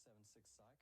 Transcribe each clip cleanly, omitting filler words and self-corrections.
1976 Psych.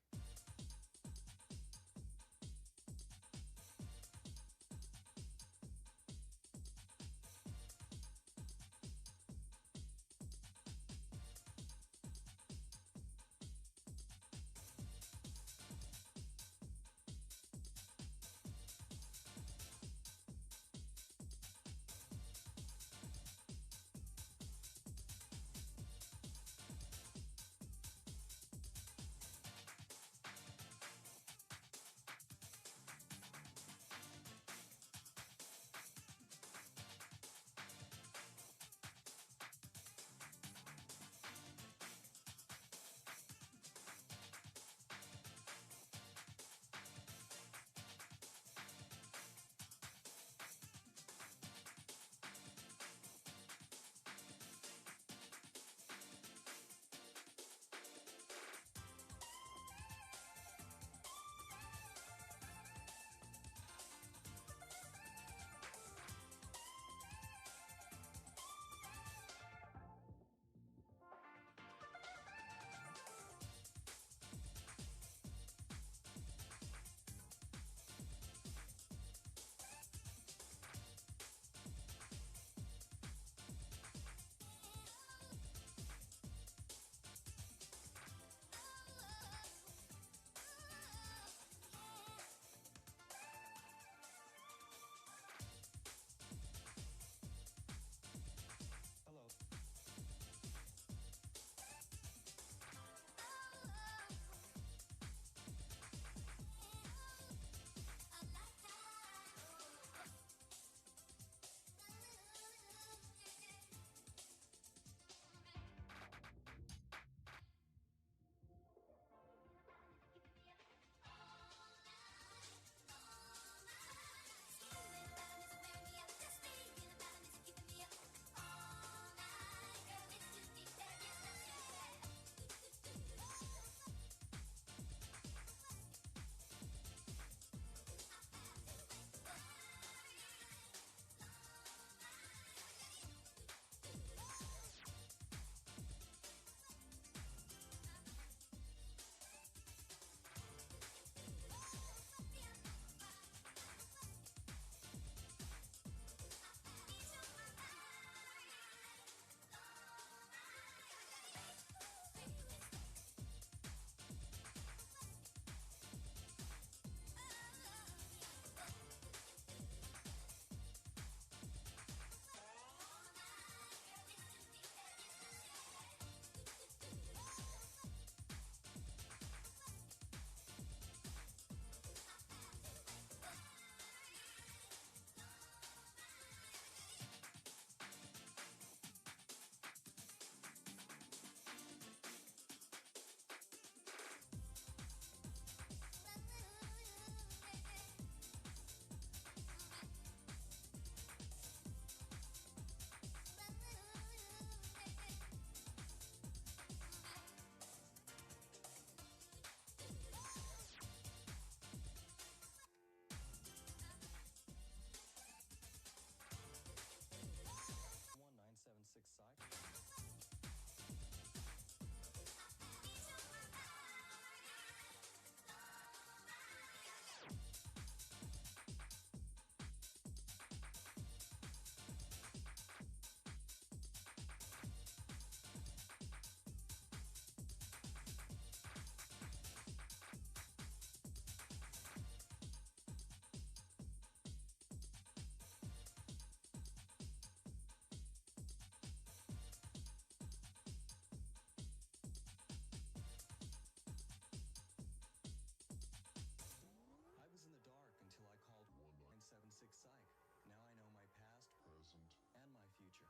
Six Psych. Until I called 1976 Psych. Now I know my past, present, and my future.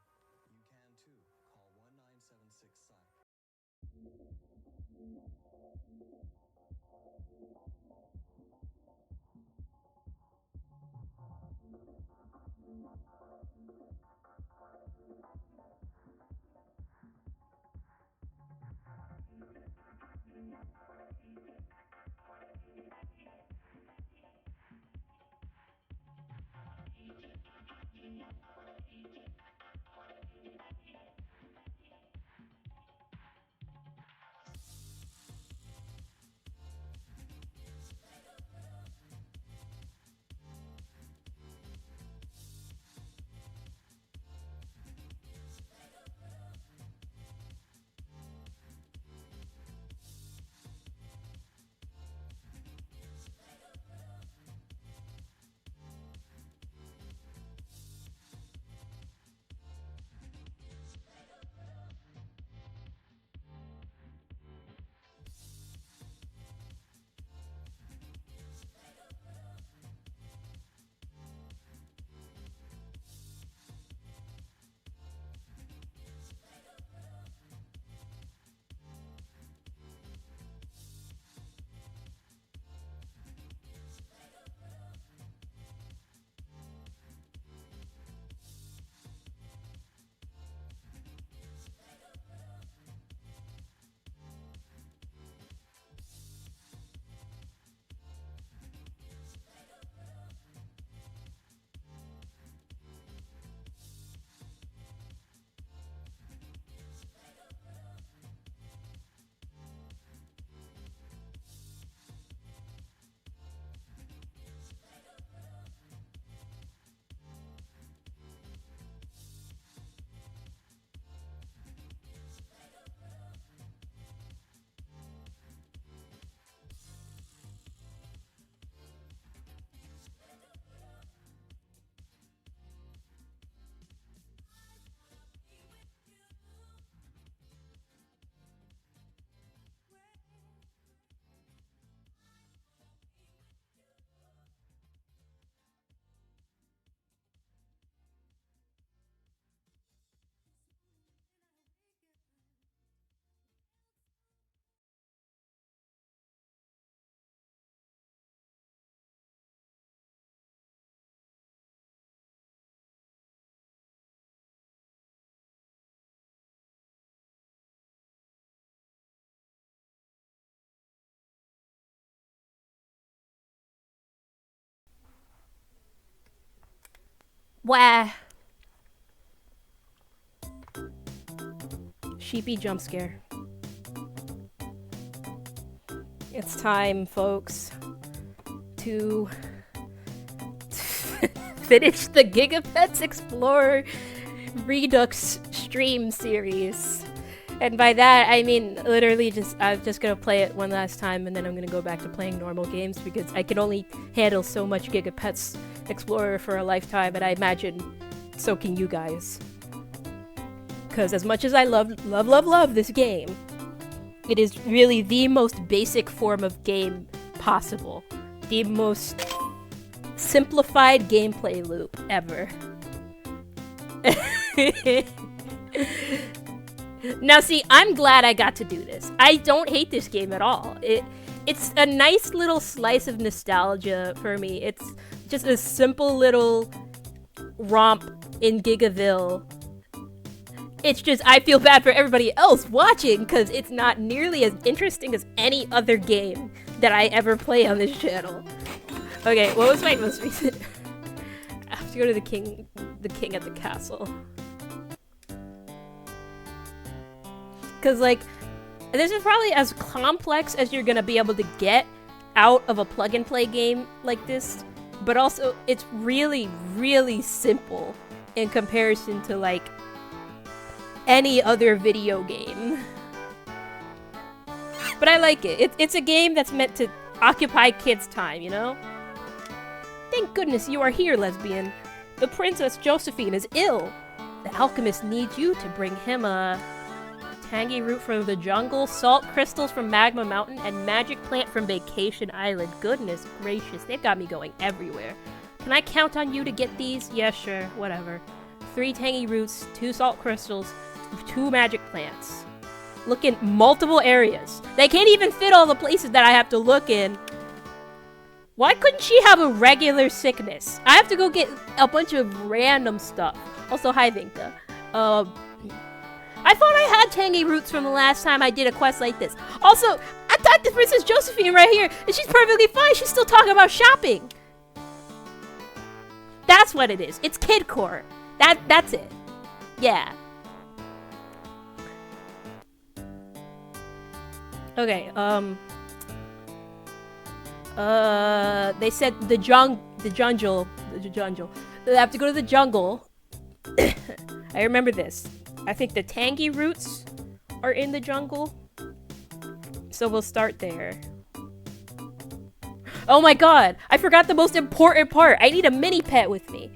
You can too. Call 1976 Psych. Wah. Sheepy jump scare. It's time, folks, to finish the Gigapets Explorer Redux stream series. And by that, I mean literally I'm just gonna play it one last time and then I'm gonna go back to playing normal games because I can only handle so much Gigapets Explorer for a lifetime, and I imagine so can you guys. Because as much as I love this game, it is really the most basic form of game possible. The most simplified gameplay loop ever. Now see, I'm glad I got to do this. I don't hate this game at all. It's a nice little slice of nostalgia for me. It's just a simple little romp in Gigaville. It's just, I feel bad for everybody else watching because it's not nearly as interesting as any other game that I ever play on this channel. Okay, what was my most recent? I have to go to the king at the castle. Because, like, this is probably as complex as you're gonna be able to get out of a plug-and-play game like this, but also it's really, really simple in comparison to, like, any other video game. But I like it. It's a game that's meant to occupy kids' time, you know? Thank goodness you are here, lesbian. The Princess Josephine is ill. The alchemist needs you to bring him a tangy root from the jungle, salt crystals from Magma Mountain, and magic plant from Vacation Island. Goodness gracious, they've got me going everywhere. Can I count on you to get these? Yeah, sure, whatever. 3 tangy roots, 2 salt crystals, 2 magic plants. Look in multiple areas. They can't even fit all the places that I have to look in. Why couldn't she have a regular sickness? I have to go get a bunch of random stuff. Also, hi Vinka. I thought I had tangy roots from the last time I did a quest like this. Also, I thought the Princess Josephine right here, and she's perfectly fine. She's still talking about shopping. That's what it is. It's kidcore. That's it. Yeah. Okay, they said the jungle. They have to go to the jungle. I remember this. I think the tangy roots are in the jungle. So we'll start there. Oh my god, I forgot the most important part. I need a mini pet with me.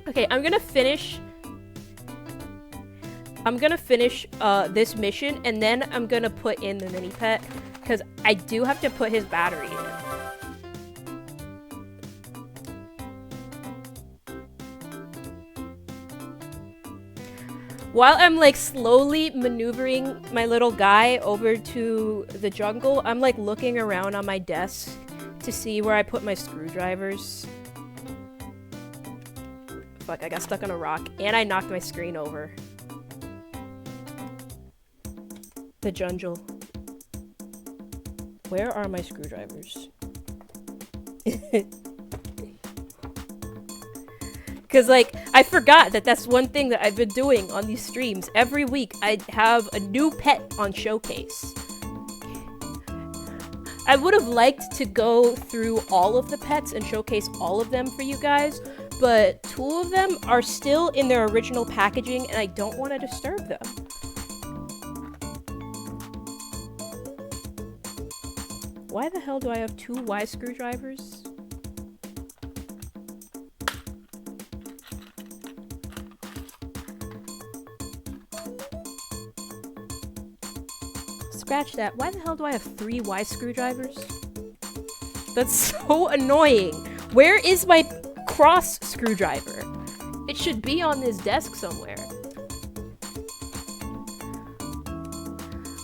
Okay, I'm gonna finish this mission, and then I'm gonna put in the mini pet, because I do have to put his battery in. While I'm like slowly maneuvering my little guy over to the jungle, I'm like looking around on my desk to see where I put my screwdrivers. Fuck, I got stuck on a rock, and I knocked my screen over. The jungle. Where are my screwdrivers? Because, like, I forgot that that's one thing that I've been doing on these streams. Every week, I have a new pet on Showcase. I would have liked to go through all of the pets and showcase all of them for you guys, but 2 of them are still in their original packaging, and I don't want to disturb them. Why the hell do I have 2 Y screwdrivers? Scratch that. Why the hell do I have 3 Y screwdrivers? That's so annoying. Where is my cross screwdriver? It should be on this desk somewhere.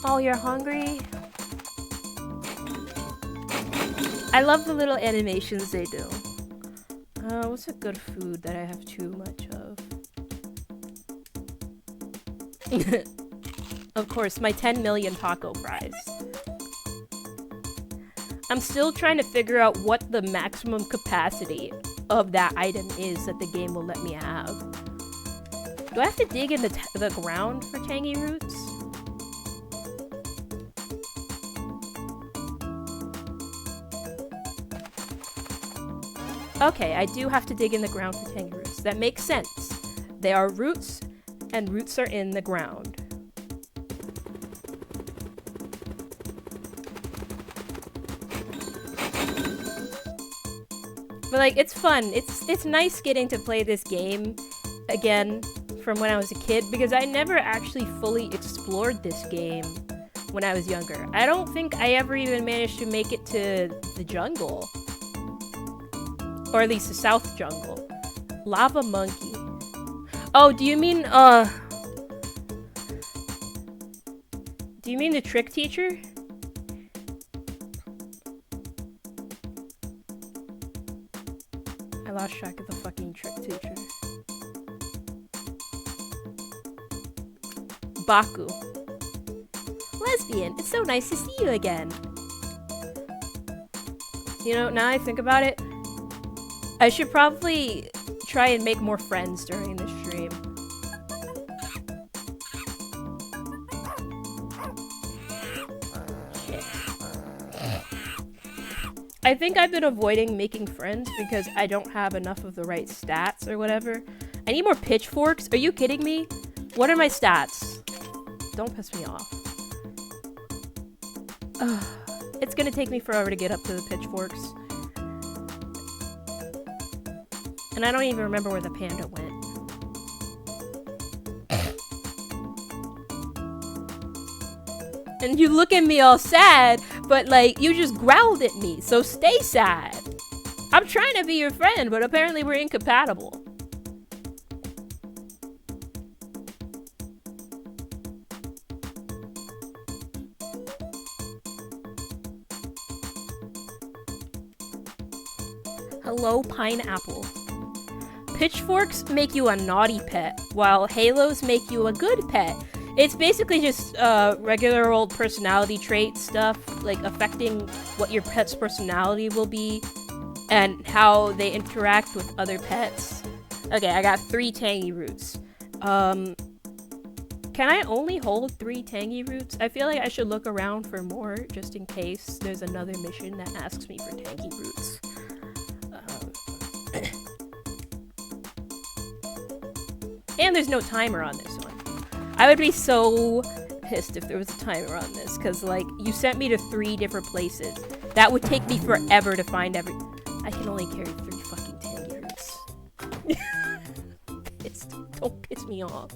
Oh, you're hungry? I love the little animations they do. What's a good food that I have too much of? Of course, my 10 million taco fries. I'm still trying to figure out what the maximum capacity of that item is that the game will let me have. Do I have to dig in the ground for tangy roots? Okay, I do have to dig in the ground for tangy roots. That makes sense. They are roots, and roots are in the ground. But like, it's fun. It's nice getting to play this game again from when I was a kid, because I never actually fully explored this game when I was younger. I don't think I ever even managed to make it to the jungle. Or at least the South Jungle. Lava Monkey. Oh, do you mean the trick teacher? I lost track of the fucking trick teacher. Baku. Lesbian, it's so nice to see you again. You know, now I think about it, I should probably try and make more friends during the stream. I think I've been avoiding making friends because I don't have enough of the right stats or whatever. I need more pitchforks. Are you kidding me? What are my stats? Don't piss me off. Ugh. It's gonna take me forever to get up to the pitchforks. And I don't even remember where the panda went. And you look at me all sad, but like, you just growled at me, so stay sad. I'm trying to be your friend, but apparently we're incompatible. Hello, pineapple. Pitchforks make you a naughty pet, while halos make you a good pet. It's basically just regular old personality trait stuff, like affecting what your pet's personality will be and how they interact with other pets. Okay, I got 3 tangy roots. Can I only hold 3 tangy roots? I feel like I should look around for more, just in case there's another mission that asks me for tangy roots. And there's no timer on this one. I would be so pissed if there was a timer on this, because, like, you sent me to 3 different places. That would take me forever to find every... I can only carry 3 fucking tangy roots. Don't piss me off.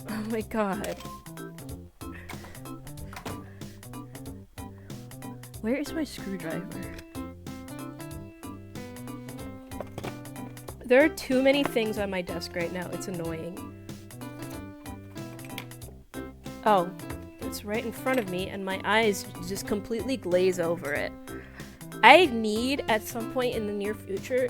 Oh my god. Where is my screwdriver? There are too many things on my desk right now. It's annoying. Oh, it's right in front of me and my eyes just completely glaze over it. I need, at some point in the near future,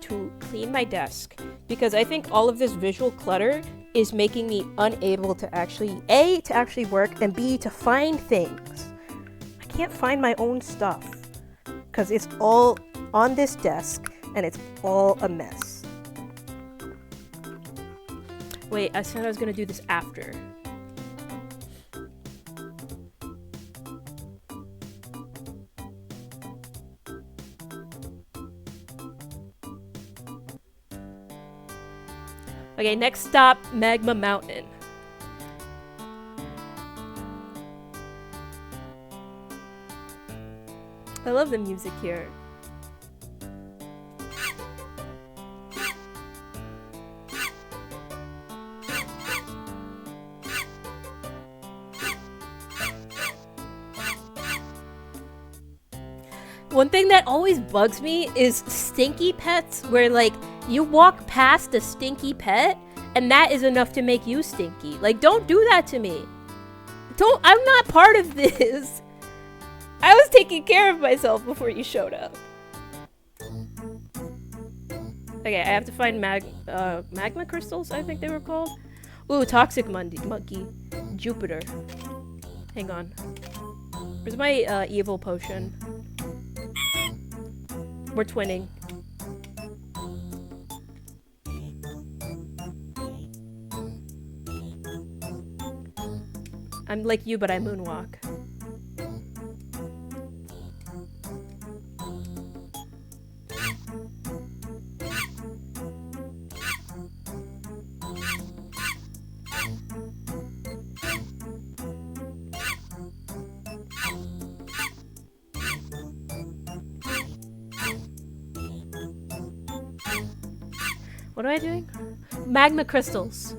to clean my desk, because I think all of this visual clutter is making me unable to actually, A, to actually work, and B, to find things. I can't find my own stuff, because it's all on this desk, and it's all a mess. Wait, I said I was gonna do this after. Okay, next stop, Magma Mountain. I love the music here. One thing that always bugs me is stinky pets, where like you walk past a stinky pet and that is enough to make you stinky. Like, don't do that to me. I'm not part of this. I was taking care of myself before you showed up. Okay, I have to find magma crystals, I think they were called. Ooh, toxic monkey. Jupiter. Hang on. Where's my evil potion? We're twinning. I'm like you, but I moonwalk. What am I doing? Magma crystals.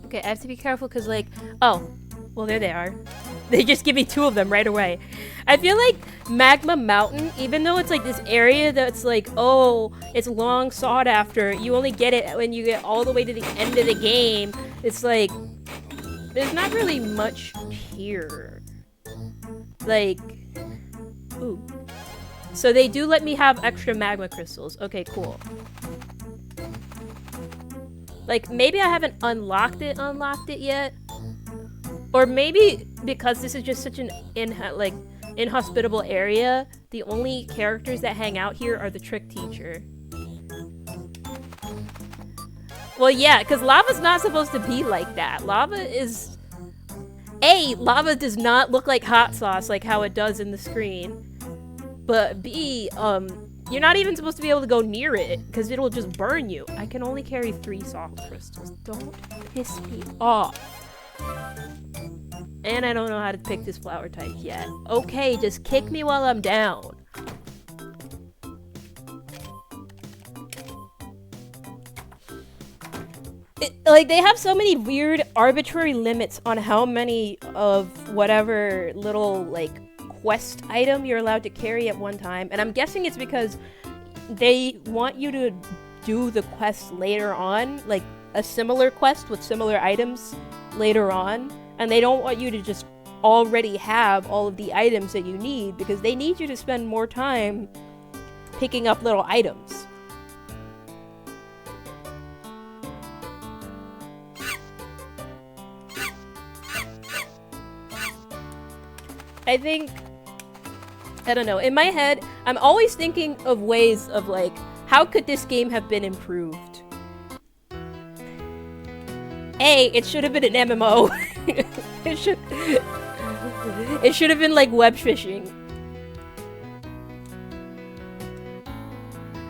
Okay, I have to be careful because, like, oh, well, there they are. They just give me 2 of them right away. I feel like Magma Mountain, even though it's like this area that's like, oh, it's long sought after, you only get it when you get all the way to the end of the game. It's like, there's not really much here. Like, ooh. So they do let me have extra magma crystals. Okay, cool. Like, maybe I haven't unlocked it yet. Or maybe because this is just such an inhospitable area, the only characters that hang out here are the trick teacher. Well, yeah, because lava's not supposed to be like that. Lava does not look like hot sauce like how it does in the screen. But B, you're not even supposed to be able to go near it, because it'll just burn you. I can only carry 3 salt crystals. Don't piss me off. And I don't know how to pick this flower type yet. Okay, just kick me while I'm down. Like, they have so many weird arbitrary limits on how many of whatever little, like, quest item you're allowed to carry at one time, and I'm guessing it's because they want you to do the quest later on, like a similar quest with similar items later on, and they don't want you to just already have all of the items that you need, because they need you to spend more time picking up little items. I think, I don't know, in my head, I'm always thinking of ways of, like, how could this game have been improved? A, it should have been an MMO. It should have been like web fishing.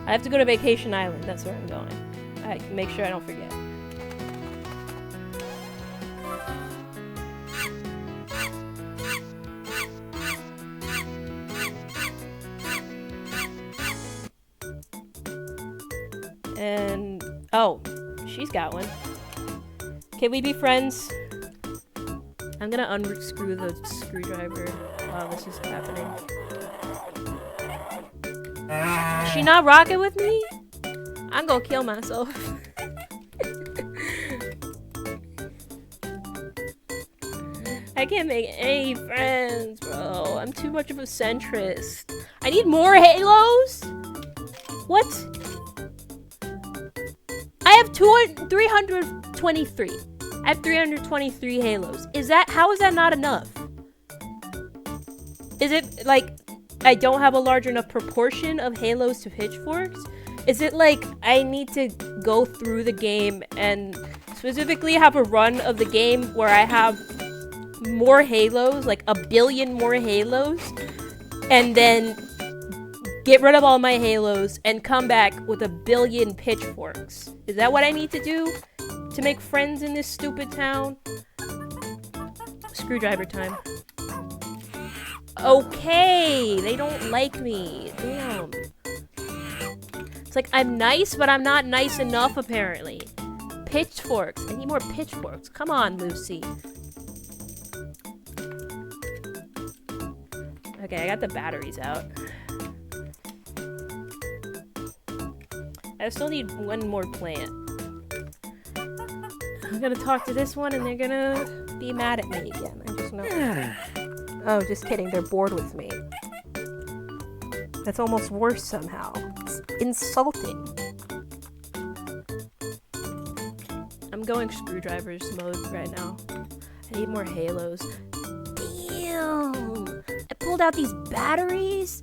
I have to go to Vacation Island, that's where I'm going. I can make sure I don't forget. And, oh, she's got one. Can we be friends? I'm gonna unscrew the screwdriver while this is happening. Is she not rocking with me? I'm gonna kill myself. I can't make any friends, bro. I'm too much of a centrist. I need more halos? What? I have 323. I have 323 halos. How is that not enough? Is it like I don't have a large enough proportion of halos to pitchforks? Is it like I need to go through the game and specifically have a run of the game where I have more halos, like a billion more halos, and then get rid of all my halos and come back with a billion pitchforks? Is that what I need to do to make friends in this stupid town? Screwdriver time. Okay, they don't like me. Damn. It's like I'm nice, but I'm not nice enough, apparently. Pitchforks. I need more pitchforks. Come on, Lucy. Okay, I got the batteries out. I still need one more plant. I'm gonna talk to this one and they're gonna be mad at me again. I just know. Oh, just kidding. They're bored with me. That's almost worse somehow. It's insulting. I'm going screwdrivers mode right now. 8 more halos. Damn! I pulled out these batteries.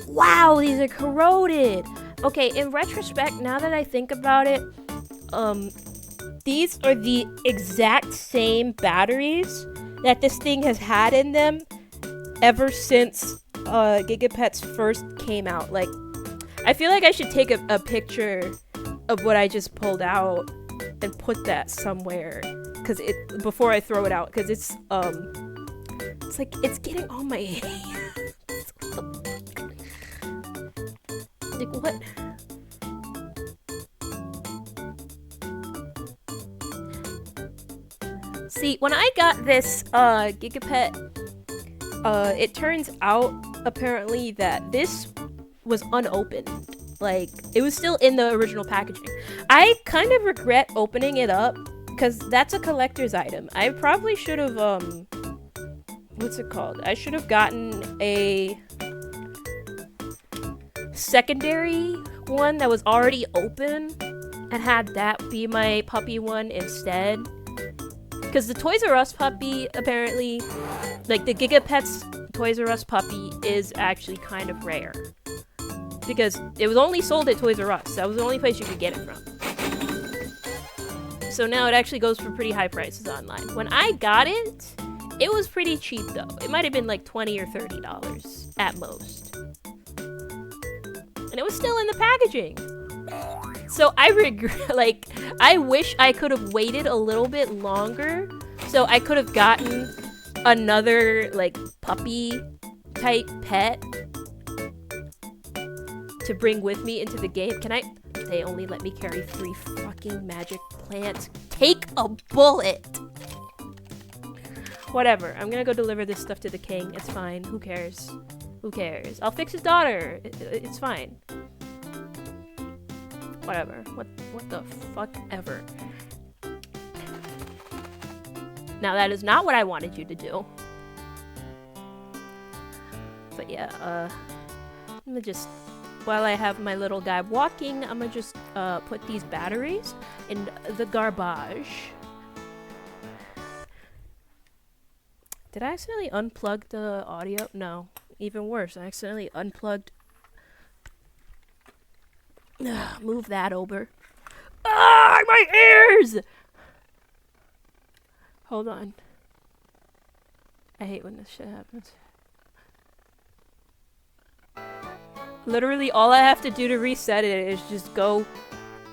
Wow, these are corroded. Okay, in retrospect, now that I think about it, these are the exact same batteries that this thing has had in them ever since Gigapets first came out. Like, I feel like I should take a picture of what I just pulled out and put that somewhere, because before I throw it out, because it's like it's getting on my hands. Like, what? See, when I got this Gigapet, it turns out apparently that this was unopened. Like, it was still in the original packaging. I kind of regret opening it up because that's a collector's item. I probably should have what's it called? I should have gotten a secondary one that was already open and had that be my puppy one instead. Because the Toys R Us puppy, apparently, like the Gigapets Toys R Us puppy is actually kind of rare. Because it was only sold at Toys R Us. That was the only place you could get it from. So now it actually goes for pretty high prices online. When I got it, it was pretty cheap though. It might have been like $20 or $30 at most. And it was still in the packaging. So I regret, like, I wish I could have waited a little bit longer so I could have gotten another, like, puppy type pet to bring with me into the game. They only let me carry 3 fucking magic plants. Take a bullet! Whatever, I'm gonna go deliver this stuff to the king. It's fine, who cares? Who cares? I'll fix his daughter. It's fine. Whatever. What the fuck ever. Now that is not what I wanted you to do. But yeah, I'm gonna just, while I have my little guy walking, I'm gonna just put these batteries in the garbage. Did I accidentally unplug the audio? No. Even worse, I accidentally unplugged. Move that over. Ah, my ears! Hold on. I hate when this shit happens. Literally, all I have to do to reset it is just go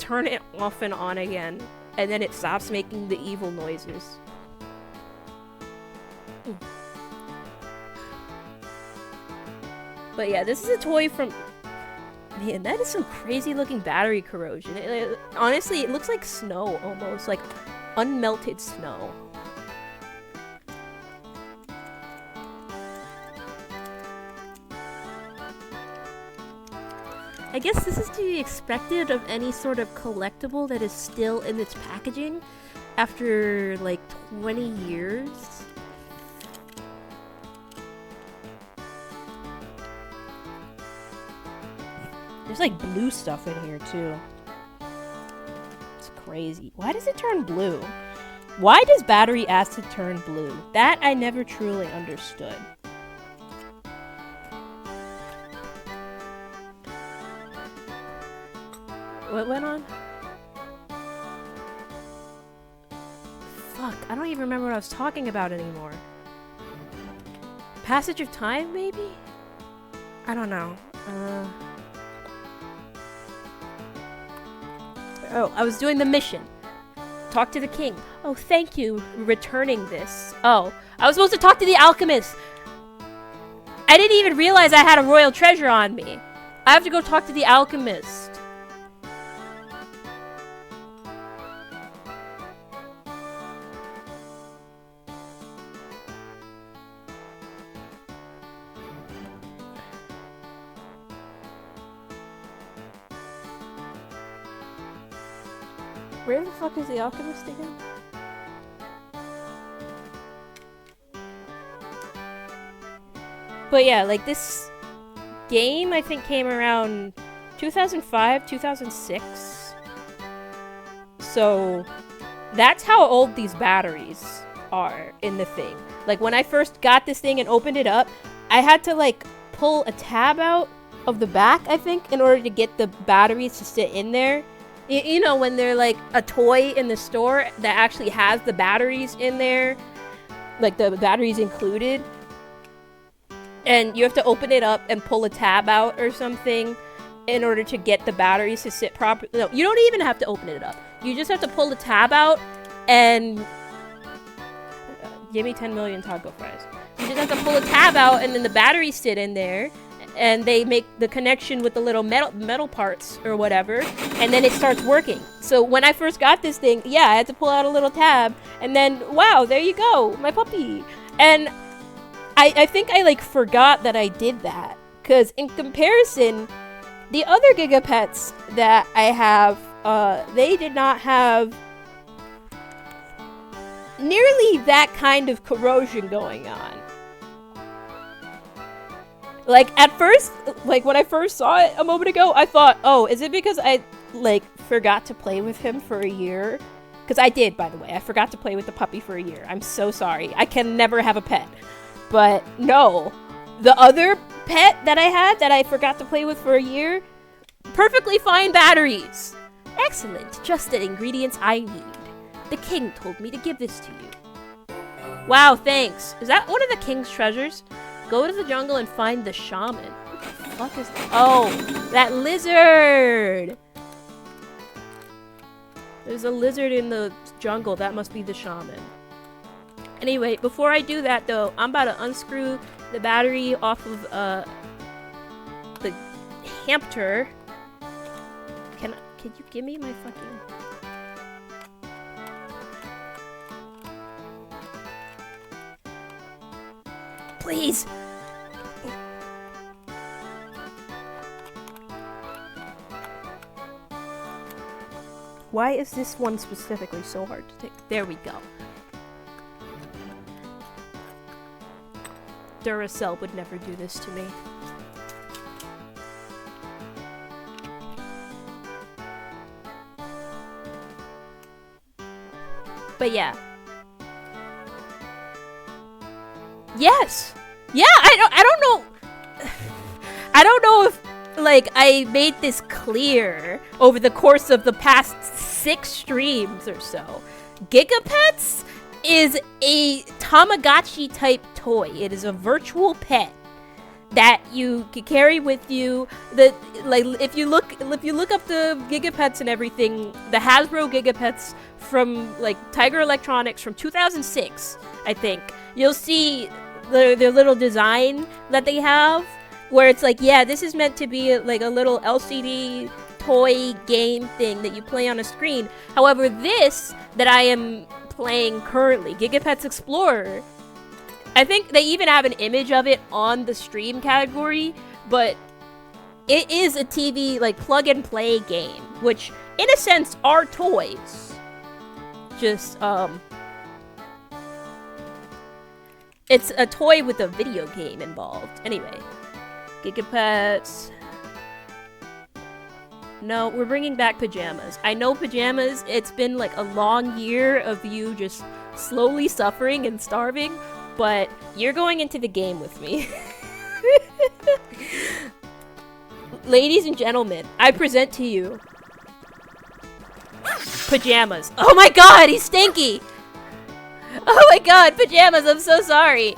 turn it off and on again, and then it stops making the evil noises. But yeah, this is a toy from... Man, that is some crazy looking battery corrosion. Honestly, it looks like snow almost, like unmelted snow. I guess this is to be expected of any sort of collectible that is still in its packaging after like 20 years. There's like blue stuff in here too. It's crazy. Why does it turn blue? Why does battery acid turn blue? That I never truly understood. What went on? Fuck, I don't even remember what I was talking about anymore. Passage of time, maybe? I don't know. Oh, I was doing the mission. Talk to the king. Oh, thank you for returning this. Oh, I was supposed to talk to the alchemist. I didn't even realize I had a royal treasure on me. I have to go talk to the alchemist. Where the fuck is the alchemist again? But yeah, like this game I think came around 2005, 2006. So that's how old these batteries are in the thing. Like, when I first got this thing and opened it up, I had to, like, pull a tab out of the back, I think, in order to get the batteries to sit in there. You know, when they're, like, a toy in the store that actually has the batteries in there, like, the batteries included. And you have to open it up and pull a tab out or something in order to get the batteries to sit properly. No, you don't even have to open it up. You just have to pull the tab out and... give me 10 million taco fries. You just have to pull a tab out and then the batteries sit in there. And they make the connection with the little metal parts or whatever. And then it starts working. So when I first got this thing, yeah, I had to pull out a little tab. And then, wow, there you go, my puppy. And... I think I, like, forgot that I did that. Because in comparison, the other Gigapets that I have, they did not have nearly that kind of corrosion going on. Like, at first, like, when I first saw it a moment ago, I thought, oh, is it because I, like, forgot to play with him for a year? Because I did, by the way. I forgot to play with the puppy for a year. I'm so sorry. I can never have a pet. But no, the other pet that I had that I forgot to play with for a year, perfectly fine batteries. Excellent, just the ingredients I need. The king told me to give this to you. Wow, thanks. Is that one of the king's treasures? Go to the jungle and find the shaman. What the fuck is that? Oh, that lizard! There's a lizard in the jungle. That must be the shaman. Anyway, before I do that, though, I'm about to unscrew the battery off of, the hamster. Can you give me my fucking... Please! Why is this one specifically so hard to take? There we go. Duracell would never do this to me. But yeah. Yes! Yeah, I don't know. I don't know if, like, I made this clear over the course of the past 6 streams or so. Gigapets is a Tamagotchi type toy. It is a virtual pet that you can carry with you. Like, if you look up the Gigapets and everything, the Hasbro Gigapets from, like, Tiger Electronics from 2006, I think, you'll see their little design that they have, where it's like, yeah, this is meant to be like a little LCD toy game thing that you play on a screen. However, this that I am playing currently, Gigapets Explorer, I think they even have an image of it on the stream category, but it is a TV, like, plug and play game, which in a sense are toys. Just, it's a toy with a video game involved. Anyway, Gigapets. No, we're bringing back pajamas. I know pajamas, it's been like a long year of you just slowly suffering and starving, but you're going into the game with me. Ladies and gentlemen, I present to you pajamas. Oh my god, he's stinky! Oh my god, pajamas, I'm so sorry.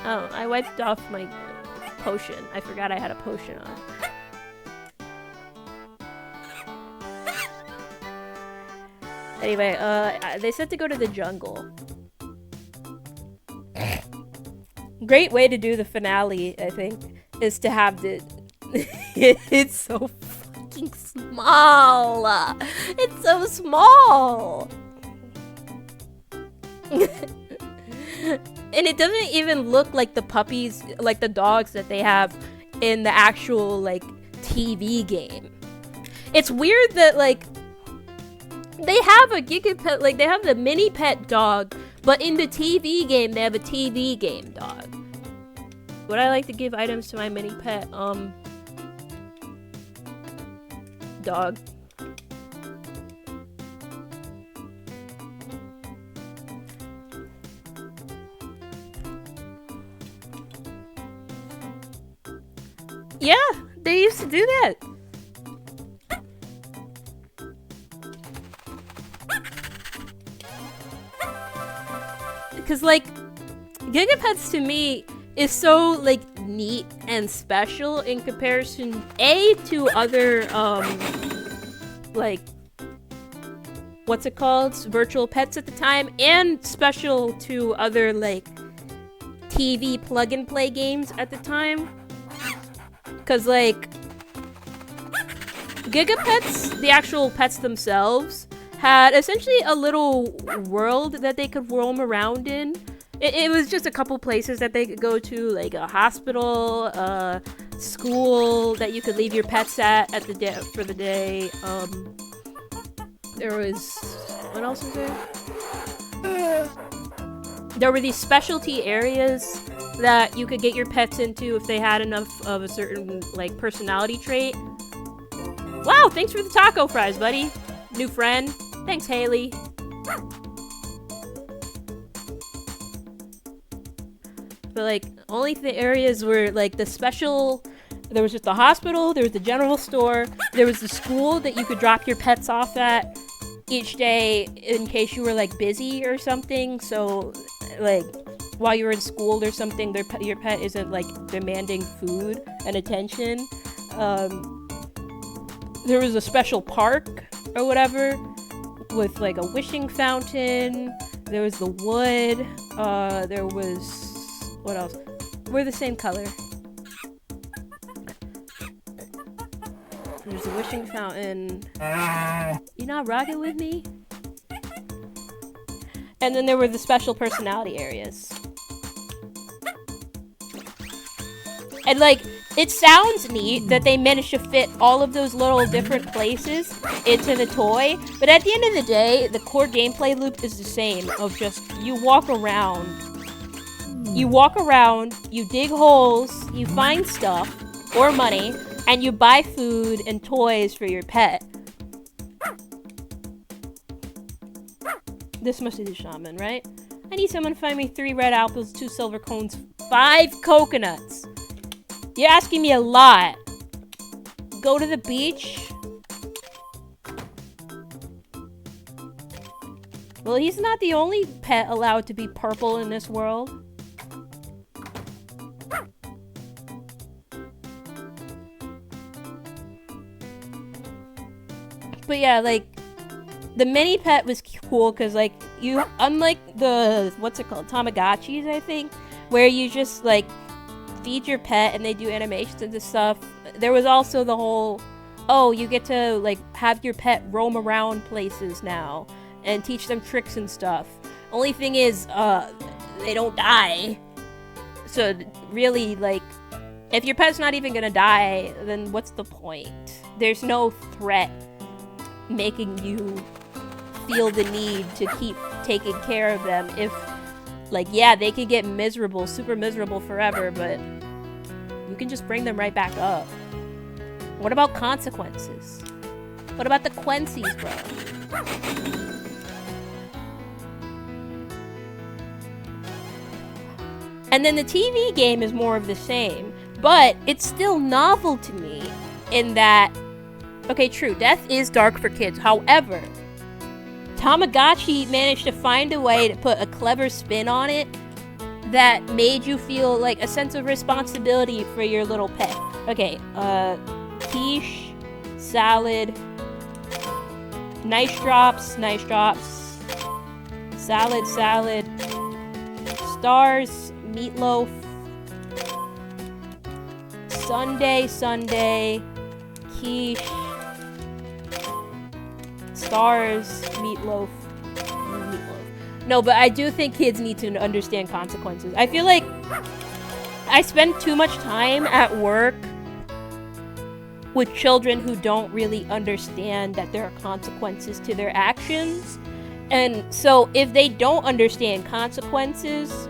Oh, I wiped off my potion. I forgot I had a potion on. Anyway, they said to go to the jungle. Great way to do the finale, I think, is to have the... It's so fucking small! It's so small! And it doesn't even look like the puppies, like the dogs that they have in the actual, like, TV game. It's weird that, like, they have a Gigapet, like, they have the mini pet dog, but in the TV game, they have a TV game dog. Would I like to give items to my mini pet? Dog. Yeah, they used to do that. Because, like, Gigapets to me is so, like, neat and special in comparison, A, to other, like, what's it called? Virtual pets at the time, and special to other, like, TV plug-and-play games at the time. Because, like, Gigapets, the actual pets themselves, had essentially a little world that they could roam around in. It was just a couple places that they could go to, like a hospital, a school that you could leave your pets at the day for the day. There was, what else was there? There were these specialty areas that you could get your pets into if they had enough of a certain, like, personality trait. Wow, thanks for the taco fries, buddy. New friend. Thanks, Haley. But, like, only the areas were, like, the special... There was just the hospital, there was the general store, there was the school that you could drop your pets off at each day in case you were, like, busy or something. So, like, while you were in school or something, your pet isn't, like, demanding food and attention. There was a special park or whatever with, like, a wishing fountain. There was the wood. There was... What else? We're the same color. There's a wishing fountain. You not rocking with me? And then there were the special personality areas. And, like, it sounds neat that they managed to fit all of those little different places into the toy, but at the end of the day, the core gameplay loop is the same, of just, you walk around, you dig holes, you find stuff, or money, and you buy food and toys for your pet. This must be the shaman, right? I need someone to find me 3 red apples, 2 silver cones, 5 coconuts. You're asking me a lot. Go to the beach? Well, he's not the only pet allowed to be purple in this world. But yeah, like, the mini pet was cool because, like, you, unlike the, what's it called, Tamagotchis, I think, where you just, like, feed your pet and they do animations and stuff, there was also the whole, oh, you get to, like, have your pet roam around places now and teach them tricks and stuff. Only thing is, they don't die. So, really, like, if your pet's not even gonna die, then what's the point? There's no threat making you feel the need to keep taking care of them. If, like, yeah, they could get miserable, super miserable forever, but you can just bring them right back up. What about consequences? What about the Quincy's, bro? And then the TV game is more of the same, but it's still novel to me in that, okay, true, death is dark for kids. However, Tamagotchi managed to find a way to put a clever spin on it that made you feel like a sense of responsibility for your little pet. Okay, quiche, salad, nice drops, salad, stars, meatloaf, sundae, quiche, stars, meatloaf. No, but I do think kids need to understand consequences. I feel like I spend too much time at work with children who don't really understand that there are consequences to their actions. And so if they don't understand consequences,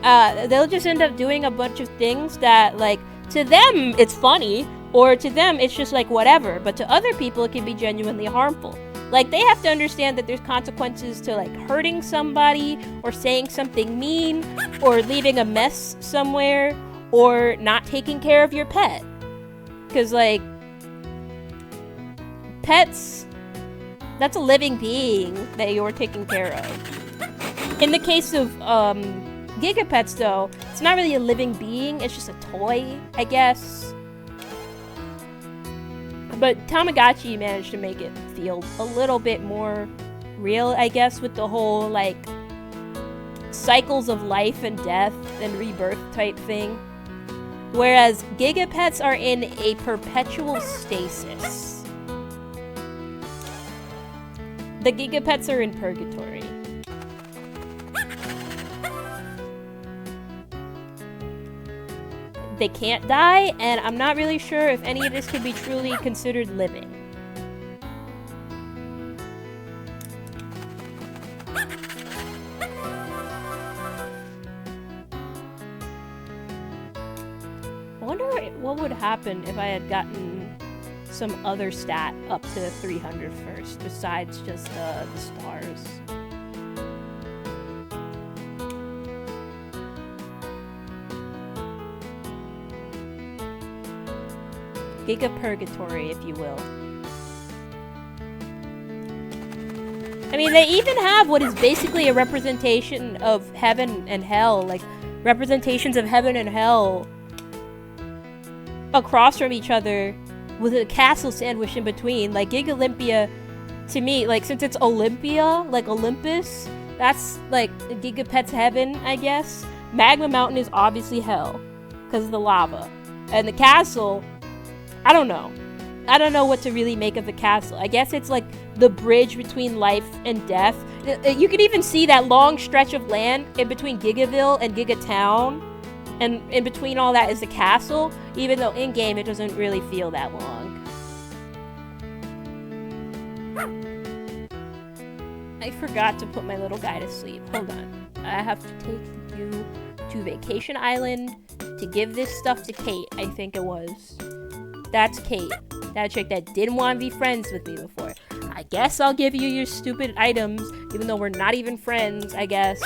they'll just end up doing a bunch of things that, like, to them it's funny, or to them it's just like whatever, but to other people it can be genuinely harmful. Like, they have to understand that there's consequences to, like, hurting somebody, or saying something mean, or leaving a mess somewhere, or not taking care of your pet. Because, like, pets, that's a living being that you're taking care of. In the case of Gigapets, though, it's not really a living being, it's just a toy, I guess. But Tamagotchi managed to make it feel a little bit more real, I guess, with the whole, like, cycles of life and death and rebirth type thing. Whereas Gigapets are in a perpetual stasis. The Gigapets are in purgatory. They can't die, and I'm not really sure if any of this could be truly considered living. I wonder what would happen if I had gotten some other stat up to 300 first, besides just the stars. Giga Purgatory, if you will. I mean, they even have what is basically a representation of heaven and hell, like representations of heaven and hell across from each other with a castle sandwich in between. Like Giga Olympia, to me, like since it's Olympia, like Olympus, that's like Gigapet's heaven, I guess. Magma Mountain is obviously hell because of the lava, and the castle, I don't know. I don't know what to really make of the castle. I guess it's like the bridge between life and death. You can even see that long stretch of land in between Gigaville and Gigatown. And in between all that is the castle, even though in-game it doesn't really feel that long. I forgot to put my little guy to sleep. Hold on. I have to take you to Vacation Island to give this stuff to Kate, I think it was. That's Kate. That chick that didn't want to be friends with me before. I guess I'll give you your stupid items, even though we're not even friends, I guess.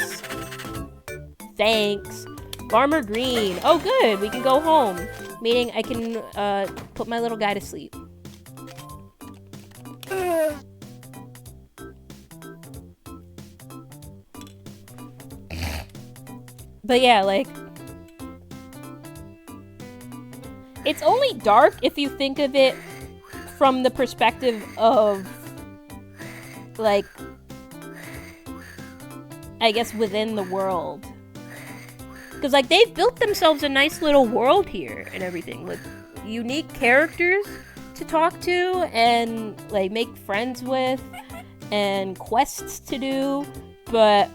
Thanks. Farmer Green. Oh, good. We can go home. Meaning I can put my little guy to sleep. But yeah, like, it's only dark if you think of it from the perspective of, like, I guess within the world. Because, like, they've built themselves a nice little world here and everything, with unique characters to talk to and, like, make friends with and quests to do, but,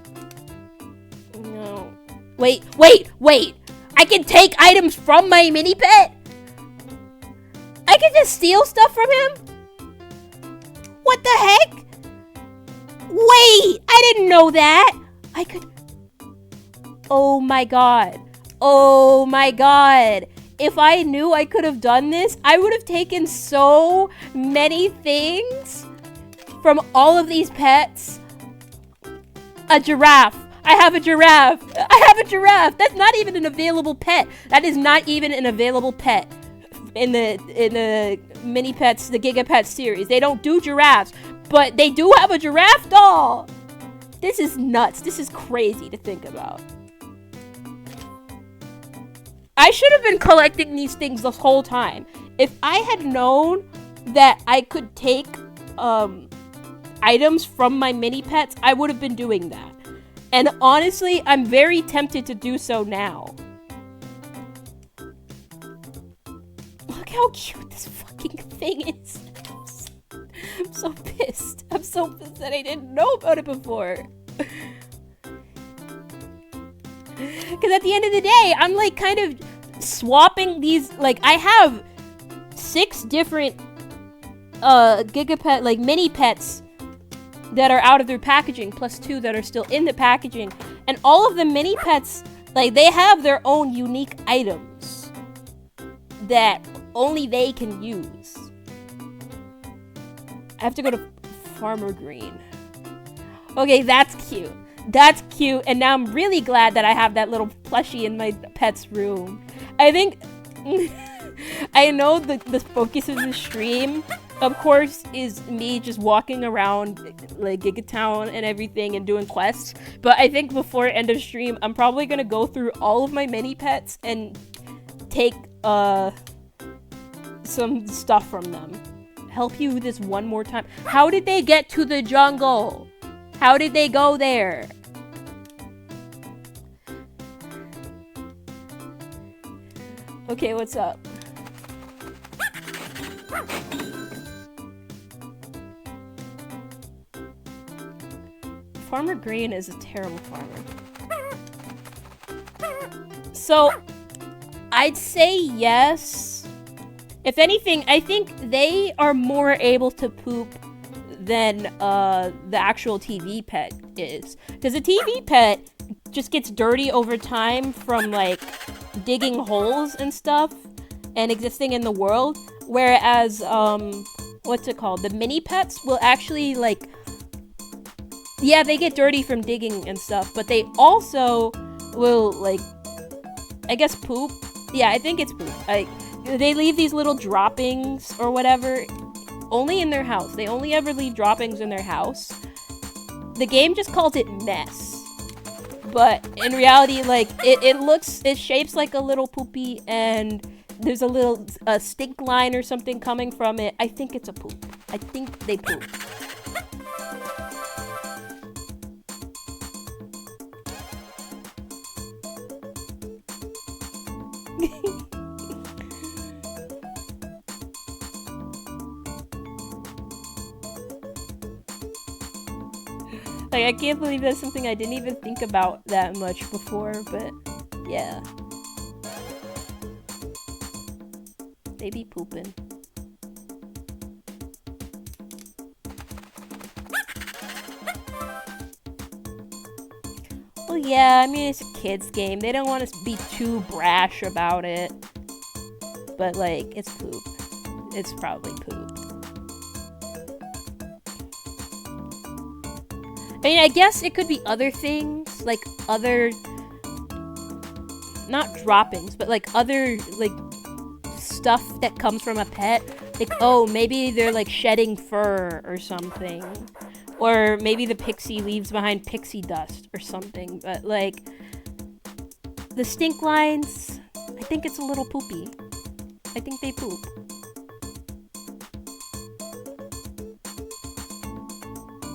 no. Wait! I can take items from my mini pet? I can just steal stuff from him? What the heck? Wait! I didn't know that! I could... Oh my god. Oh my god. If I knew I could have done this, I would have taken so many things from all of these pets. A giraffe. I have a giraffe. I have a giraffe. That's not even an available pet. That is not even an available pet in the mini pets, the Gigapets series. They don't do giraffes, but they do have a giraffe doll. This is nuts. This is crazy to think about. I should have been collecting these things this whole time. If I had known that I could take items from my mini pets, I would have been doing that. And honestly, I'm very tempted to do so now. Look how cute this fucking thing is. I'm so pissed. I'm so pissed that I didn't know about it before. Because at the end of the day, I'm like kind of swapping these, like I have 6 different Gigapet, like mini pets that are out of their packaging, plus 2 that are still in the packaging. And all of the mini pets, like they have their own unique items that only they can use. I have to go to Farmer Green. Okay, that's cute. That's cute, and now I'm really glad that I have that little plushie in my pet's room. I think I know the focus of the stream, of course, is me just walking around like Giga Town and everything and doing quests. But I think before end of stream, I'm probably gonna go through all of my mini pets and take some stuff from them. Help you this one more time. How did they get to the jungle? How did they go there? Okay, what's up? Farmer Green is a terrible farmer. So, I'd say yes. If anything, I think they are more able to poop than the actual TV pet is. Because the TV pet just gets dirty over time from, like, digging holes and stuff and existing in the world. Whereas, what's it called? The mini pets will actually, like, yeah, they get dirty from digging and stuff, but they also will, like, I guess poop. Yeah, I think it's poop. They leave these little droppings or whatever only in their house. They only ever leave droppings in their house. The game just calls it mess. But in reality, like, it shapes like a little poopy and there's a little stink line or something coming from it. I think it's a poop. I think they poop. Like, I can't believe that's something I didn't even think about that much before, but yeah. They be pooping. Well, yeah, I mean, it's a kid's game. They don't want to be too brash about it. But, like, it's poop. It's probably poop. I mean, I guess it could be other things, like other, not droppings, but like other, like, stuff that comes from a pet. Like, oh, maybe they're like shedding fur or something. Or maybe the pixie leaves behind pixie dust or something. But like, the stink lines, I think it's a little poopy. I think they poop.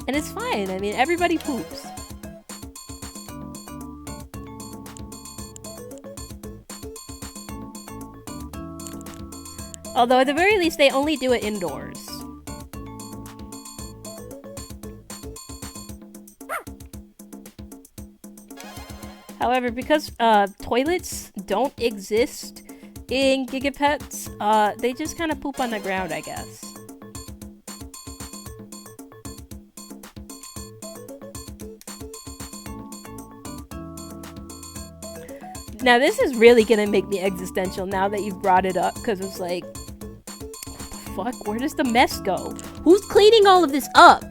And it's fine. I mean, everybody poops. Although, at the very least, they only do it indoors. However, because toilets don't exist in Gigapets, they just kind of poop on the ground, I guess. Now, this is really gonna make me existential now that you've brought it up, because it's like, what the fuck? Where does the mess go? Who's cleaning all of this up?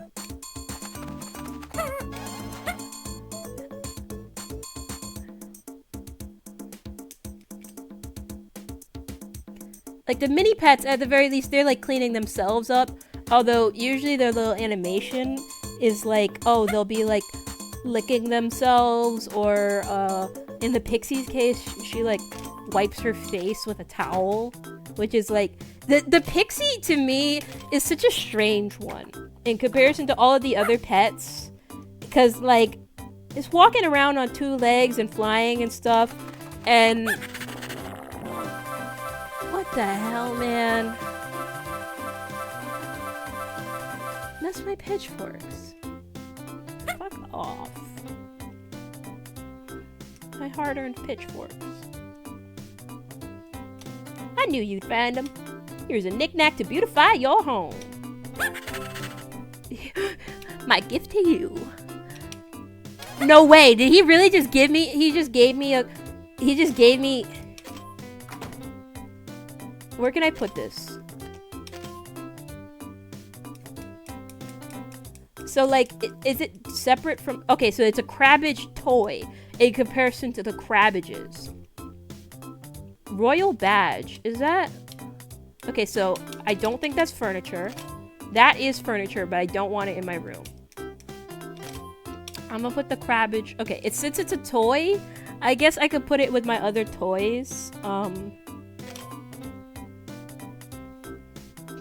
Like, the mini pets, at the very least, they're like cleaning themselves up. Although, usually their little animation is like, oh, they'll be like licking themselves, or in the pixie's case, she like wipes her face with a towel, which is like, the pixie to me is such a strange one in comparison to all of the other pets, because like it's walking around on two legs and flying and stuff, and what the hell, man? That's my pitchforks. Fuck off. My hard-earned pitchforks. I knew you'd find them. Here's a knick-knack to beautify your home. My gift to you. No way, did he really just give me, he just gave me, where can I put this? So, like, is it separate from... Okay, so it's a Crabbage toy in comparison to the Crabbages. Royal Badge. Is that... Okay, so I don't think that's furniture. That is furniture, but I don't want it in my room. I'm gonna put the Crabbage. Okay, since it's a toy, I guess I could put it with my other toys.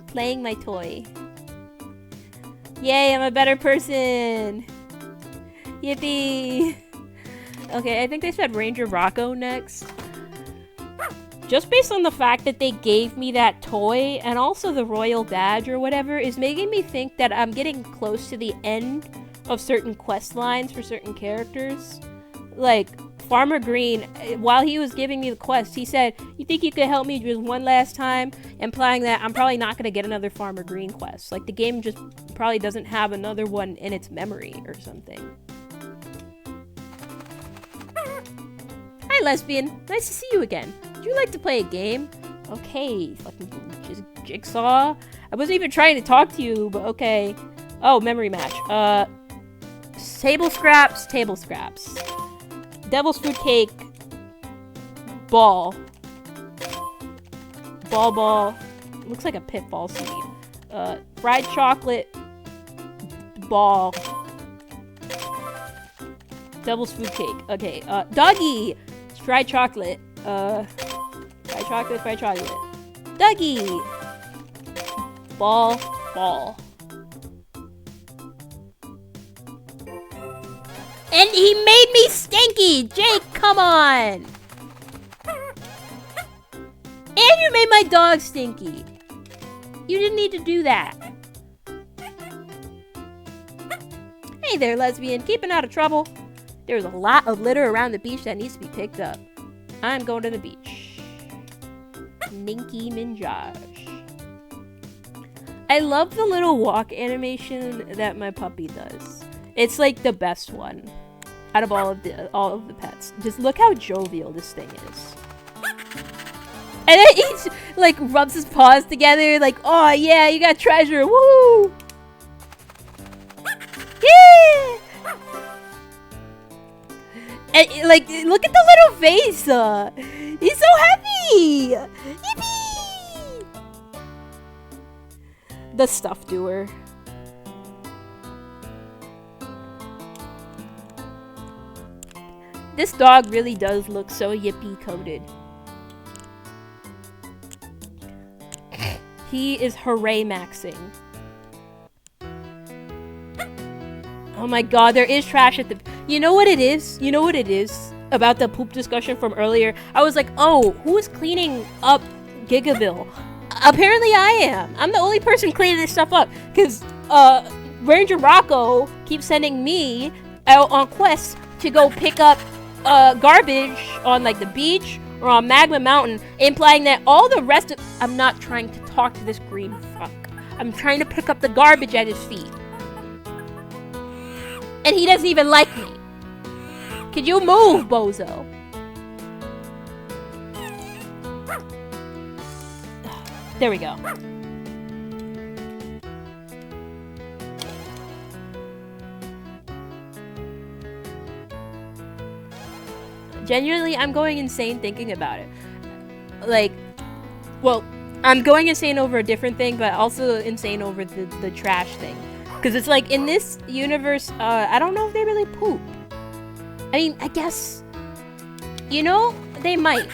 Playing my toy. Yay, I'm a better person! Yippee! Okay, I think they said Ranger Rocco next. Just based on the fact that they gave me that toy and also the royal badge or whatever is making me think that I'm getting close to the end of certain quest lines for certain characters. Like, Farmer Green, while he was giving me the quest, he said, "You think you could help me just one last time?" Implying that I'm probably not going to get another Farmer Green quest. Like, the game just probably doesn't have another one in its memory or something. Hi, lesbian. Nice to see you again. Would you like to play a game? Okay, fucking Jigsaw. I wasn't even trying to talk to you, but okay. Oh, memory match. Table scraps. Devil's food cake. Ball. Ball. Looks like a pitfall seed. Fried chocolate. Ball. Devil's food cake. Okay, doggy! Fried chocolate. Fried chocolate. Doggy! Ball. And he made me stinky! Jake, come on! And you made my dog stinky! You didn't need to do that. Hey there, lesbian. Keeping out of trouble. There's a lot of litter around the beach that needs to be picked up. I'm going to the beach. Ninky Minaj. I love the little walk animation that my puppy does. It's like the best one out of all of the pets. Just look how jovial this thing is. And then he like rubs his paws together like, "Oh yeah, you got treasure. Woo!" Yeah! And like, look at the little face. He's so happy. Yippee! The stuff doer. This dog really does look so yippee coated. He is hooray maxing. Oh my god, there is trash at the... You know what it is? You know what it is about the poop discussion from earlier? I was like, oh, who's cleaning up Gigaville? Apparently I am. I'm the only person cleaning this stuff up. Because Ranger Rocco keeps sending me out on quests to go pick up garbage on like the beach or on Magma Mountain, implying that all the rest of... I'm not trying to talk to this green fuck. I'm trying to pick up the garbage at his feet. And he doesn't even like me. Could you move, bozo? There we go. Genuinely, I'm going insane thinking about it. Like, well, I'm going insane over a different thing, but also insane over the trash thing. Because it's like, in this universe, I don't know if they really poop. I mean, I guess, you know, they might.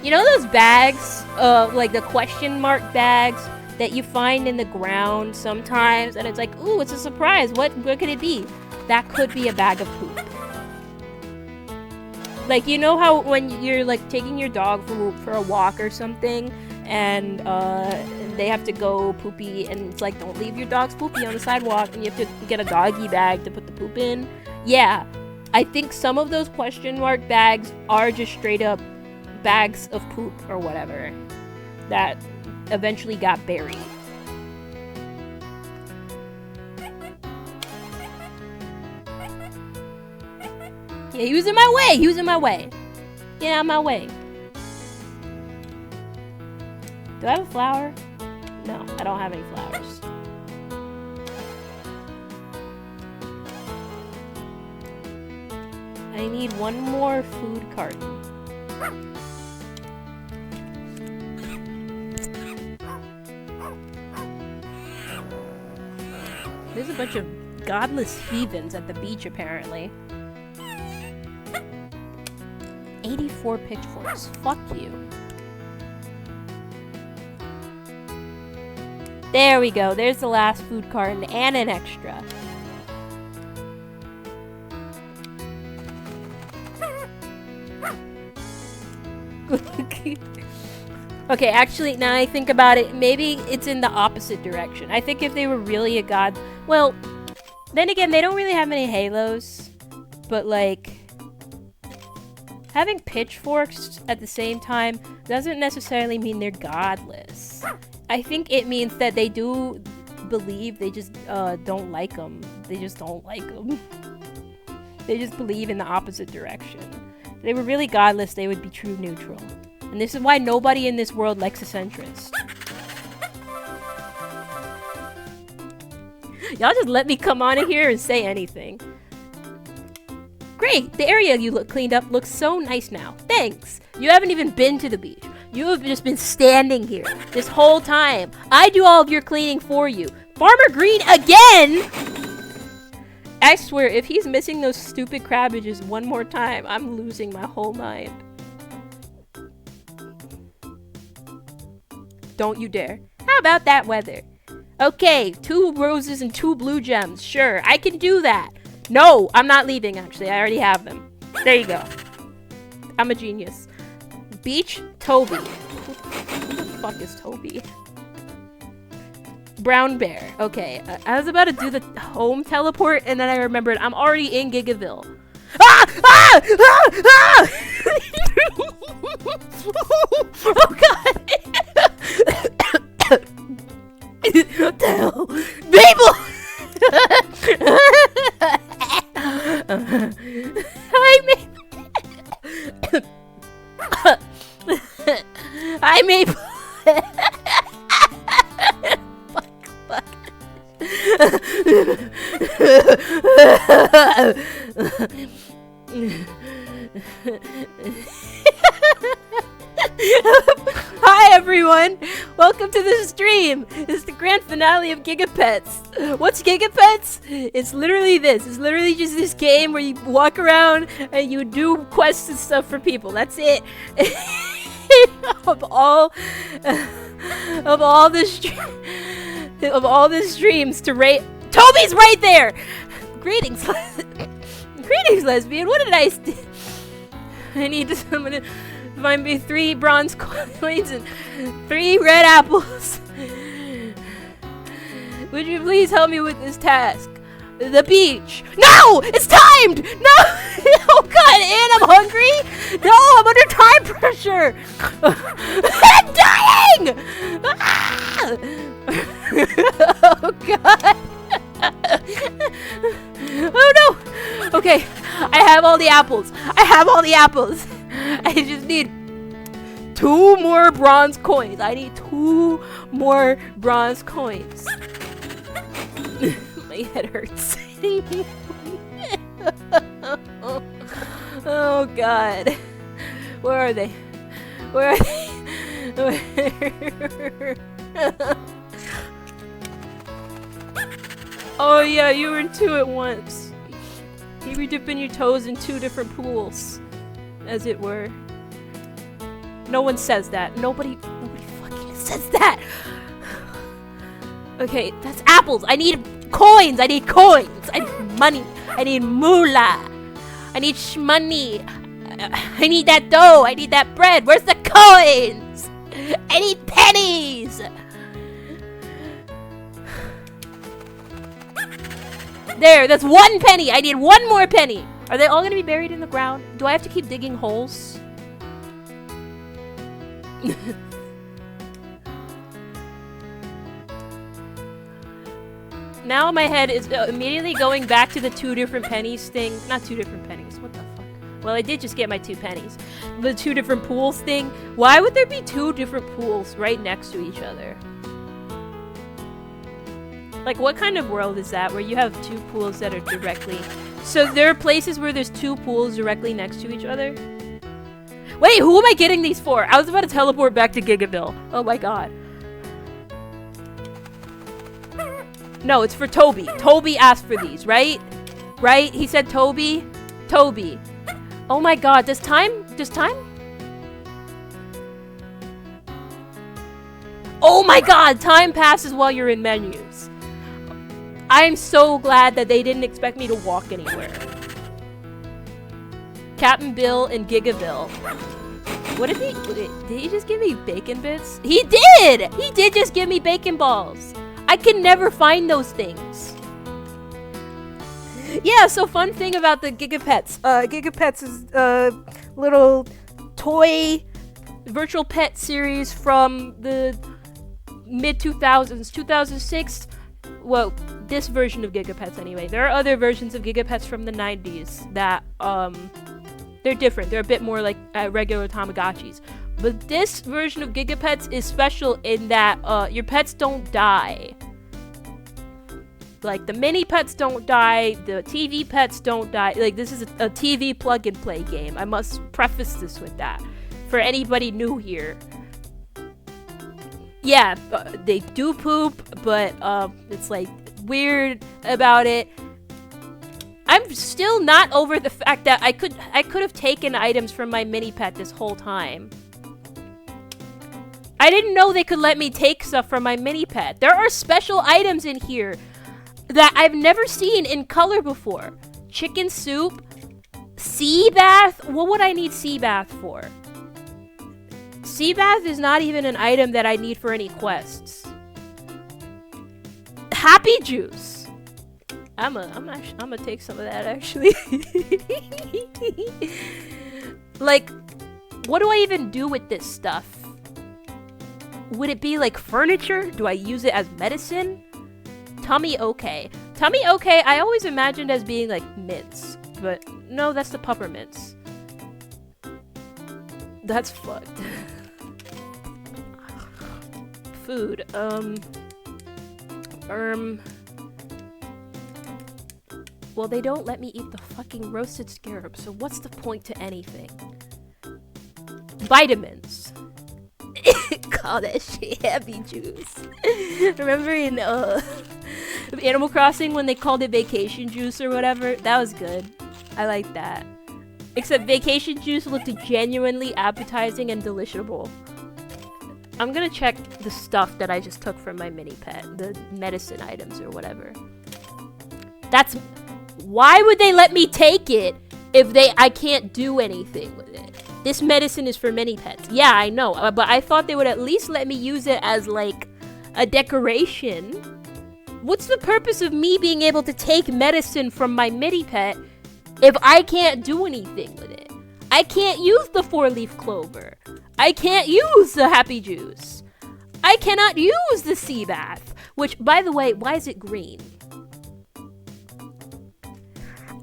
You know those bags, like the question mark bags that you find in the ground sometimes, and it's like, ooh, it's a surprise. What could it be? That could be a bag of poop. Like, you know how when you're like taking your dog for a walk or something, and they have to go poopy, and it's like, don't leave your dog's poopy on the sidewalk, and you have to get a doggy bag to put the poop in. Yeah, I think some of those question mark bags are just straight up bags of poop or whatever that eventually got buried. Yeah, he was in my way. He was in my way. Get out of my way. Do I have a flower? No, I don't have any flowers. I need one more food carton. There's a bunch of godless heathens at the beach, apparently. 84 pitchforks. Fuck you. There we go. There's the last food carton and an extra. Okay, actually, now I think about it, maybe it's in the opposite direction. I think if they were really a god... Well, then again, they don't really have many halos. But, like... having pitchforks at the same time doesn't necessarily mean they're godless. I think it means that they do believe, they just don't like them. They just don't like them. They just believe in the opposite direction. If they were really godless, they would be true neutral. And this is why nobody in this world likes a centrist. Y'all just let me come on in here and say anything. Great! The area you cleaned up looks so nice now. Thanks! You haven't even been to the beach. You have just been standing here this whole time. I do all of your cleaning for you. Farmer Green again?! I swear, if he's missing those stupid cabbages one more time, I'm losing my whole mind. Don't you dare. How about that weather? Okay, 2 roses and 2 blue gems. Sure, I can do that. No, I'm not leaving, actually. I already have them. There you go. I'm a genius. Beach, Toby. Who the fuck is Toby? Brown bear. Okay, I was about to do the home teleport, and then I remembered I'm already in Gigaville. Ah! Ah! Ah! Ah! Oh god! What the hell? Babel! Hi, Mabel. Hi, Mabel. Fuck. Hi everyone! Welcome to the stream! This is the grand finale of Gigapets. What's Gigapets? It's literally this. It's literally just this game where you walk around and you do quests and stuff for people. That's it. of all the streams to rate. Toby's right there! Greetings, greetings, lesbian. What did I I need to summon it. Find me 3 bronze coins and 3 red apples. Would you please help me with this task? The beach. No! It's timed! No! Oh god, and I'm hungry? No, I'm under time pressure! I'm dying! Ah! Oh god! Oh no! Okay, I have all the apples. I just need 2 more bronze coins. I need 2 more bronze coins. My head hurts. Oh god. Where are they? Oh yeah, you were in 2 at once. You were dipping your toes in 2 different pools, as it were. No one says that. Nobody fucking says that. Okay, that's apples. I need coins. I need money. I need moolah. I need shmoney. I need that dough. I need that bread. Where's the coins? I need pennies. There, that's 1 penny. I need 1 more penny. Are they all gonna be buried in the ground? Do I have to keep digging holes? Now my head is immediately going back to the 2 different pennies thing. Not 2 different pennies. What the fuck? Well, I did just get my 2 pennies. The 2 different pools thing. Why would there be 2 different pools right next to each other? Like, what kind of world is that where you have 2 pools that are directly... So there are places where there's 2 pools directly next to each other? Wait, who am I getting these for? I was about to teleport back to Gigaville. Oh my god. No, it's for Toby. Toby asked for these, right? Right? He said Toby? Toby. Oh my god, does time? Oh my god, time passes while you're in menus. I'm so glad that they didn't expect me to walk anywhere. Captain Bill and Giga Bill. What did he just give me bacon bits? He did! He did just give me bacon balls. I can never find those things. Yeah, so fun thing about the Gigapets. Gigapets is a little toy virtual pet series from the mid-2000s. 2006, well, this version of Gigapets anyway. There are other versions of Gigapets from the 90s that, they're different. They're a bit more like regular Tamagotchis. But this version of Gigapets is special in that your pets don't die. Like, the mini pets don't die, the TV pets don't die. Like, this is a TV plug-and-play game. I must preface this with that. For anybody new here. Yeah, they do poop, but it's, like, weird about it. I'm still not over the fact that I could have taken items from my mini pet this whole time. I didn't know they could let me take stuff from my mini pet. There are special items in here that I've never seen in color before. Chicken soup, sea bath. What would I need sea bath for? Sea bath is not even an item that I need for any quests. Happy juice. I'm gonna take some of that, actually. Like, what do I even do with this stuff? Would it be like furniture? Do I use it as medicine? Tummy okay. Tummy okay, I always imagined as being like mints. But no, that's the peppermints. That's fucked. Food. Well, they don't let me eat the fucking roasted scarab, so what's the point to anything? Vitamins. Call that shit happy juice. Remember in Animal Crossing when they called it vacation juice or whatever? That was good. I like that. Except vacation juice looked genuinely appetizing and delishable. I'm gonna check the stuff that I just took from my mini pet. The medicine items or whatever. That's... Why would they let me take it if I can't do anything with it? This medicine is for mini pets. Yeah, I know. But I thought they would at least let me use it as, like, a decoration. What's the purpose of me being able to take medicine from my mini pet if I can't do anything with it? I can't use the 4-leaf clover. I can't use the happy juice. I cannot use the sea bath. Which, by the way, why is it green?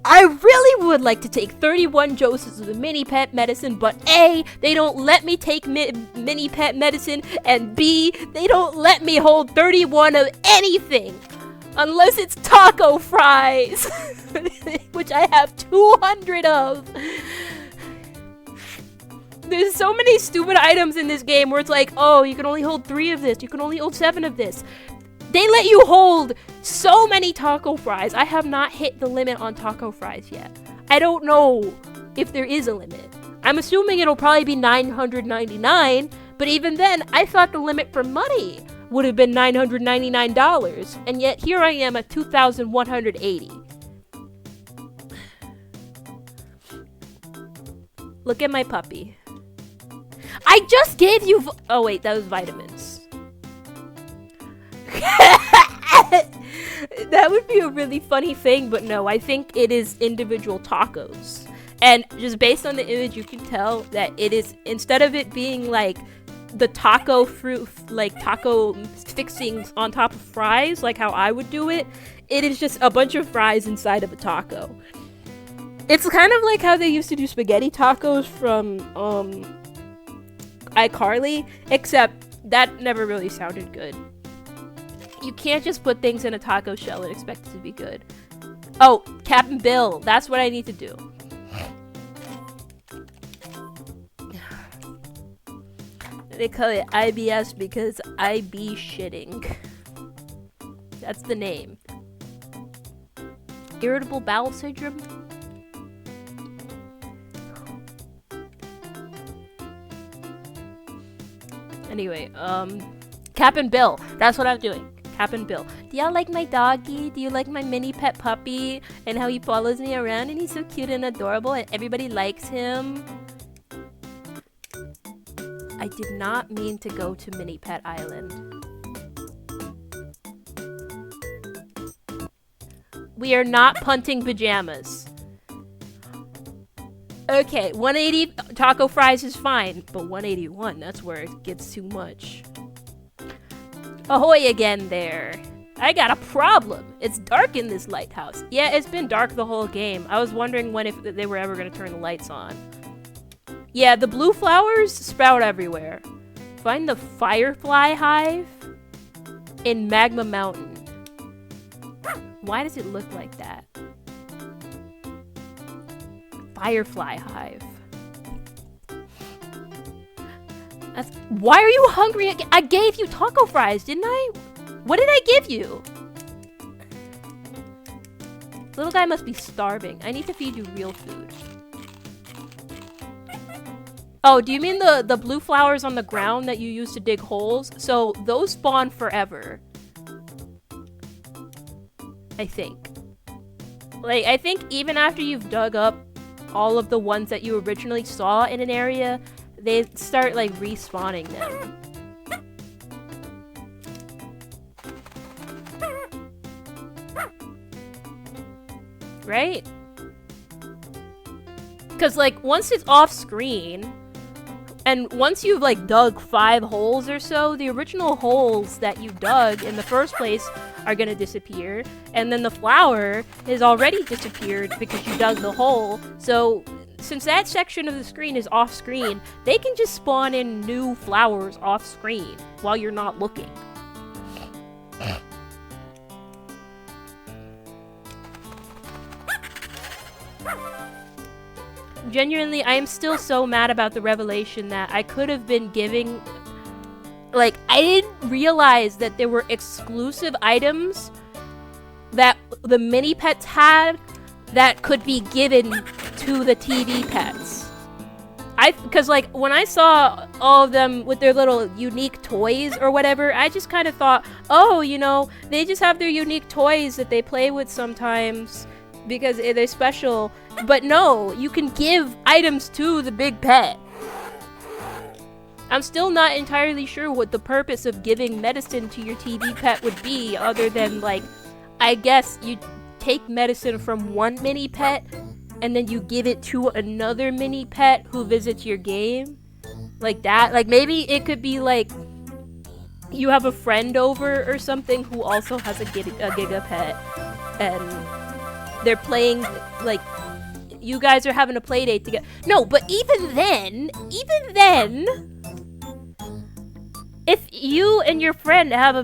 I really would like to take 31 doses of the mini pet medicine, but A, they don't let me take mini pet medicine, and B, they don't let me hold 31 of anything. Unless it's taco fries, which I have 200 of. There's so many stupid items in this game where it's like, oh, you can only hold 3 of this, you can only hold 7 of this. They let you hold so many taco fries. I have not hit the limit on taco fries yet. I don't know if there is a limit. I'm assuming it'll probably be $999, but even then, I thought the limit for money would have been $999, and yet here I am at $2,180. Look at my puppy. I just gave you... Oh wait, that was vitamins. That would be a really funny thing, but no, I think it is individual tacos. And just based on the image, you can tell that it is, instead of it being like the taco fruit, like taco fixings on top of fries, like how I would do it, it is just a bunch of fries inside of a taco. It's kind of like how they used to do spaghetti tacos from iCarly, except that never really sounded good. You can't just put things in a taco shell and expect it to be good. Oh, Captain Bill. That's what I need to do. They call it IBS because I be shitting. That's the name. Irritable bowel syndrome? Anyway, Cap and Bill. That's what I'm doing. Cap and Bill. Do y'all like my doggy? Do you like my mini pet puppy? And how he follows me around and he's so cute and adorable and everybody likes him? I did not mean to go to Mini Pet Island. We are not punting pajamas. Okay, 180 taco fries is fine, but 181, that's where it gets too much. Ahoy again there. I got a problem. It's dark in this lighthouse. Yeah, it's been dark the whole game. I was wondering when if they were ever going to turn the lights on. Yeah, the blue flowers sprout everywhere. Find the firefly hive in Magma Mountain. Why does it look like that? Firefly hive. Why are you hungry again? I gave you taco fries, didn't I? What did I give you? Little guy must be starving. I need to feed you real food. Oh, do you mean the blue flowers on the ground that you use to dig holes? So those spawn forever. I think. Like, I think even after you've dug up all of the ones that you originally saw in an area, they start, like, respawning them. Right? Because, like, once it's off screen, and once you've, like, dug 5 holes or so, the original holes that you dug in the first place are gonna disappear, and then the flower has already disappeared because you dug the hole. So since that section of the screen is off screen, they can just spawn in new flowers off screen while you're not looking. Genuinely, I am still so mad about the revelation that I could have been giving. Like, I didn't realize that there were exclusive items that the mini pets had that could be given to the TV pets. Because, like, when I saw all of them with their little unique toys or whatever, I just kind of thought, oh, you know, they just have their unique toys that they play with sometimes because they're special. But no, you can give items to the big pet. I'm still not entirely sure what the purpose of giving medicine to your TV pet would be, other than, like, I guess you take medicine from one mini pet and then you give it to another mini pet who visits your game. Like that. Like, maybe it could be, like, you have a friend over or something who also has a giga pet, and they're playing, like, you guys are having a play date together. No, but even then, if you and your friend have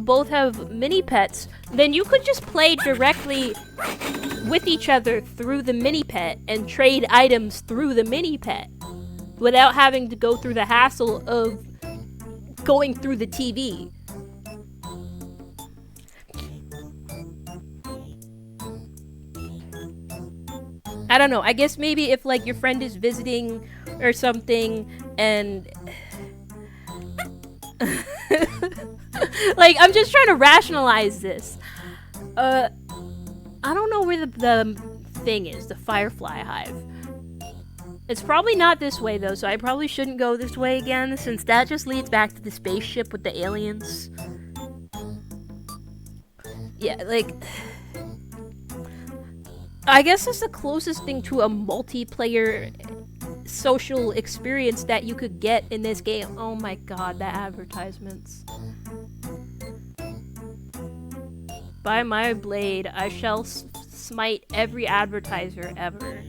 both have mini pets, then you could just play directly with each other through the mini pet and trade items through the mini pet without having to go through the hassle of going through the TV. I don't know. I guess maybe if, like, your friend is visiting or something and like, I'm just trying to rationalize this. I don't know where the thing is, the firefly hive. It's probably not this way, though, so I probably shouldn't go this way again, since that just leads back to the spaceship with the aliens. Yeah, like, I guess that's the closest thing to a multiplayer social experience that you could get in this game. Oh my god, the advertisements. By my blade, I shall smite every advertiser ever.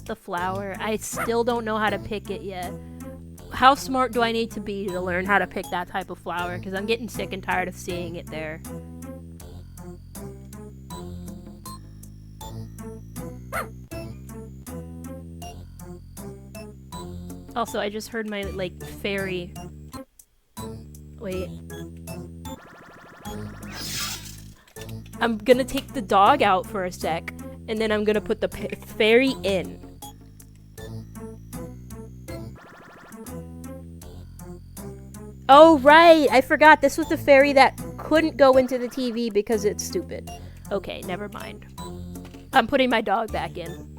The flower. I still don't know how to pick it yet. How smart do I need to be to learn how to pick that type of flower? Because I'm getting sick and tired of seeing it there. Also, I just heard my, like, fairy, Wait. I'm gonna take the dog out for a sec, and then I'm gonna put the fairy in. Oh, right! I forgot. This was the fairy that couldn't go into the TV because it's stupid. Okay, never mind. I'm putting my dog back in.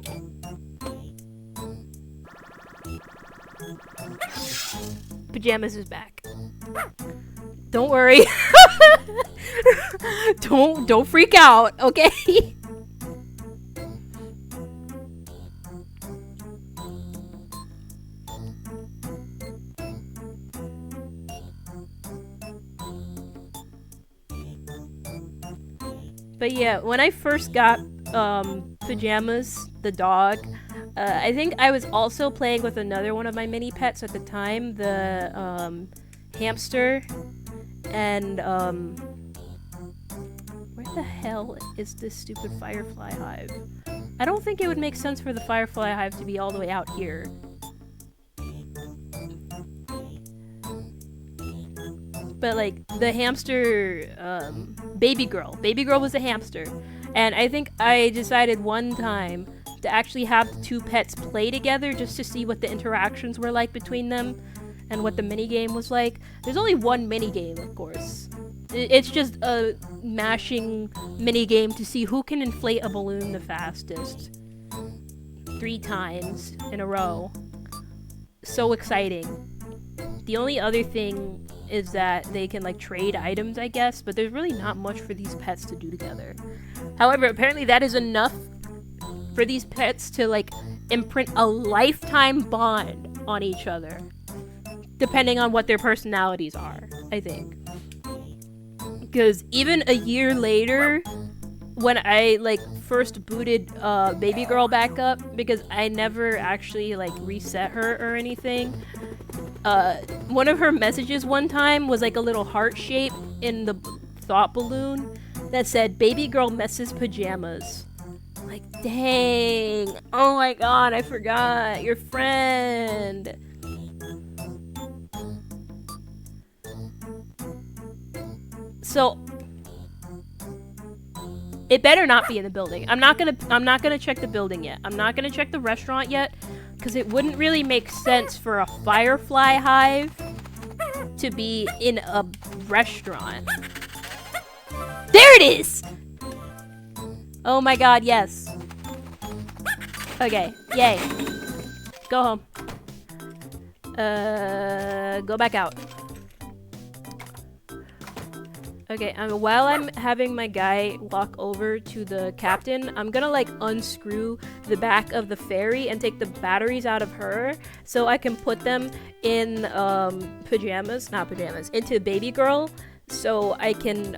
Pajamas is back. Don't worry. Don't freak out, okay? But yeah, when I first got Pajamas, the dog, I think I was also playing with another one of my mini pets at the time, the hamster, and where the hell is this stupid firefly hive? I don't think it would make sense for the firefly hive to be all the way out here. But like the hamster, baby girl was a hamster, and I think I decided one time to actually have the two pets play together just to see what the interactions were like between them and what the minigame was like. There's only one minigame, of course. It's just a mashing minigame to see who can inflate a balloon the fastest 3 times in a row. So exciting. The only other thing is that they can like trade items, I guess, but there's really not much for these pets to do together. However, apparently that is enough for these pets to like imprint a lifetime bond on each other, depending on what their personalities are, I think. Because even a year later, when I like first booted baby girl back up, because I never actually like reset her or anything, one of her messages one time was like a little heart shape in the thought balloon that said, "Baby girl messes pajamas." Like, dang. Oh my god, I forgot. Your friend. So it better not be in the building. I'm not gonna check the building yet. I'm not gonna check the restaurant yet, because it wouldn't really make sense for a firefly hive to be in a restaurant. There it is! Oh my god, yes. Okay, yay. Go home. Go back out. Okay, while I'm having my guy walk over to the captain, I'm gonna like unscrew the back of the fairy and take the batteries out of her so I can put them in into baby girl, so I can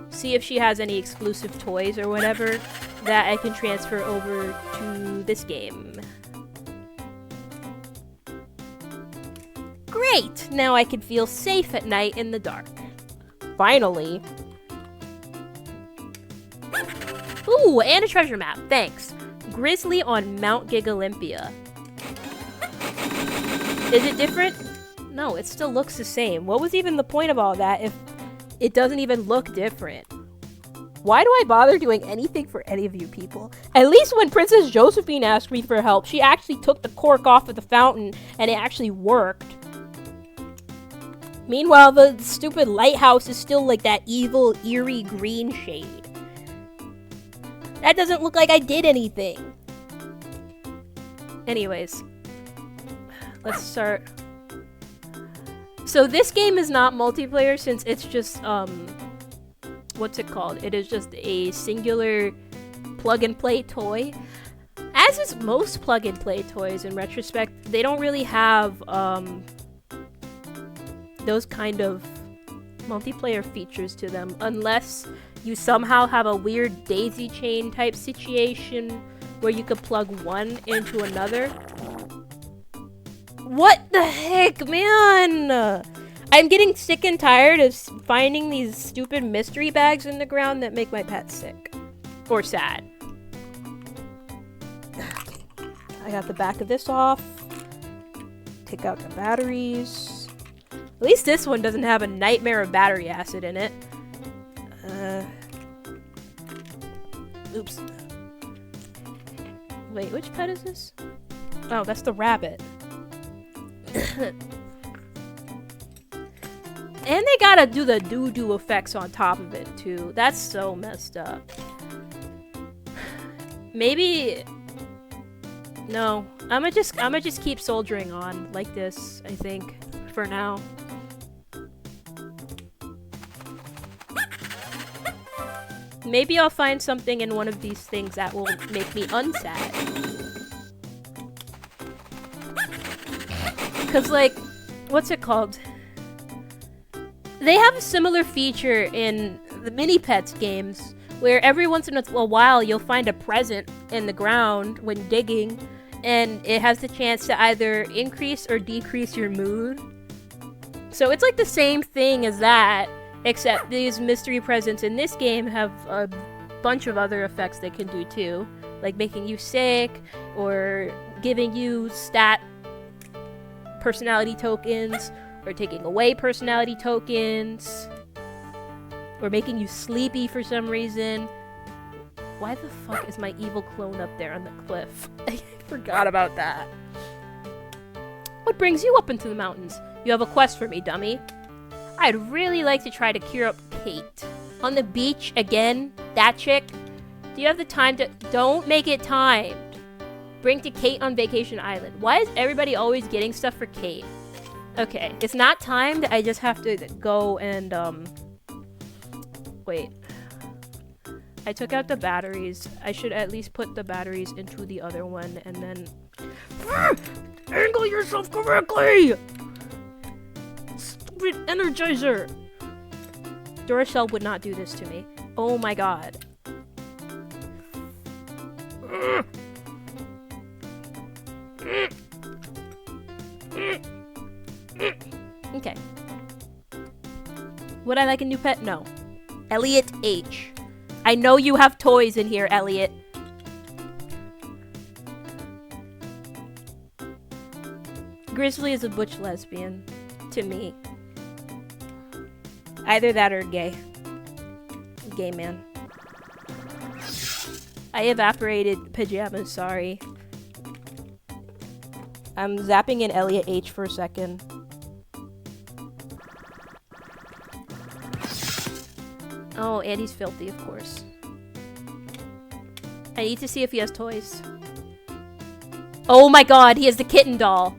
see if she has any exclusive toys or whatever that I can transfer over to this game. Great! Now I can feel safe at night in the dark. Finally. Ooh, and a treasure map. Thanks. Grizzly on Mount Giga. Is it different? No, it still looks the same. What was even the point of all that if it doesn't even look different? Why do I bother doing anything for any of you people? At least when Princess Josephine asked me for help, she actually took the cork off of the fountain and it actually worked. Meanwhile, the stupid lighthouse is still like that evil, eerie green shade. That doesn't look like I did anything. Anyways, let's start. So this game is not multiplayer since it's just, what's it called? It is just a singular plug-and-play toy. As is most plug-and-play toys in retrospect, they don't really have, those kind of multiplayer features to them unless you somehow have a weird daisy chain type situation where you could plug one into another. What the heck, man? I'm getting sick and tired of finding these stupid mystery bags in the ground that make my pet sick. Or sad. I got the back of this off. Take out the batteries. At least this one doesn't have a nightmare of battery acid in it. Oops. Wait, which pet is this? Oh, that's the rabbit. And they gotta do the doo-doo effects on top of it, too. That's so messed up. Maybe... No. I'ma just keep soldiering on like this, I think. For now. Maybe I'll find something in one of these things that will make me unsad. Cause like, what's it called? They have a similar feature in the Mini Pets games, where every once in a while you'll find a present in the ground when digging, and it has the chance to either increase or decrease your mood. So it's like the same thing as that, except these mystery presents in this game have a bunch of other effects they can do too, like making you sick, or giving you stat personality tokens, or taking away personality tokens, or making you sleepy for some reason. Why the fuck is my evil clone up there on the cliff? I forgot about that. What brings you up into the mountains? You have a quest for me, dummy. I'd really like to try to cure up Kate. On the beach again? That chick? Do you have the time to— Don't make it timed. Bring to Kate on Vacation Island. Why is everybody always getting stuff for Kate? Okay, it's not timed. I just have to go and, wait. I took out the batteries. I should at least put the batteries into the other one and then... Angle yourself correctly! Stupid Energizer! Duracell would not do this to me. Oh my god. Okay. Would I like a new pet? No. Elliot H. I know you have toys in here, Elliot. Grizzly is a butch lesbian. To me. Either that or gay. Gay man. I evaporated pajamas, sorry. I'm zapping in Elliot H for a second. Oh, and he's filthy, of course. I need to see if he has toys. Oh my god, he has the kitten doll.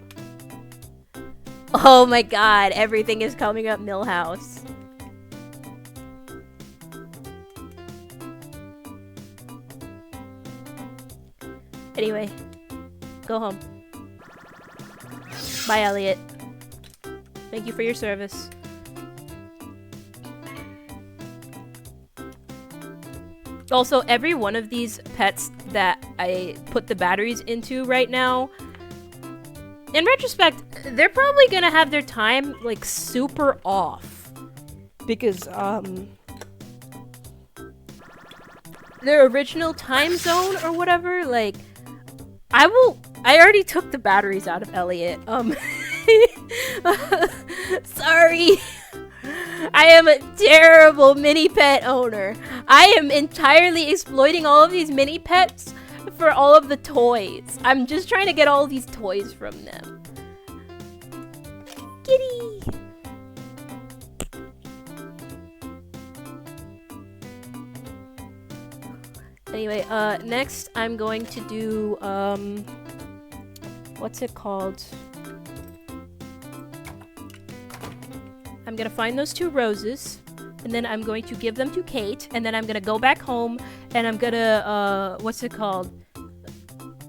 Oh my god, everything is coming up Millhouse. Anyway, go home. Bye, Elliot. Thank you for your service. Also, every one of these pets that I put the batteries into right now, in retrospect, they're probably gonna have their time, like, super off. Because, their original time zone or whatever, like, I already took the batteries out of Elliot. Sorry. I am a terrible mini pet owner. I am entirely exploiting all of these mini pets for all of the toys. I'm just trying to get all these toys from them. Kitty! Anyway, next I'm going to do, what's it called? I'm gonna find those 2 roses, and then I'm going to give them to Kate, and then I'm gonna go back home, and I'm gonna, what's it called?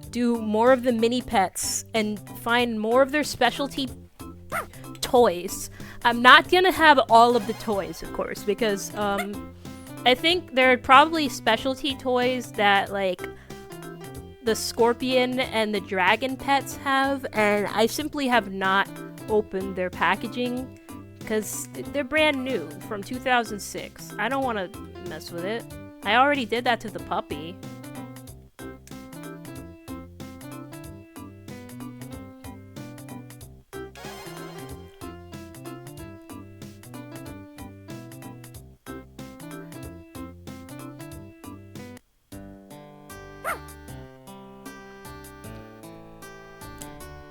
Do more of the mini pets, and find more of their specialty toys. I'm not gonna have all of the toys, of course, because, I think there are probably specialty toys that, like, the scorpion and the dragon pets have, and I simply have not opened their packaging, because they're brand new, from 2006. I don't want to mess with it. I already did that to the puppy.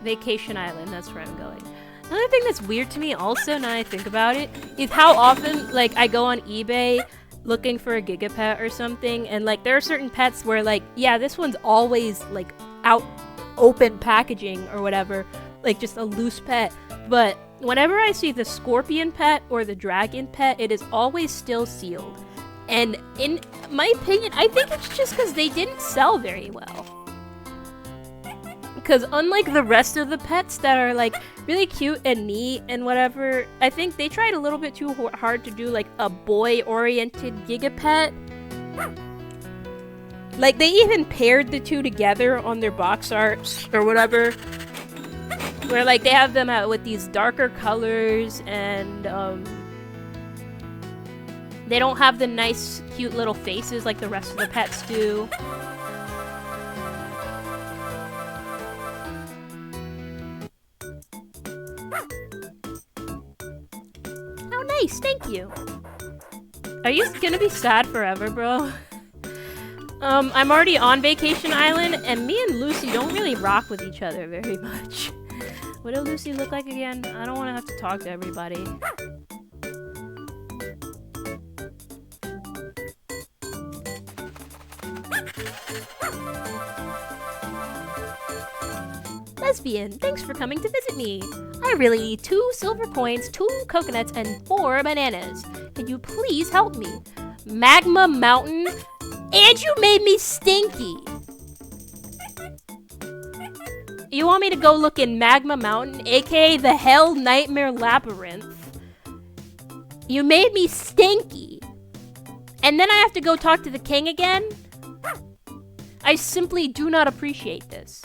Vacation Island, that's where I'm going. Another thing that's weird to me also, now I think about it, is how often, like, I go on eBay looking for a giga pet or something, and, like, there are certain pets where, like, yeah, this one's always, like, out open packaging or whatever, like, just a loose pet, but whenever I see the scorpion pet or the dragon pet, it is always still sealed. And in my opinion, I think it's just because they didn't sell very well. Because unlike the rest of the pets that are, like, really cute and neat and whatever, I think they tried a little bit too hard to do, like, a boy-oriented giga pet. Like, they even paired the two together on their box art or whatever. Where, like, they have them out with these darker colors and, they don't have the nice, cute little faces like the rest of the pets do. Oh, nice, thank you. Are you gonna be sad forever, bro? I'm already on Vacation Island, and me and Lucy don't really rock with each other very much. What did Lucy look like again? I don't want to have to talk to everybody. Lesbian, thanks for coming to visit me. I really need 2 silver coins, 2 coconuts, and 4 bananas. Can you please help me? Magma Mountain? And you made me stinky! You want me to go look in Magma Mountain, aka the Hell Nightmare Labyrinth? You made me stinky! And then I have to go talk to the king again? I simply do not appreciate this.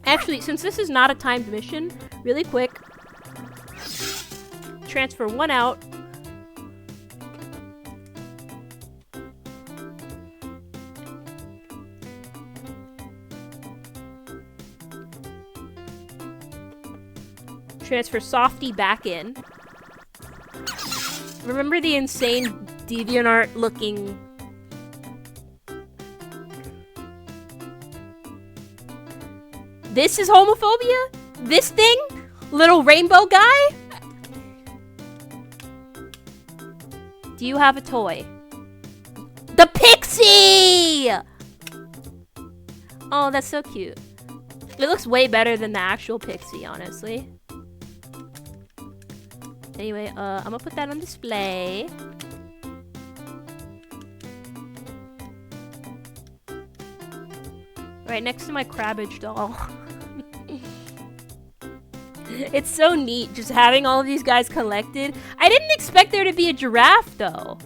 Actually, since this is not a timed mission, really quick, transfer 1 out. Transfer Softy back in. Remember the insane DeviantArt looking... This is homophobia? This thing? Little rainbow guy? Do you have a toy? The pixie! Oh, that's so cute. It looks way better than the actual pixie, honestly. Anyway, I'm gonna put that on display. Right next to my Crabbage doll. It's so neat just having all of these guys collected. I didn't expect there to be a giraffe, though.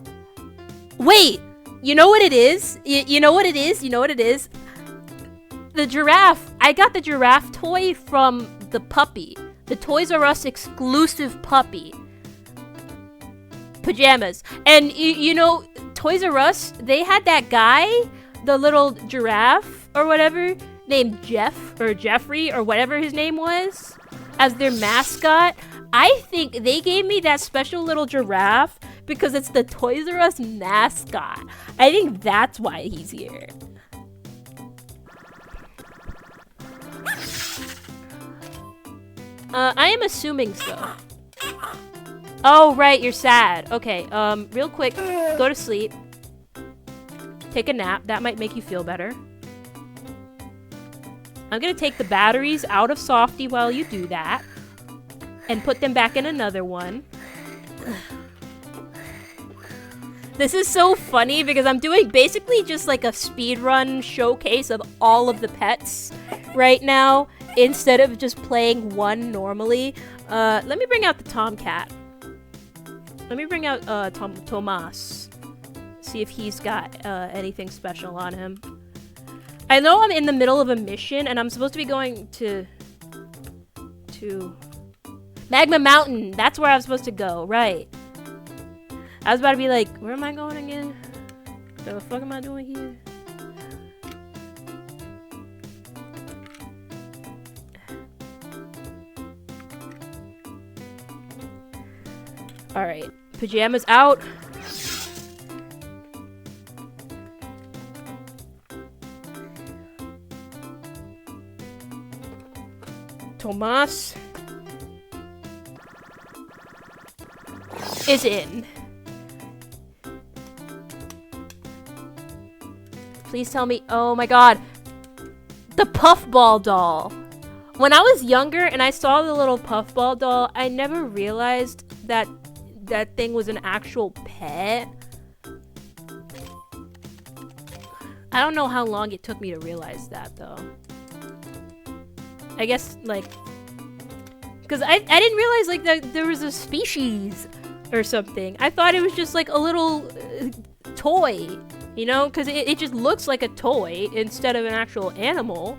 Wait, you know what it is? You know what it is? You know what it is? The giraffe. I got the giraffe toy from the puppy. The Toys R Us exclusive puppy. Pajamas. And, you know, Toys R Us, they had that guy, the little giraffe or whatever, named Jeff or Jeffrey or whatever his name was, as their mascot. I think they gave me that special little giraffe because it's the Toys R Us mascot. I think that's why he's here. I am assuming so. Oh, right, you're sad. Okay, real quick, go to sleep. Take a nap. That might make you feel better. I'm gonna take the batteries out of Softy while you do that. And put them back in another one. This is so funny because I'm doing basically just like a speedrun showcase of all of the pets right now, instead of just playing one normally. Let me bring out the Tomcat. Let me bring out Tomas. See if he's got anything special on him. I know I'm in the middle of a mission and I'm supposed to be going to Magma Mountain. That's where I was supposed to go, right? I was about to be like, where am I going again? What the fuck am I doing here? Alright, pajamas out. Tomas is in. Please tell me. Oh my god. The Puffball doll. When I was younger and I saw the little Puffball doll, I never realized that that thing was an actual pet. I don't know how long it took me to realize that, though. I guess, like... Because I didn't realize, like, that there was a species or something. I thought it was just, like, a little toy, you know? Because it just looks like a toy instead of an actual animal.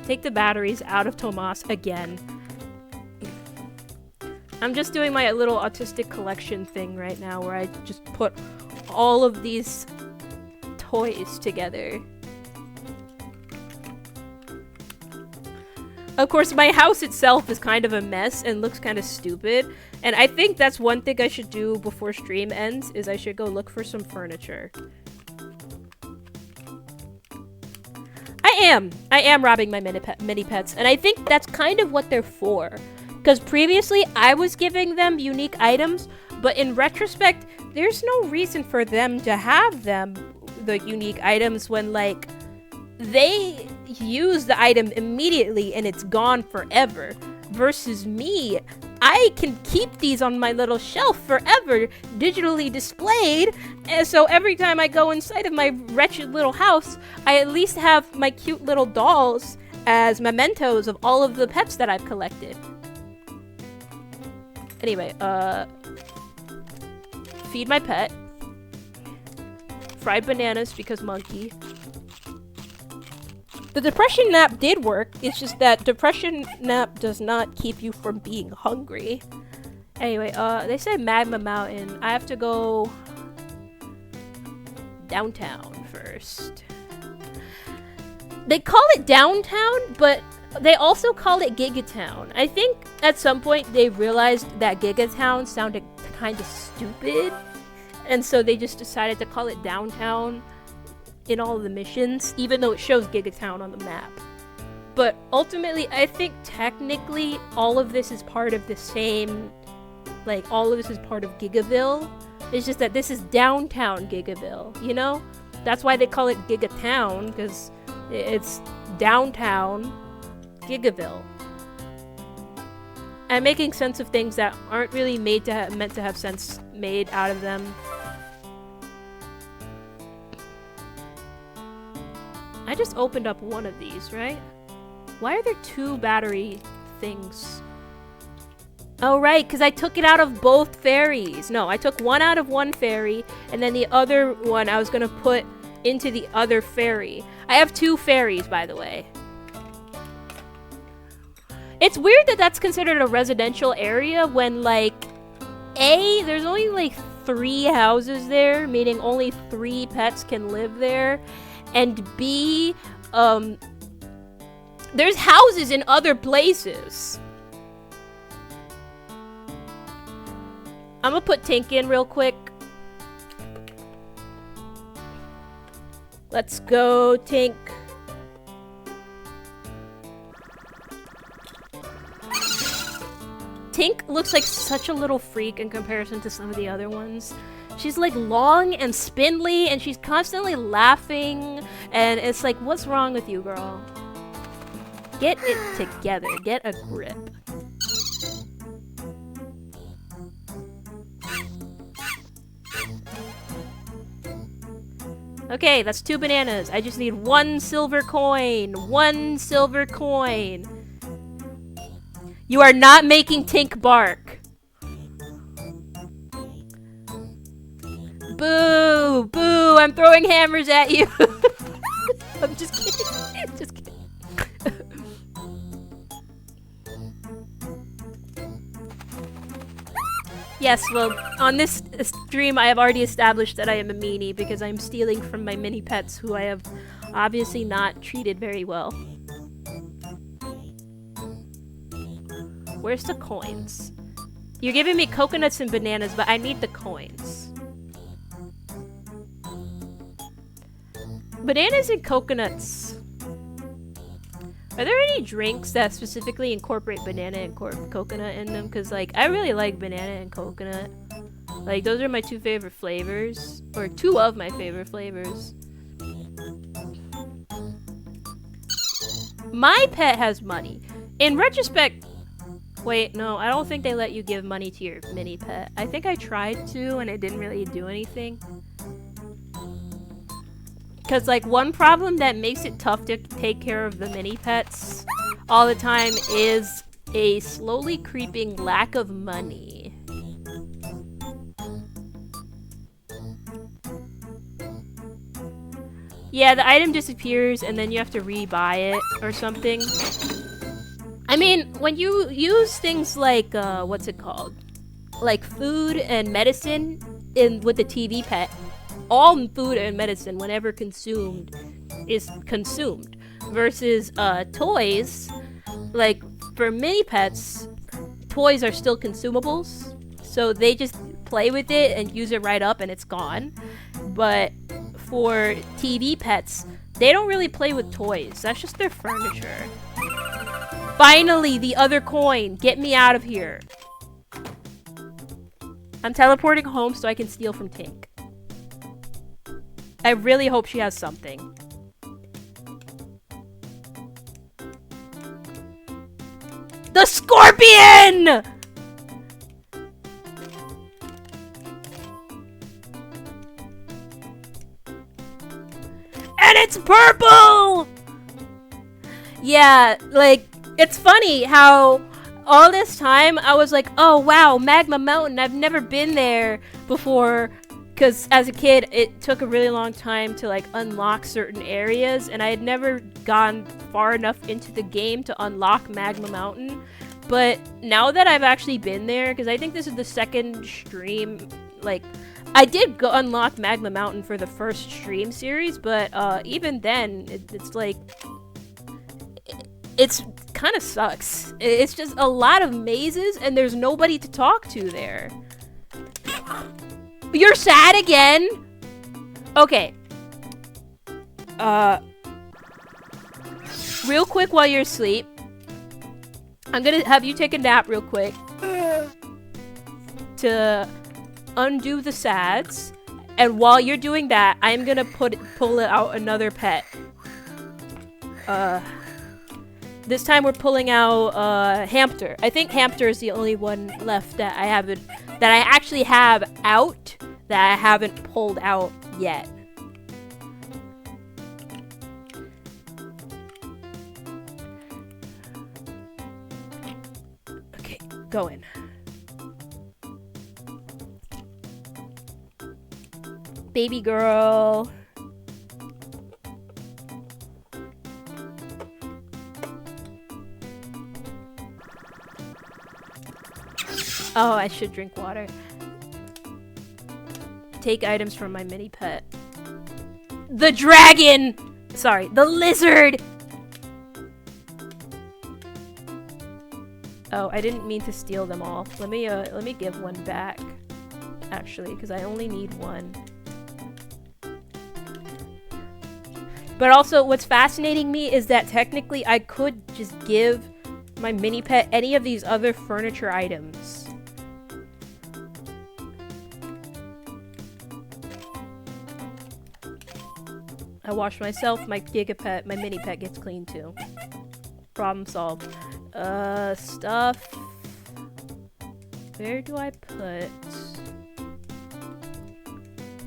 Take the batteries out of Tomas again. I'm just doing my little autistic collection thing right now where I just put all of these toys together. Of course, my house itself is kind of a mess and looks kind of stupid. And I think that's one thing I should do before stream ends, is I should go look for some furniture. I am robbing my mini pets, and I think that's kind of what they're for. Because previously, I was giving them unique items, but in retrospect, there's no reason for them to have the unique items, when, like, they use the item immediately and it's gone forever. Versus me, I can keep these on my little shelf forever, digitally displayed, and so every time I go inside of my wretched little house, I at least have my cute little dolls as mementos of all of the pets that I've collected. Anyway, feed my pet. Fried bananas because monkey. The depression nap did work, it's just that depression nap does not keep you from being hungry. Anyway, they say Magma Mountain. I have to go downtown first. They call it downtown, but they also call it Gigatown. I think at some point they realized that Gigatown sounded kind of stupid, and so they just decided to call it downtown in all of the missions, even though it shows Gigatown on the map. But ultimately, I think technically all of this is part of the same, like, all of this is part of Gigaville. It's just that this is downtown Gigaville, you know? That's why they call it Gigatown, because it's downtown Gigaville. I'm making sense of things that aren't really meant to have sense made out of them. I just opened up one of these, right? Why are there two battery things? Oh, right, because I took it out of both ferries. No, I took one out of one ferry, and then the other one I was going to put into the other ferry. I have two ferries, by the way. It's weird that that's considered a residential area when, like, A, there's only, like, 3 houses there, meaning only 3 pets can live there. And B, there's houses in other places. I'm gonna put Tink in real quick. Let's go, Tink. Tink looks like such a little freak in comparison to some of the other ones. She's like long and spindly, and she's constantly laughing, and it's like, what's wrong with you, girl? Get it together. Get a grip. Okay, that's 2 bananas. I just need 1 silver coin. 1 silver coin. You are not making Tink bark. Boo! Boo! I'm throwing hammers at you! I'm just kidding. Just kidding. Yes, well, on this stream I have already established that I am a meanie because I'm stealing from my mini pets who I have obviously not treated very well. Where's the coins? You're giving me coconuts and bananas, but I need the coins. Bananas and coconuts. Are there any drinks that specifically incorporate banana and coconut in them? Because, like, I really like banana and coconut. Like, those are my two favorite flavors. Or two of my favorite flavors. My pet has money. In retrospect... Wait, no, I don't think they let you give money to your mini pet. I think I tried to, and it didn't really do anything. Because, like, one problem that makes it tough to take care of the mini pets all the time is a slowly creeping lack of money. Yeah, the item disappears and then you have to re-buy it or something. I mean, when you use things like, what's it called? Like food and medicine with the TV pet, all food and medicine, whenever consumed, is consumed. Versus toys, like for mini pets, toys are still consumables. So they just play with it and use it right up and it's gone. But for TV pets, they don't really play with toys. That's just their furniture. Finally, the other coin. Get me out of here. I'm teleporting home so I can steal from Tink. I really hope she has something. The scorpion! And it's purple! Yeah, like, it's funny how all this time I was like, oh wow, Magma Mountain, I've never been there before. Because as a kid, it took a really long time to like unlock certain areas, and I had never gone far enough into the game to unlock Magma Mountain. But now that I've actually been there, because I think this is the second stream, like, I did unlock Magma Mountain for the first stream series, but even then, it's like, it's kind of sucks. It's just a lot of mazes, and there's nobody to talk to there. You're sad again? Okay. Real quick while you're asleep, I'm gonna have you take a nap real quick to undo the sads. And while you're doing that, I'm gonna pull out another pet. This time we're pulling out Hamster. I think Hamster is the only one left that I actually have out that I haven't pulled out yet. Okay, going. Baby girl. Oh, I should drink water. Take items from my mini pet. The dragon! Sorry, the lizard! Oh, I didn't mean to steal them all. Let me give one back. Actually, because I only need one. But also, what's fascinating me is that technically I could just give my mini pet any of these other furniture items. I wash myself, my giga pet, my mini pet gets clean too. Problem solved. Stuff. Where do I put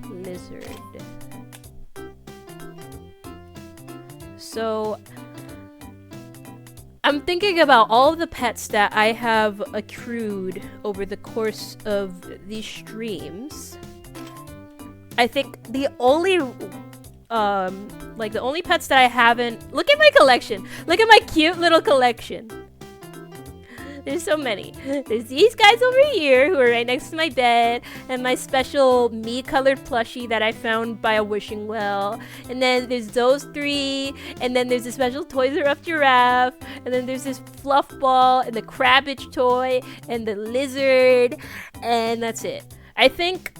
lizard? So I'm thinking about all the pets that I have accrued over the course of these streams. I think the only the only pets that I haven't... Look at my collection! Look at my cute little collection! There's so many. There's these guys over here who are right next to my bed, and my special me-colored plushie that I found by a wishing well. And then there's those three, and then there's a special Toys R Us giraffe, and then there's this fluff ball, and the Crabbage toy, and the lizard, and that's it. I think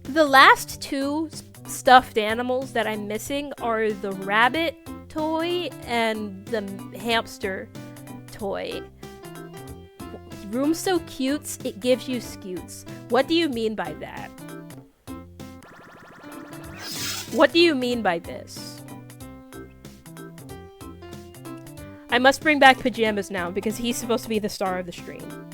the last two stuffed animals that I'm missing are the rabbit toy and the hamster toy. Room so cutes, it gives you scutes. What do you mean by that? What do you mean by this? I must bring back Pajamas now because he's supposed to be the star of the stream.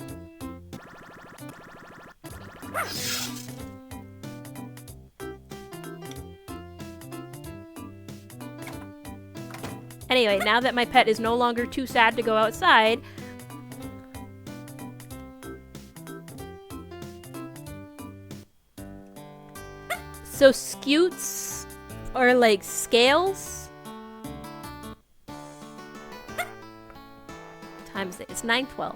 Anyway, now that my pet is no longer too sad to go outside, so scutes are like scales. Times it. It's 9:12.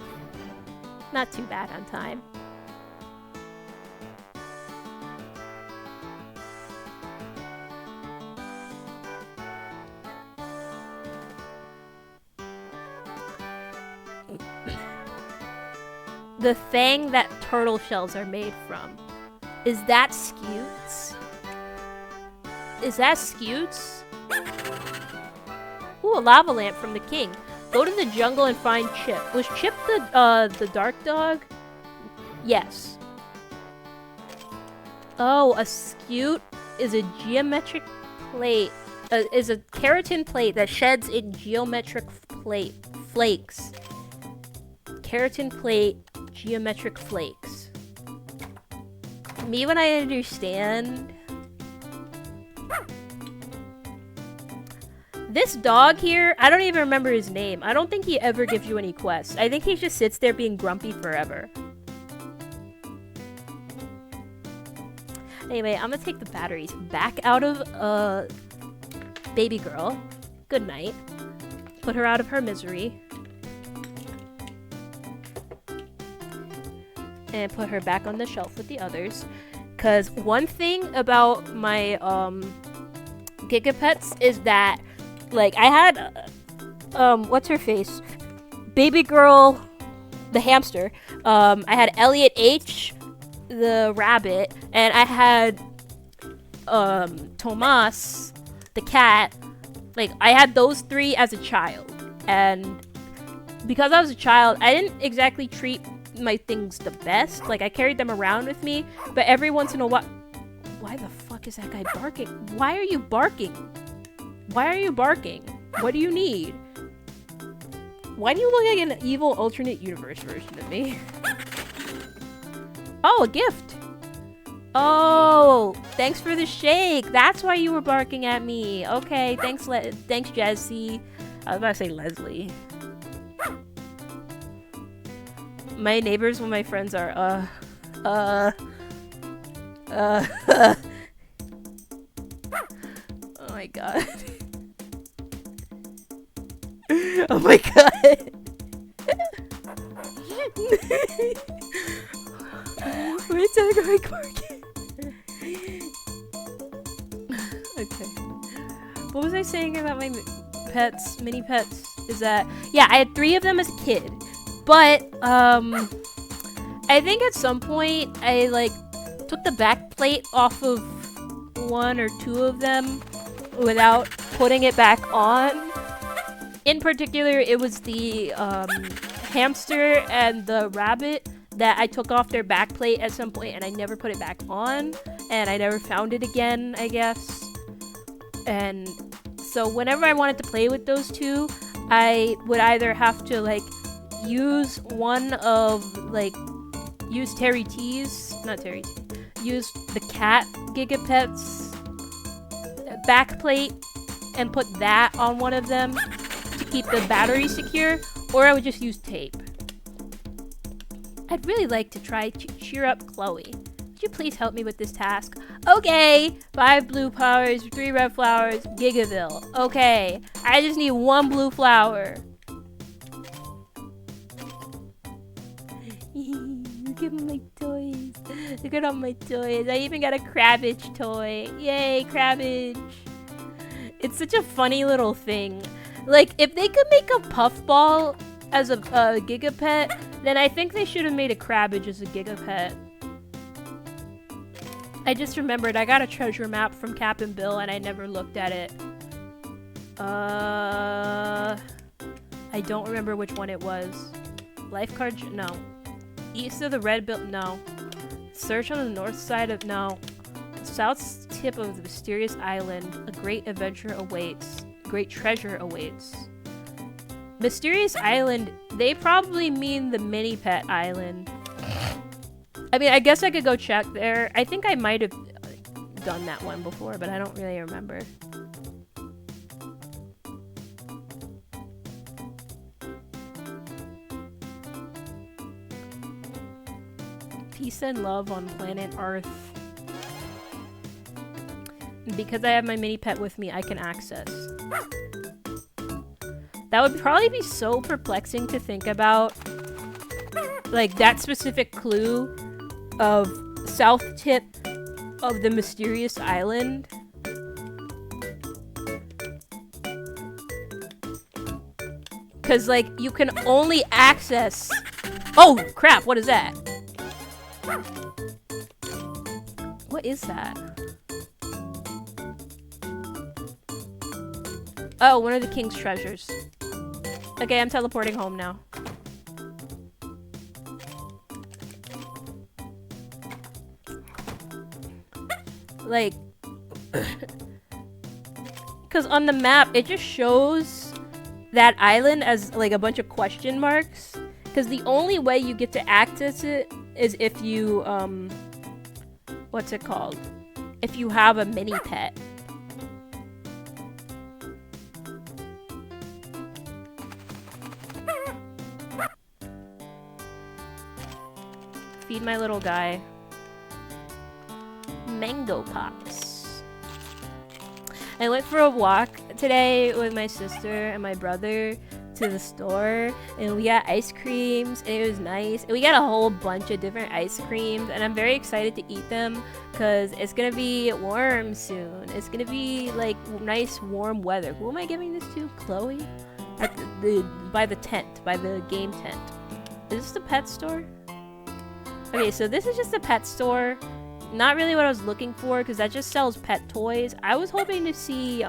Not too bad on time. The thing that turtle shells are made from. Is that scutes? Is that scutes? Ooh, a lava lamp from the king. Go to the jungle and find Chip. Was Chip the dark dog? Yes. Oh, a scute is a geometric plate. Is a keratin plate that sheds in geometric flakes. Keratin plate, geometric flakes. Me when I understand. This dog here, I don't even remember his name. I don't think he ever gives you any quests. I think he just sits there being grumpy forever. Anyway, I'm gonna take the batteries back out of baby girl. Good night. Put her out of her misery. And put her back on the shelf with the others. Because one thing about my Gigapets is that, like, I had what's her face? Baby girl, the hamster. I had Elliot H, the rabbit, and I had Tomas, the cat. Like, I had those three as a child. And because I was a child, I didn't exactly treat my things the best. Like, I carried them around with me, but every once in a while... Why the fuck is that guy barking? Why are you barking? Why are you barking? What do you need? Why do you look like an evil alternate universe version of me? Oh, a gift! Oh, thanks for the shake. That's why you were barking at me. Okay, thanks Jesse. I was about to say Leslie. My neighbors when my friends are, oh my god. Oh my god. Where's that guy barking? Okay. What was I saying about my pets, mini pets? Is that, yeah, I had 3 of them as a kid. But, I think at some point, I, like, took the back plate off of 1 or 2 of them without putting it back on. In particular, it was the, hamster and the rabbit that I took off their back plate at some point and I never put it back on. And I never found it again, I guess. And so whenever I wanted to play with those 2, I would either have to, like, use one of, like, use Terry T's, not Terry T, use the cat Gigapets backplate and put that on one of them to keep the battery secure, or I would just use tape. I'd really like to try to cheer up Chloe. Would you please help me with this task? Okay, 5 blue flowers, 3 red flowers, Gigaville. Okay, I just need 1 blue flower. Look at my toys. Look at all my toys. I even got a Crabbage toy. Yay, Crabbage. It's such a funny little thing. Like, if they could make a puffball as a Gigapet, then I think they should have made a Crabbage as a Gigapet. I just remembered I got a treasure map from Cap and Bill and I never looked at it. I don't remember which one it was. Lifeguard, no. East of the Red Bill, no. Search on the north side of, no. South tip of the mysterious island. A great adventure awaits. Great treasure awaits. Mysterious island, they probably mean the mini pet island. I mean, I guess I could go check there. I think I might have done that one before, but I don't really remember. Peace and love on planet Earth. Because I have my mini pet with me, I can access. That would probably be so perplexing to think about. Like, that specific clue of south tip of the mysterious island. Because, like, you can only access... Oh, crap, what is that? What is that? Oh, one of the king's treasures. Okay, I'm teleporting home now. Like, because on the map, it just shows that island as, like, a bunch of question marks. Because the only way you get to access it is if you, what's it called? If you have a mini pet. Feed my little guy. Mango Pops. I went for a walk today with my sister and my brother to the store, and we got ice creams, and it was nice. And we got a whole bunch of different ice creams, and I'm very excited to eat them because it's gonna be warm soon. It's gonna be like nice warm weather. Who am I giving this to? Chloe? At by the tent, by the game tent. Is this the pet store? Okay, so this is just a pet store. Not really what I was looking for, because that just sells pet toys. I was hoping to see,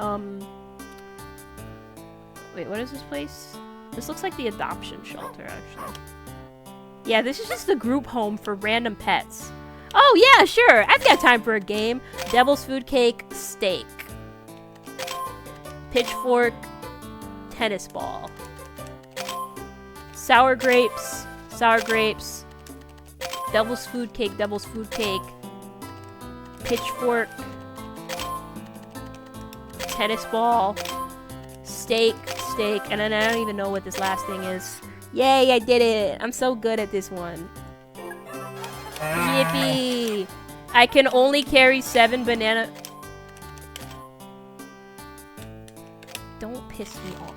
wait, what is this place? This looks like the adoption shelter, actually. Yeah, this is just the group home for random pets. Oh, yeah, sure. I've got time for a game. Devil's food cake, steak. Pitchfork, tennis ball. Sour grapes, sour grapes. Devil's food cake, devil's food cake. Pitchfork. Tennis ball. Steak, steak. And then I don't even know what this last thing is. Yay, I did it! I'm so good at this one. Yippee! I can only carry 7 banana... Don't piss me off.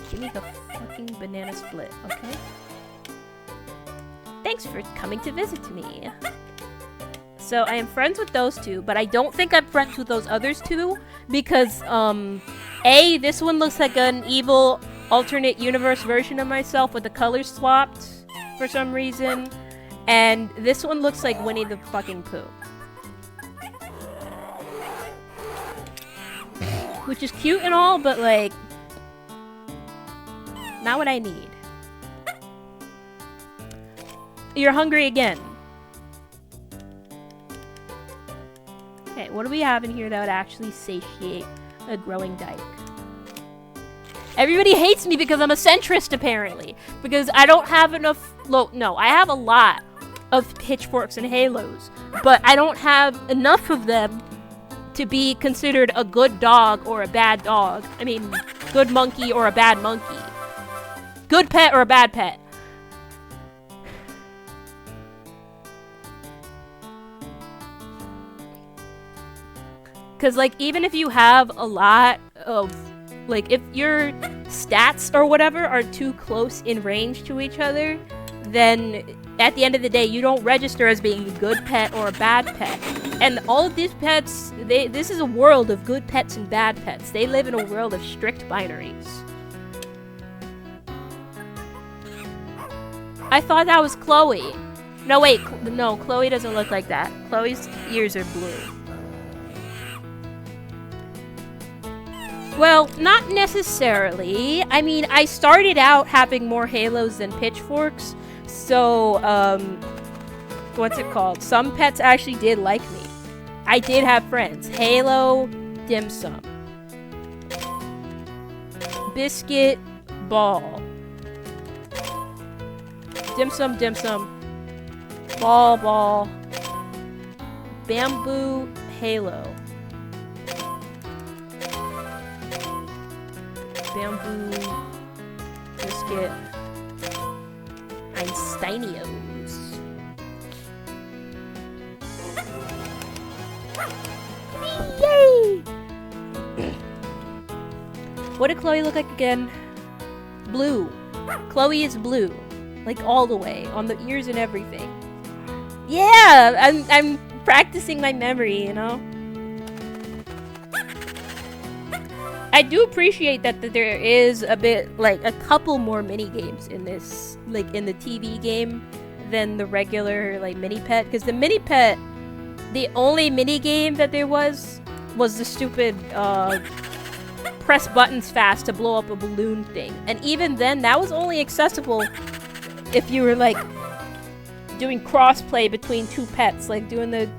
Give me the fucking banana split, okay? Thanks for coming to visit me. So I am friends with those two, but I don't think I'm friends with those others two because, A, this one looks like an evil alternate universe version of myself with the colors swapped for some reason, and this one looks like Winnie the fucking Pooh. Which is cute and all, but like, not what I need. You're hungry again. Okay, what do we have in here that would actually satiate a growing dyke? Everybody hates me because I'm a centrist, apparently. Because I don't have enough... No, I have a lot of pitchforks and halos. But I don't have enough of them to be considered a good dog or a bad dog. I mean, good monkey or a bad monkey. Good pet or a bad pet. Because, like, even if you have a lot of, like, if your stats or whatever are too close in range to each other, then at the end of the day, you don't register as being a good pet or a bad pet. And all of these pets, this is a world of good pets and bad pets. They live in a world of strict binaries. I thought that was Chloe. No, wait. No, Chloe doesn't look like that. Chloe's ears are blue. Well, not necessarily. I mean, I started out having more halos than pitchforks. So, what's it called? Some pets actually did like me. I did have friends. Halo, Dim Sum. Biscuit, Ball. Dim Sum, Dim Sum. Ball, Ball. Bamboo, Halo. Bamboo, Biscuit, Einsteinios. Yay! What did Chloe look like again? Blue. Chloe is blue. Like all the way. On the ears and everything. Yeah! I'm practicing my memory, you know? I do appreciate that there is a bit, like, a couple more mini games in this, like, in the TV game than the regular, like, mini pet. Because the mini pet, the only mini game that there was the stupid, press buttons fast to blow up a balloon thing. And even then, that was only accessible if you were, like, doing crossplay between two pets, like doing the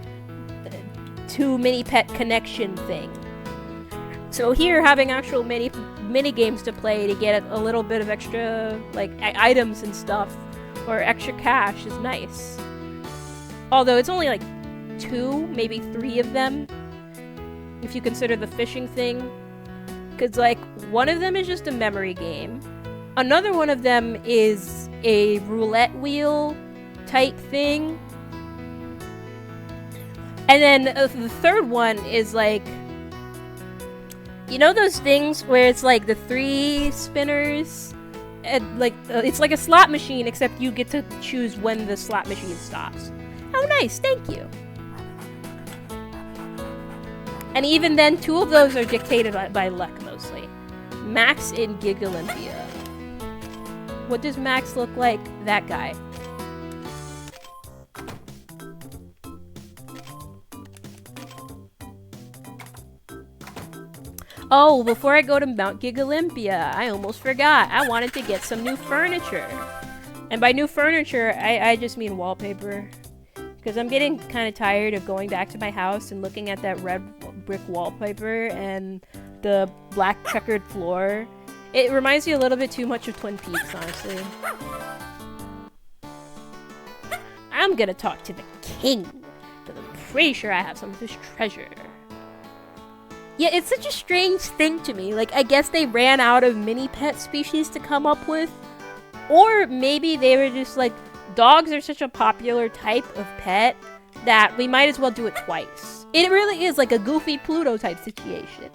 two mini pet connection thing. So here, having actual mini games to play to get a little bit of extra, like, items and stuff, or extra cash is nice. Although it's only, like, 2, maybe 3 of them, if you consider the fishing thing. Because, like, one of them is just a memory game. Another one of them is a roulette wheel type thing. And then the third one is, like, you know those things where it's like the 3 spinners? And like it's like a slot machine, except you get to choose when the slot machine stops. How nice, thank you. And even then, 2 of those are dictated by luck mostly. Max in Giga Olympia. What does Max look like? That guy. Oh, before I go to Mount Giga Olympia, I almost forgot. I wanted to get some new furniture. And by new furniture, I just mean wallpaper. Because I'm getting kind of tired of going back to my house and looking at that red brick wallpaper and the black checkered floor. It reminds me a little bit too much of Twin Peaks, honestly. I'm gonna talk to the king, but I'm pretty sure I have some of his treasure. Yeah, it's such a strange thing to me. Like, I guess they ran out of mini pet species to come up with. Or maybe they were just like, dogs are such a popular type of pet that we might as well do it twice. It really is like a Goofy Pluto type situation.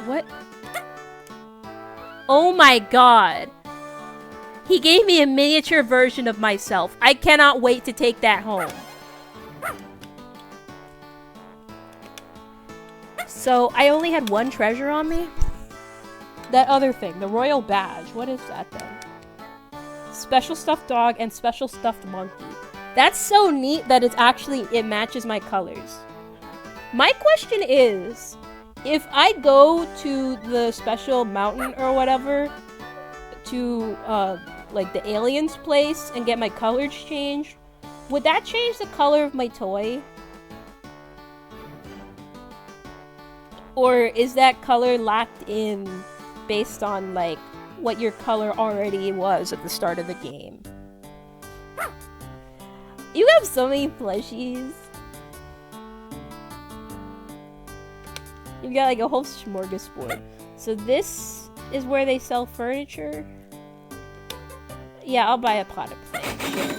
What? Oh my god. He gave me a miniature version of myself. I cannot wait to take that home. So, I only had 1 treasure on me? That other thing, the royal badge. What is that then? Special stuffed dog and special stuffed monkey. That's so neat that it matches my colors. My question is, if I go to the special mountain or whatever, to, like the alien's place and get my colors changed, would that change the color of my toy? Or is that color locked in based on, like, what your color already was at the start of the game? You have so many plushies. You've got, like, a whole smorgasbord. So this is where they sell furniture? Yeah, I'll buy a potted plant, sure.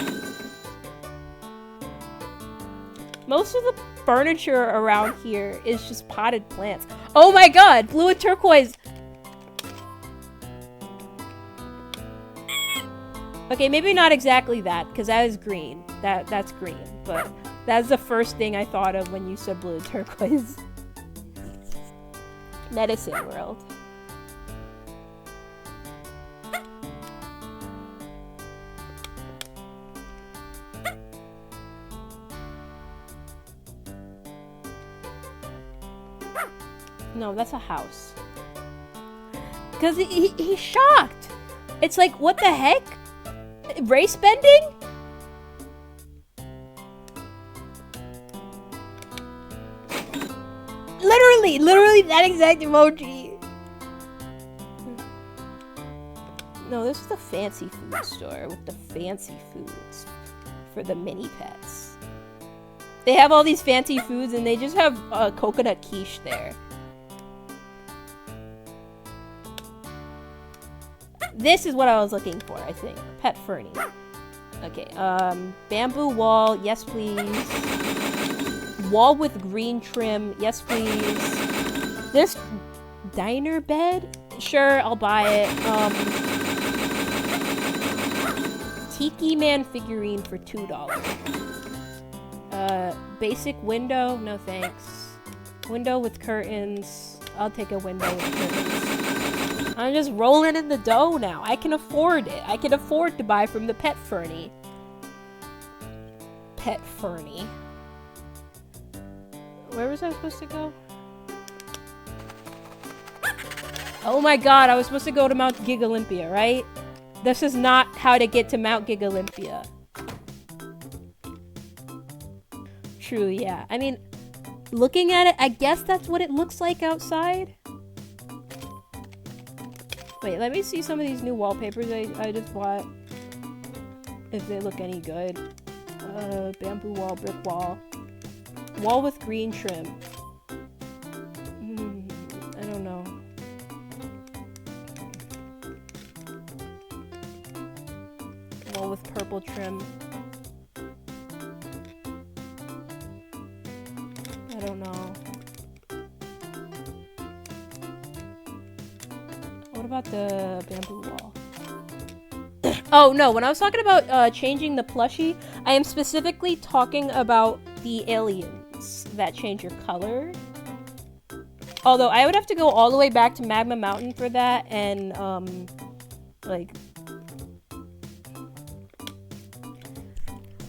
Most of the furniture around here is just potted plants. Oh my god! Blue and turquoise! Okay, maybe not exactly that, because that is green. That's green, but that's the first thing I thought of when you said blue and turquoise. Medicine World. No, that's a house. Because he's shocked. It's like, what the heck? Race bending? Literally that exact emoji. No, this is the fancy food store with the fancy foods for the mini pets. They have all these fancy foods and they just have coconut quiche there. This is what I was looking for, I think. Pet Fernie. Okay, bamboo wall, yes please. Wall with green trim, yes please. This diner bed? Sure, I'll buy it. Tiki Man figurine for $2. Basic window, no thanks. Window with curtains. I'll take a window with curtains. I'm just rolling in the dough now. I can afford it. I can afford to buy from the Pet Fernie. Pet Fernie. Where was I supposed to go? Oh my god, I was supposed to go to Mount Giga Olympia, right? This is not how to get to Mount Giga Olympia. True, yeah. I mean, looking at it, I guess that's what it looks like outside. Wait, let me see some of these new wallpapers I just bought. If they look any good. Bamboo wall, brick wall. Wall with green trim. I don't know. Wall with purple trim. I don't know. What about the bamboo wall? Oh no, when I was talking about changing the plushie, I am specifically talking about the aliens that change your color. Although I would have to go all the way back to Magma Mountain for that, and like,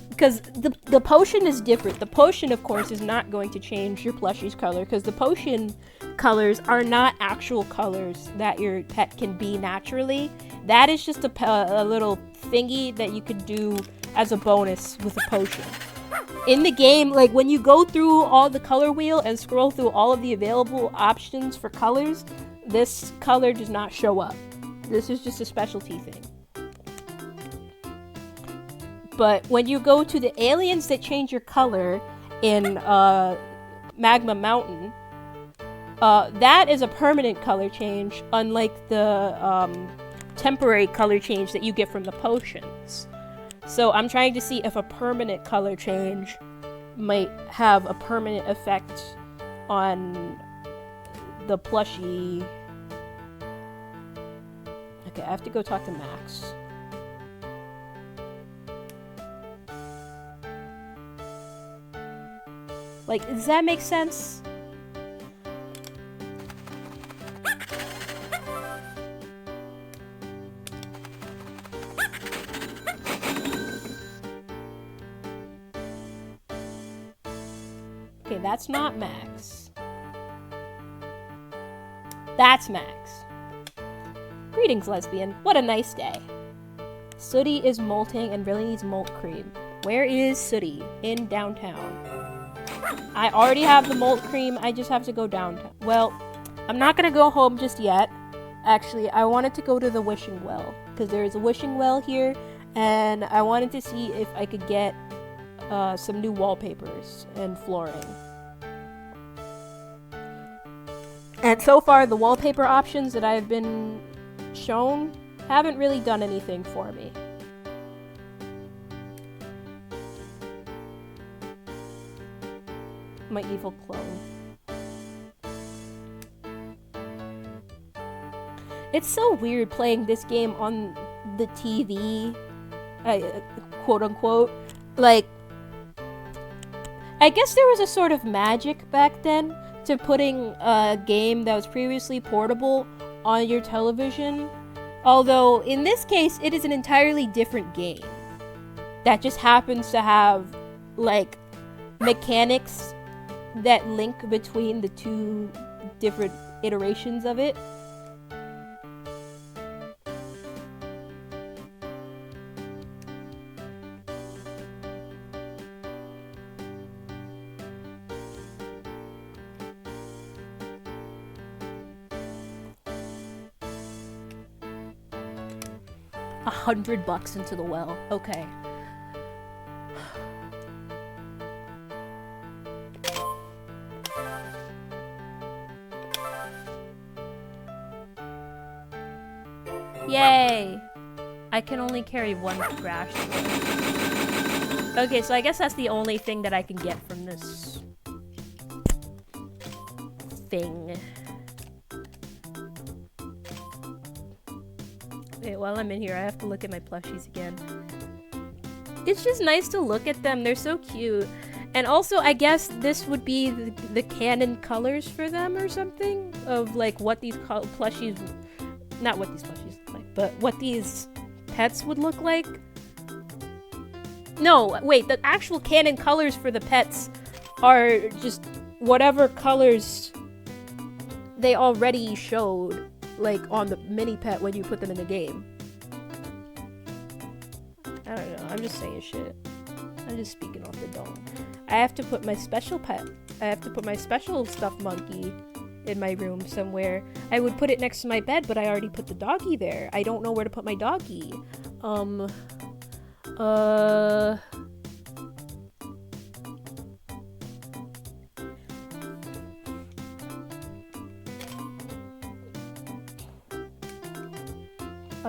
because the potion is different. The potion, of course, is not going to change your plushie's color, because the potion colors are not actual colors that your pet can be naturally. That is just a little thingy that you could do as a bonus with a potion. In the game, like when you go through all the color wheel and scroll through all of the available options for colors, this color does not show up. This is just a specialty thing. But when you go to the aliens that change your color in Magma Mountain, that is a permanent color change, unlike the temporary color change that you get from the potions. So I'm trying to see if a permanent color change might have a permanent effect on the plushie. Okay, I have to go talk to Max. Like, does that make sense? Okay, that's not Max. That's Max. Greetings, lesbian. What a nice day. Sooty is molting and really needs molt cream. Where is Sooty? In downtown. I already have the molt cream, I just have to go downtown. Well, I'm not gonna go home just yet. Actually, I wanted to go to the wishing well, because there is a wishing well here, and I wanted to see if I could get some new wallpapers and flooring. And so far, the wallpaper options that I've been shown haven't really done anything for me. My evil clone. It's so weird playing this game on the TV, quote unquote. Like, I guess there was a sort of magic back then to putting a game that was previously portable on your television. Although, in this case, it is an entirely different game that just happens to have, like, mechanics that link between the two different iterations of it. $100 into the well. Okay. Yay! I can only carry one trash. Okay, so I guess that's the only thing that I can get from this thing. Wait, while I'm in here, I have to look at my plushies again. It's just nice to look at them. They're so cute. And also, I guess this would be the canon colors for them or something? Of, like, what these plushies... Not what these plushies look like, but what these pets would look like. No, wait, the actual canon colors for the pets are just whatever colors they already showed, like, on the mini pet when you put them in the game. I don't know, I'm just saying shit. I'm just speaking off the dome. I have to put my special pet. I have to put my special stuffed monkey in my room somewhere. I would put it next to my bed, but I already put the doggy there. I don't know where to put my doggy. I'll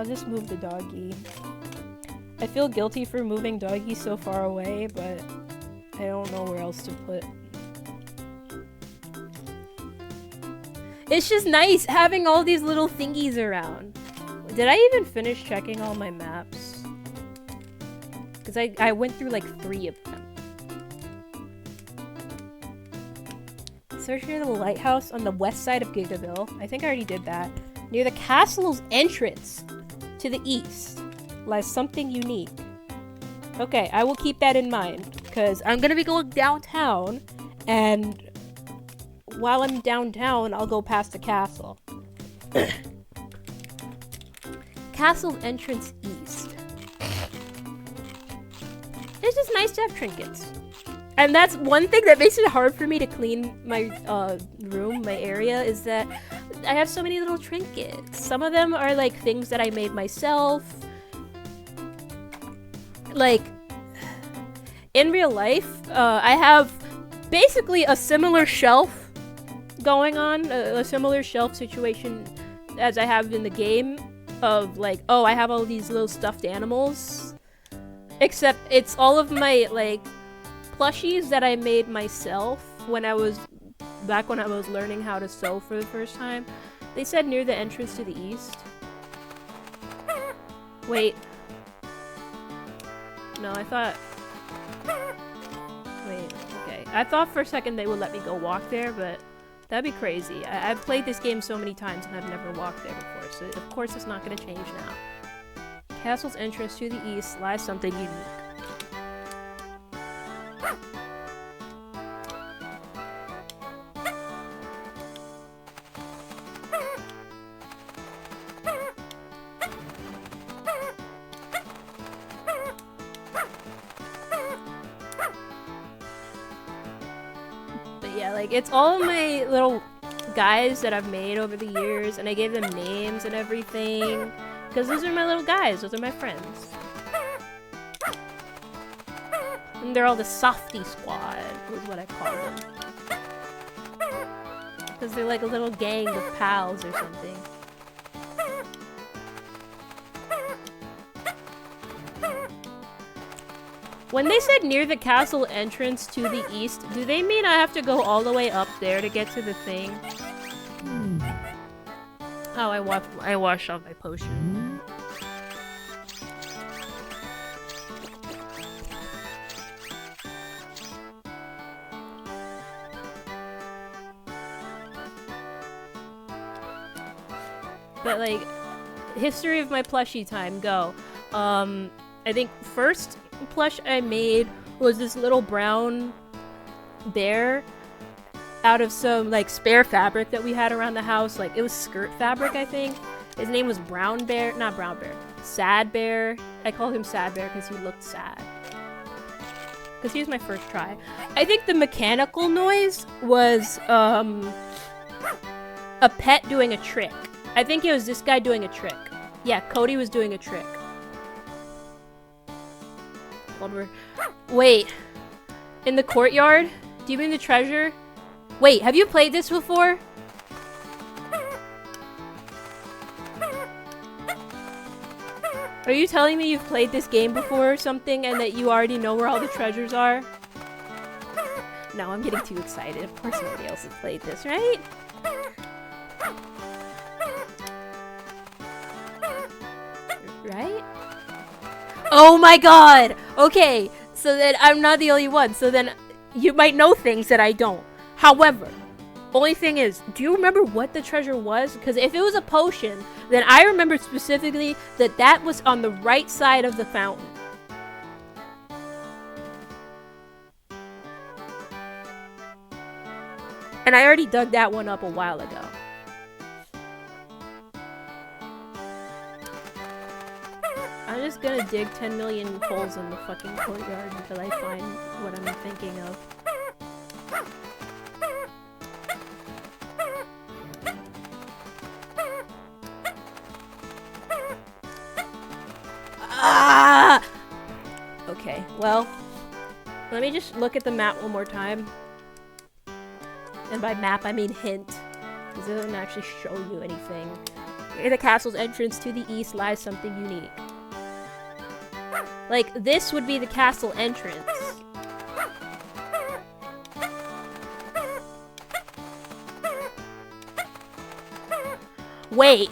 just move the doggy. I feel guilty for moving doggy so far away, but I don't know where else to put. It's just nice having all these little thingies around. Did I even finish checking all my maps? Because I went through like 3 of them. Search near the lighthouse on the west side of Gigaville. I think I already did that. Near the castle's entrance to the east lies something unique. Okay, I will keep that in mind. Because I'm going to be going downtown, and while I'm downtown, I'll go past the castle. Castle entrance east. It's just nice to have trinkets. And that's one thing that makes it hard for me to clean my room, my area, is that I have so many little trinkets. Some of them are like things that I made myself. Like, in real life, I have basically a similar shelf going on, a similar shelf situation as I have in the game of like, oh, I have all these little stuffed animals, except it's all of my like plushies that I made myself when I was learning how to sew for the first time. They said near the entrance to the east. Wait, no, I thought, wait, okay, I thought for a second they would let me go walk there, but that'd be crazy. I've played this game so many times and I've never walked there before, so of course it's not going to change now. Castle's entrance to the east lies something unique. It's all of my little guys that I've made over the years, and I gave them names and everything, because those are my little guys, those are my friends. And they're all the softy squad, is what I call them. Because they're like a little gang of pals or something. When they said near the castle entrance to the east, do they mean I have to go all the way up there to get to the thing? Oh, I washed off my potion. But like, history of my plushie time, go. I think first plush I made was this little brown bear, out of some like spare fabric that we had around the house. Like it was skirt fabric, I think. His name was Brown Bear, not Brown Bear, Sad Bear. I called him Sad Bear because he looked sad. Because he was my first try. I think the mechanical noise was a pet doing a trick. I think it was this guy doing a trick. Yeah, Cody was doing a trick. Wait. In the courtyard? Do you mean the treasure? Wait, have you played this before? Are you telling me you've played this game before or something and that you already know where all the treasures are? No, I'm getting too excited. Of course nobody else has played this, right? Right? Oh my god! Okay, so then I'm not the only one. So then you might know things that I don't. However, only thing is, do you remember what the treasure was? Because if it was a potion, then I remember specifically that that was on the right side of the fountain. And I already dug that one up a while ago. I'm just gonna dig 10 million holes in the fucking courtyard until I find what I'm thinking of. Ah! Okay, well, let me just look at the map one more time. And by map, I mean hint. Because it doesn't actually show you anything. Near the castle's entrance to the east lies something unique. Like, this would be the castle entrance. Wait.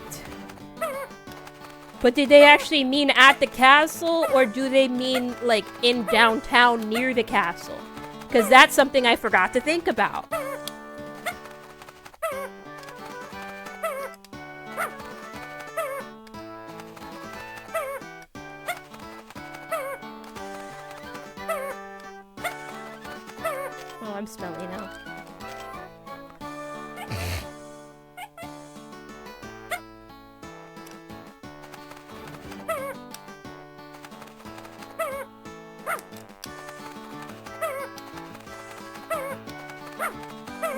But did they actually mean at the castle, or do they mean, like, in downtown near the castle? Because that's something I forgot to think about. Oh, I'm smelly now.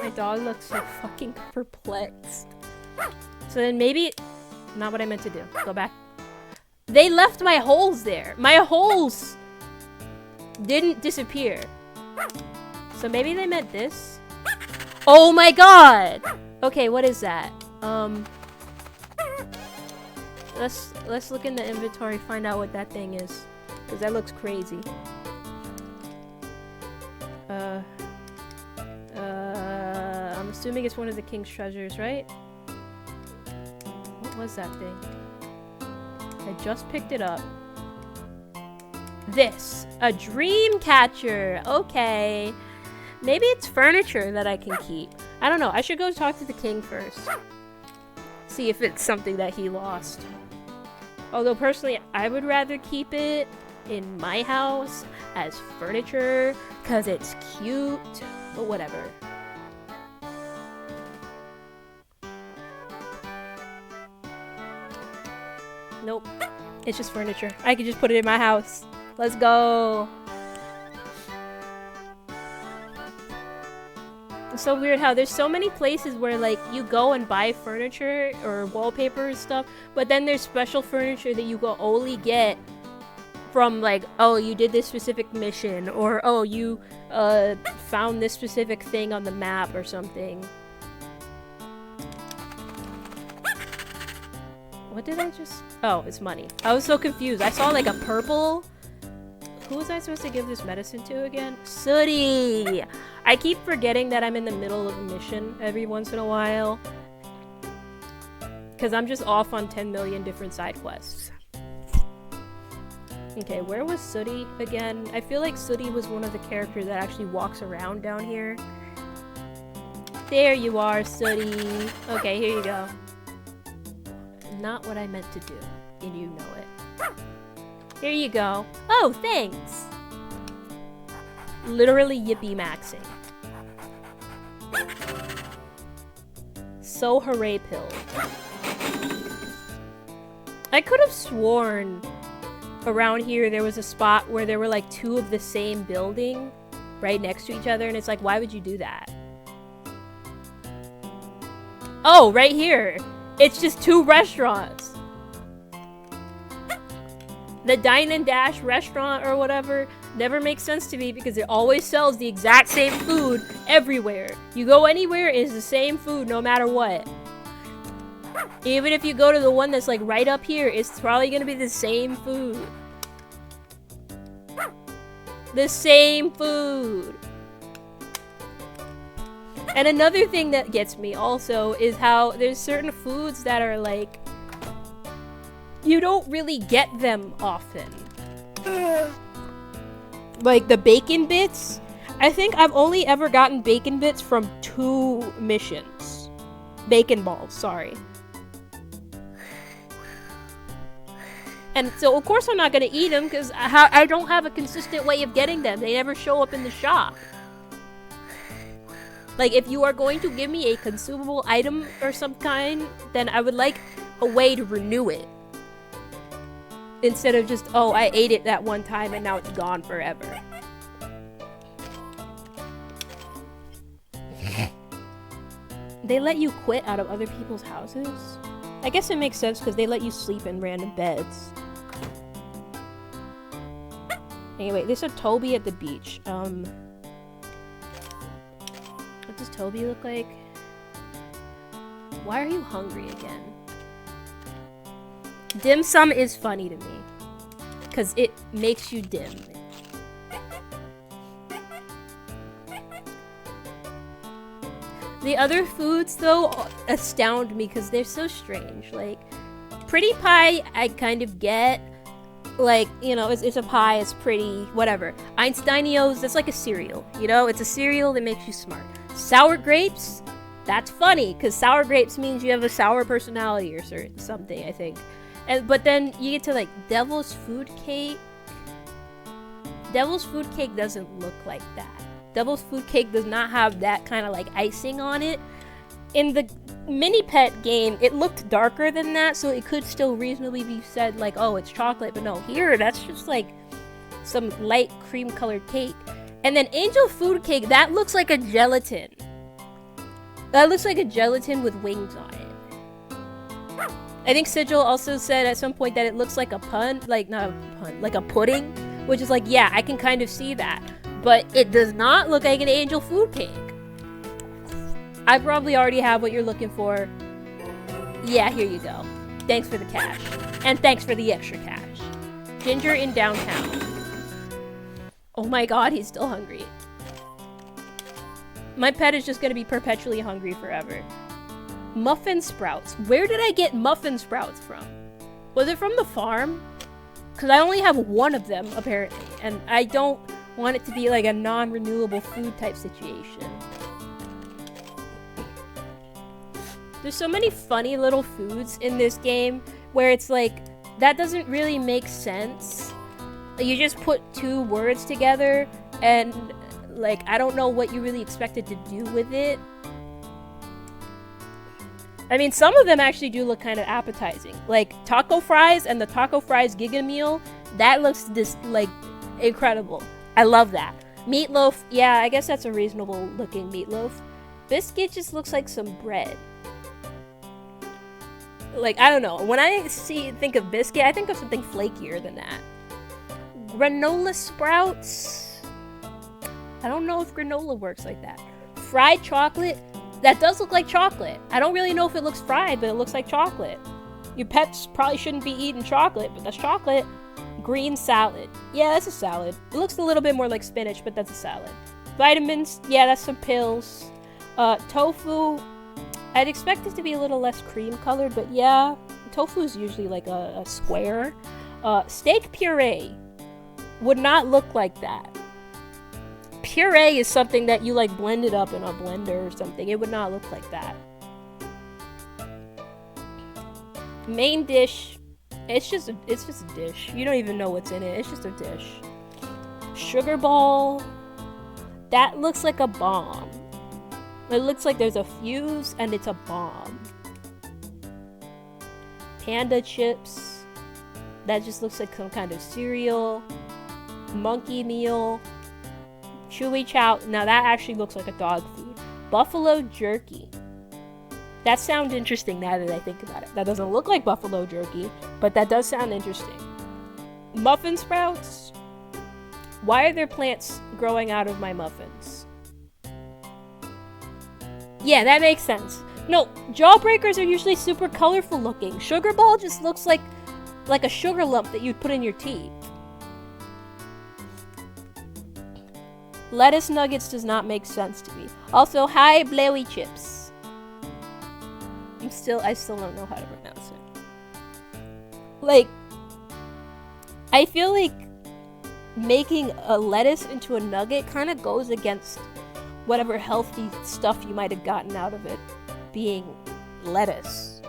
My dog looks so fucking perplexed. So then maybe... Not what I meant to do. Go back. They left my holes there. My holes didn't disappear. So maybe they meant this? Oh my god! Okay, what is that? Let's look in the inventory, find out what that thing is. Because that looks crazy. I'm assuming it's one of the king's treasures, right? What was that thing? I just picked it up. This! A dream catcher! Okay. Maybe it's furniture that I can keep. I don't know. I should go talk to the king first. See if it's something that he lost. Although personally, I would rather keep it in my house as furniture because it's cute. But whatever. Nope. It's just furniture. I could just put it in my house. Let's go. It's so weird how there's so many places where like you go and buy furniture or wallpaper and stuff, but then there's special furniture that you go only get from like, oh, you did this specific mission, or oh, you found this specific thing on the map or something. What did I just... Oh, it's money. I was so confused. I saw like a purple... Who was I supposed to give this medicine to again? Sooty! I keep forgetting that I'm in the middle of a mission every once in a while. Because I'm just off on 10 million different side quests. Okay, where was Sooty again? I feel like Sooty was one of the characters that actually walks around down here. There you are, Sooty. Okay, here you go. Not what I meant to do, and you know it. Here you go. Oh, thanks! Literally yippee maxing. so hooray pill. I could have sworn around here there was a spot where there were like 2 of the same building right next to each other, and it's like, why would you do that? Oh, right here. It's just 2 restaurants. The Dine and Dash restaurant or whatever never makes sense to me because it always sells the exact same food everywhere. You go anywhere, it's the same food no matter what. Even if you go to the one that's like right up here, it's probably gonna be the same food. The same food. And another thing that gets me also is how there's certain foods that are like, you don't really get them often. Like the bacon bits. I think I've only ever gotten bacon bits from 2 missions. Bacon balls, sorry. And so of course I'm not gonna eat them because I don't have a consistent way of getting them. They never show up in the shop. Like, if you are going to give me a consumable item or some kind, then I would like a way to renew it. Instead of just, oh, I ate it that one time and now it's gone forever. They let you quit out of other people's houses? I guess it makes sense because they let you sleep in random beds. Anyway, there's a Toby at the beach. What does Toby look like? Why are you hungry again? Dim sum is funny to me. Because it makes you dim. The other foods, though, astound me because they're so strange. Like, pretty pie, I kind of get. Like, you know, it's a pie, it's pretty, whatever. Einsteinios, that's like a cereal, you know? It's a cereal that makes you smart. Sour grapes, that's funny, because sour grapes means you have a sour personality or something, I think. But then you get to, like, Devil's Food Cake. Devil's Food Cake doesn't look like that. Devil's Food Cake does not have that kind of, like, icing on it. In the mini pet game, it looked darker than that, so it could still reasonably be said, like, oh, it's chocolate. But no, here, that's just, like, some light cream-colored cake. And then Angel Food Cake, that looks like a gelatin. That looks like a gelatin with wings on it. I think Sigil also said at some point that it looks like a pun, like, not a pun, like a pudding, which is like, yeah, I can kind of see that. But it does not look like an Angel Food Cake. I probably already have what you're looking for. Yeah, here you go. Thanks for the cash. And thanks for the extra cash. Ginger in downtown. Oh my god, he's still hungry. My pet is just gonna be perpetually hungry forever. Muffin sprouts. Where did I get muffin sprouts from? Was it from the farm? Because I only have 1 of them, apparently. And I don't want it to be like a non-renewable food type situation. There's so many funny little foods in this game where it's like, that doesn't really make sense. You just put 2 words together and like, I don't know what you really expected to do with it. I mean, some of them actually do look kind of appetizing. Like, taco fries and the taco fries giga meal, that looks just like incredible. I love that. Meatloaf, yeah, I guess that's a reasonable looking meatloaf. Biscuit just looks like some bread. Like, I don't know. When I think of biscuit, I think of something flakier than that. Granola sprouts. I don't know if granola works like that. Fried chocolate. That does look like chocolate. I don't really know if it looks fried, but it looks like chocolate. Your pets probably shouldn't be eating chocolate, but that's chocolate. Green salad. Yeah, that's a salad. It looks a little bit more like spinach, but that's a salad. Vitamins. Yeah, that's some pills. Tofu. I'd expect it to be a little less cream colored, but yeah, tofu is usually like a square. Steak puree would not look like that. Puree is something that you like blend it up in a blender or something. It would not look like that. Main dish, it's just a dish. You don't even know what's in it. It's just a dish. Sugar ball, that looks like a bomb. It looks like there's a fuse and it's a bomb. Panda chips. That just looks like some kind of cereal. Monkey meal. Chewy chow. Now that actually looks like a dog food. Buffalo jerky. That sounds interesting now that I think about it. That doesn't look like buffalo jerky, but that does sound interesting. Muffin sprouts. Why are there plants growing out of my muffins? Yeah, that makes sense. No, jawbreakers are usually super colorful looking. Sugar ball just looks like a sugar lump that you'd put in your tea. Lettuce nuggets does not make sense to me. Also, hi, Blowy chips. I still don't know how to pronounce it. Like, I feel like making a lettuce into a nugget kind of goes against whatever healthy stuff you might have gotten out of it being lettuce.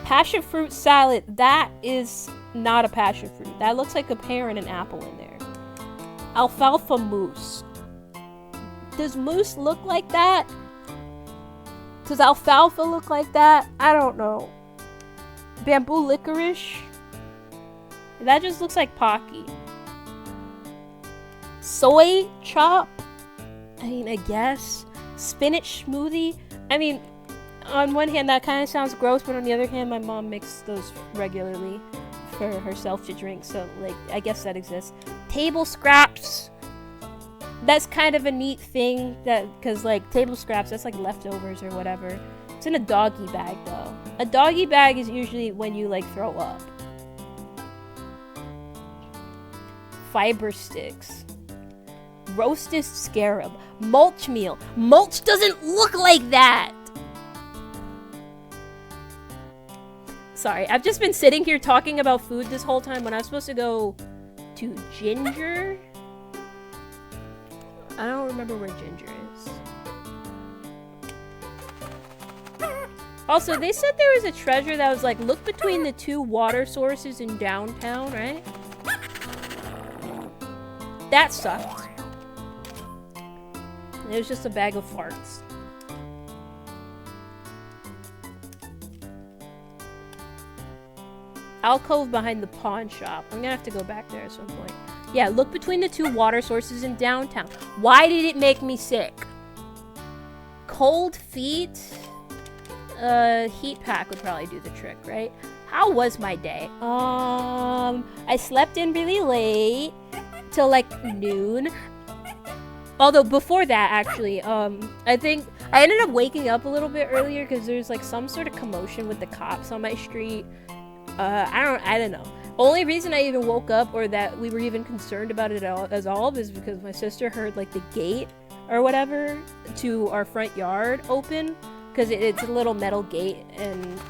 Passion fruit salad, that is not a passion fruit. That looks like a pear and an apple in there. Alfalfa mousse. Does mousse look like that? Does alfalfa look like that? I don't know. Bamboo licorice? That just looks like Pocky. Soy chop? I mean, I guess. Spinach smoothie? I mean, on one hand, that kind of sounds gross, but on the other hand, my mom makes those regularly for herself to drink, so, like, I guess that exists. Table scraps? That's kind of a neat thing, because, like, table scraps, that's like leftovers or whatever. It's in a doggy bag, though. A doggy bag is usually when you, like, throw up. Fiber sticks. Roasted scarab. Mulch meal. Mulch doesn't look like that! Sorry, I've just been sitting here talking about food this whole time when I'm supposed to go to ginger. I don't remember where ginger is. Also, they said there was a treasure that was like, look between the two water sources in downtown, right? That sucked. It was just a bag of farts. Alcove behind the pawn shop. I'm gonna have to go back there at some point. Yeah, look between the two water sources in downtown. Why did it make me sick? Cold feet? Heat pack would probably do the trick, right? How was my day? I slept in really late. Till like noon. Although before that, actually, I think I ended up waking up a little bit earlier because there's like some sort of commotion with the cops on my street. I don't know. Only reason I even woke up or that we were even concerned about it at all is because my sister heard like the gate or whatever to our front yard open, because it's a little metal gate and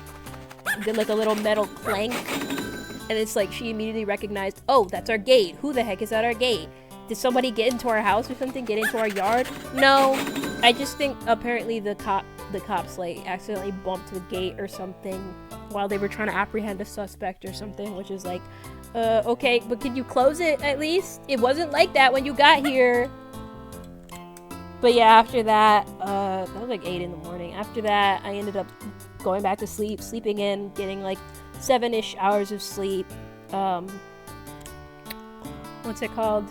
did like a little metal clank, and it's like she immediately recognized, oh, that's our gate. Who the heck is at our gate? Did somebody get into our house or something? Get into our yard? No, I just think apparently the cops like accidentally bumped the gate or something while they were trying to apprehend a suspect or something, which is like, okay, but can you close it at least? It wasn't like that when you got here. But yeah, after that, that was like 8 in the morning. After that, I ended up going back to sleep, sleeping in, getting like 7-ish hours of sleep. What's it called?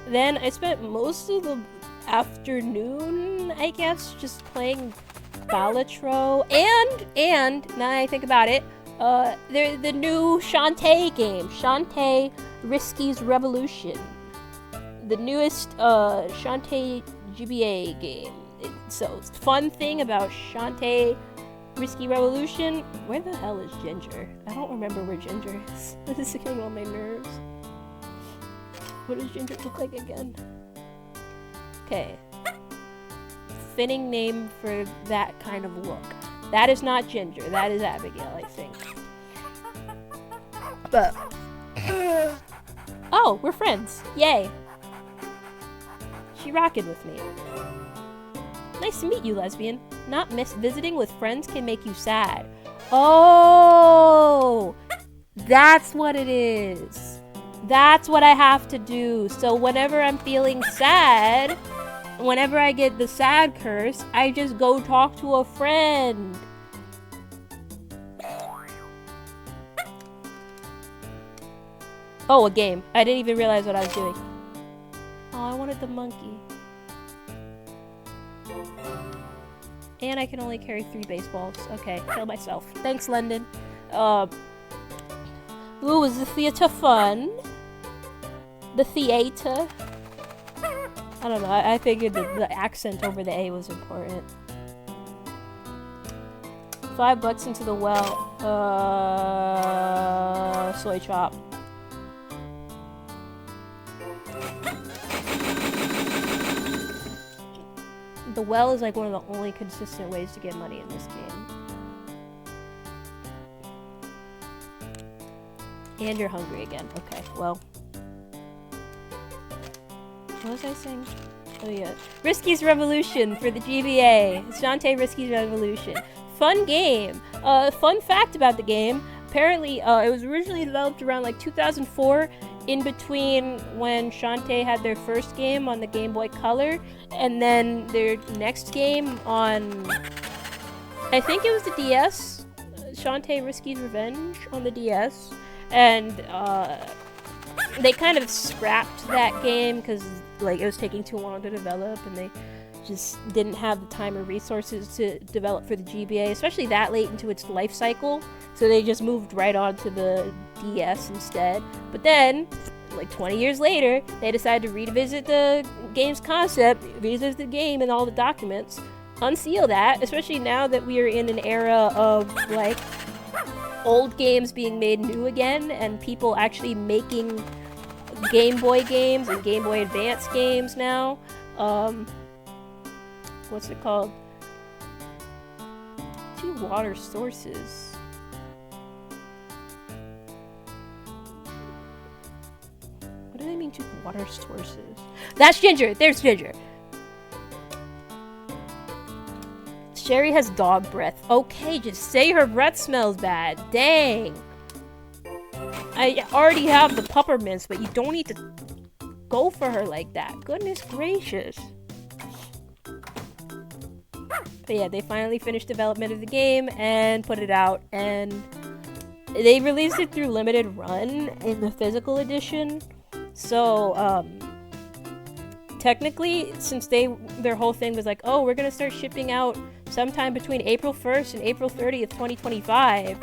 Then I spent most of the afternoon, I guess, just playing Balatro, and now I think about it, the new Shantae game, Shantae Risky's Revolution, the newest Shantae GBA game. So fun thing about Shantae Risky Revolution, where the hell is Ginger? I don't remember where Ginger is. This is getting on my nerves. What does Ginger look like again? Okay. Fitting name for that kind of look. That is not Ginger. That is Abigail, I think. But oh, we're friends. Yay. She rocking with me. Nice to meet you, lesbian. Not visiting with friends can make you sad. Oh, that's what it is. That's what I have to do. So whenever I'm feeling sad, whenever I get the sad curse, I just go talk to a friend. Oh, a game. I didn't even realize what I was doing. Oh, I wanted the monkey. And I can only carry 3 baseballs. Okay, kill myself. Thanks, London. Ooh, was the theater fun? The theater? I don't know, I figured that the accent over the A was important. $5 into the well. Soy chop. The well is like one of the only consistent ways to get money in this game. And you're hungry again. Okay, well. What was I saying? Oh yeah. Risky's Revolution for the GBA. Shantae Risky's Revolution. Fun game. Fun fact about the game. Apparently, it was originally developed around like 2004, in between when Shantae had their first game on the Game Boy Color, and then their next game on, I think it was the DS, Shantae Risky's Revenge on the DS, and they kind of scrapped that game because like it was taking too long to develop, and they just didn't have the time or resources to develop for the GBA, especially that late into its life cycle. So they just moved right on to the DS instead. But then, like 20 years later, they decided to revisit the game's concept, revisit the game and all the documents, unseal that, especially now that we are in an era of like old games being made new again and people actually making Game Boy games and Game Boy Advance games now. What's it called? 2 water sources. What do they mean 2 water sources? That's Ginger! There's Ginger! Sherry has dog breath. Okay, just say her breath smells bad. Dang! I already have the peppermints, but you don't need to go for her like that. Goodness gracious. But yeah, they finally finished development of the game and put it out, and they released it through limited run in the physical edition. So, technically, since their whole thing was like, oh, we're gonna start shipping out sometime between April 1st and April 30th, 2025,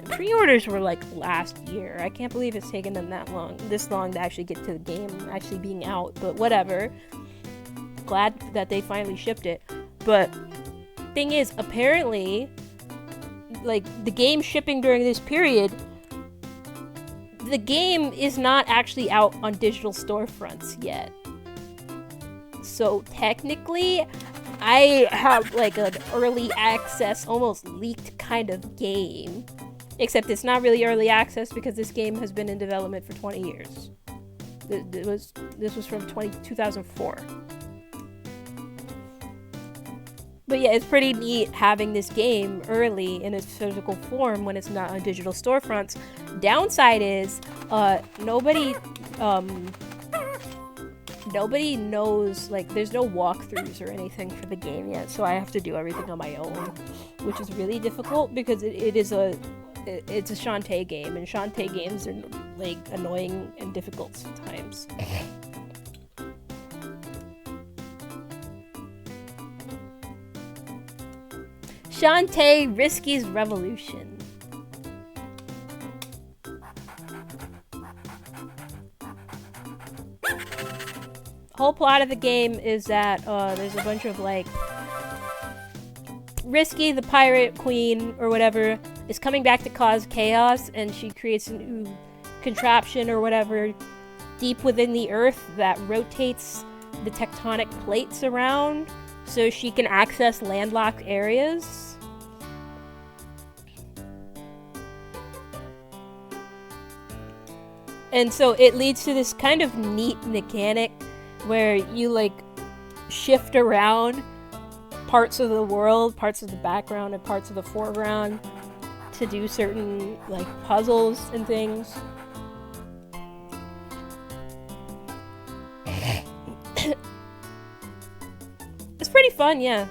pre-orders were like last year. I can't believe it's taken them this long to actually get to the game actually being out, but whatever. Glad that they finally shipped it. But thing is, apparently, like, the game shipping during this period, the game is not actually out on digital storefronts yet. So technically, I have like an early access, almost leaked kind of game. Except it's not really early access because this game has been in development for 20 years. This was from 2004. But yeah, it's pretty neat having this game early in its physical form when it's not on digital storefronts. Downside is, nobody knows, like, there's no walkthroughs or anything for the game yet, so I have to do everything on my own, which is really difficult because it's a Shantae game, and Shantae games are, like, annoying and difficult sometimes. Shantae Risky's Revolution. Whole plot of the game is that there's a bunch of like Risky, the pirate queen or whatever, is coming back to cause chaos, and she creates a new contraption or whatever deep within the earth that rotates the tectonic plates around so she can access landlocked areas. And so it leads to this kind of neat mechanic where you like shift around parts of the world, parts of the background, and parts of the foreground to do certain like puzzles and things. fun, yeah.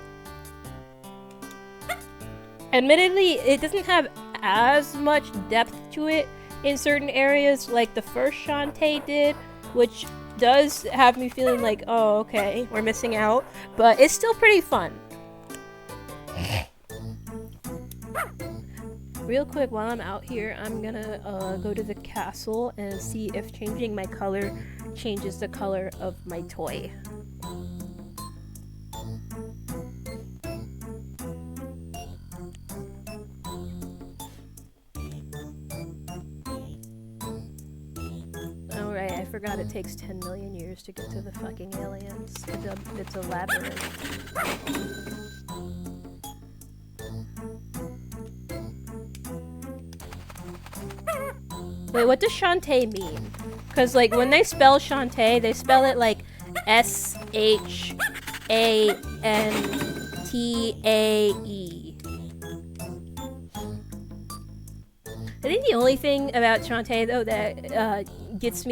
Admittedly, it doesn't have as much depth to it in certain areas like the first Shantae did, which does have me feeling like, oh, okay, we're missing out, but it's still pretty fun. Real quick, while I'm out here, I'm gonna go to the castle and see if changing my color changes the color of my toy. Alright, I forgot it takes 10 million years to get to the fucking aliens. It's a labyrinth. Wait, what does Shantae mean? Because, like, when they spell Shantae, they spell it like S-H-A-N-T-A-E. I think the only thing about Shantae, though, that gets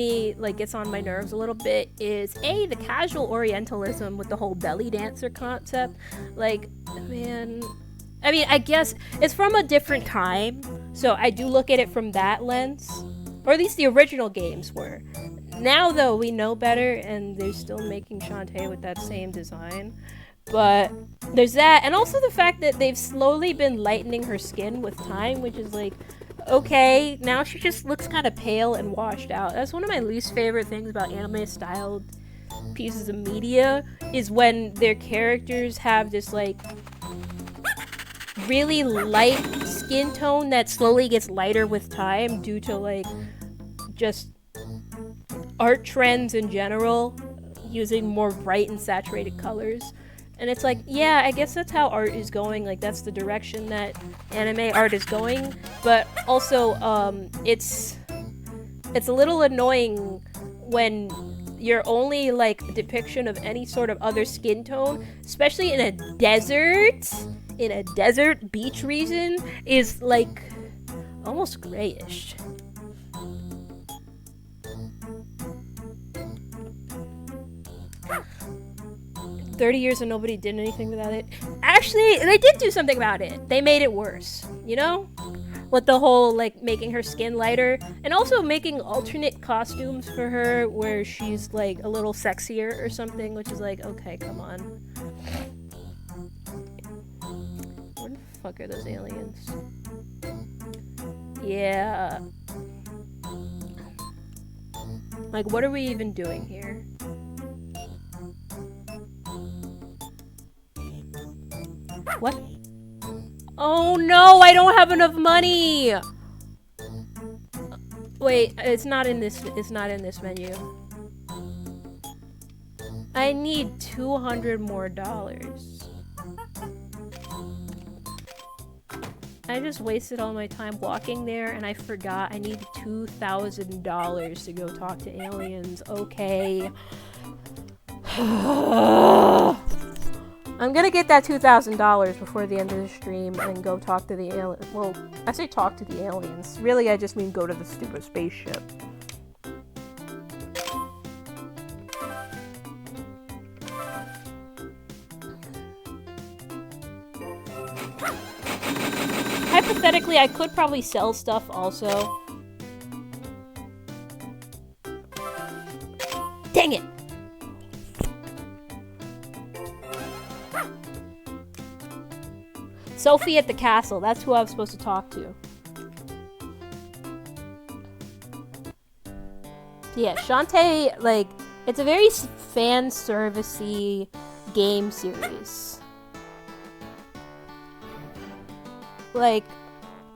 on my nerves a little bit is, A, the casual Orientalism with the whole belly dancer concept. Like, man... I mean, I guess it's from a different time, so I do look at it from that lens. Or at least the original games were. Now, though, we know better, and they're still making Shantae with that same design. But there's that, and also the fact that they've slowly been lightening her skin with time, which is like, okay, now she just looks kind of pale and washed out. That's one of my least favorite things about anime-styled pieces of media, is when their characters have this, like, really light skin tone that slowly gets lighter with time due to, like, just art trends in general, using more bright and saturated colors. And it's like, yeah, I guess that's how art is going, like, that's the direction that anime art is going, but also, it's a little annoying when your only, like, depiction of any sort of other skin tone, especially in a desert beach region, is, like, almost grayish. "30 years and nobody did anything about it." Actually, they did do something about it. They made it worse, you know? With the whole, like, making her skin lighter, and also making alternate costumes for her where she's, like, a little sexier or something, which is like, okay, come on. Where the fuck are those aliens? Yeah. Like, what are we even doing here? What? Oh no, I don't have enough money! Wait, it's not in this menu. I need $200 more. I just wasted all my time walking there and I forgot I need $2,000 to go talk to aliens. Okay. I'm gonna get that $2,000 before the end of the stream and go talk to the aliens. Well, I say talk to the aliens. Really, I just mean go to the stupid spaceship. Hypothetically, I could probably sell stuff also. Dang it! Sophie at the castle, that's who I was supposed to talk to. Yeah, Shantae, like, it's a very fan-service-y game series. Like,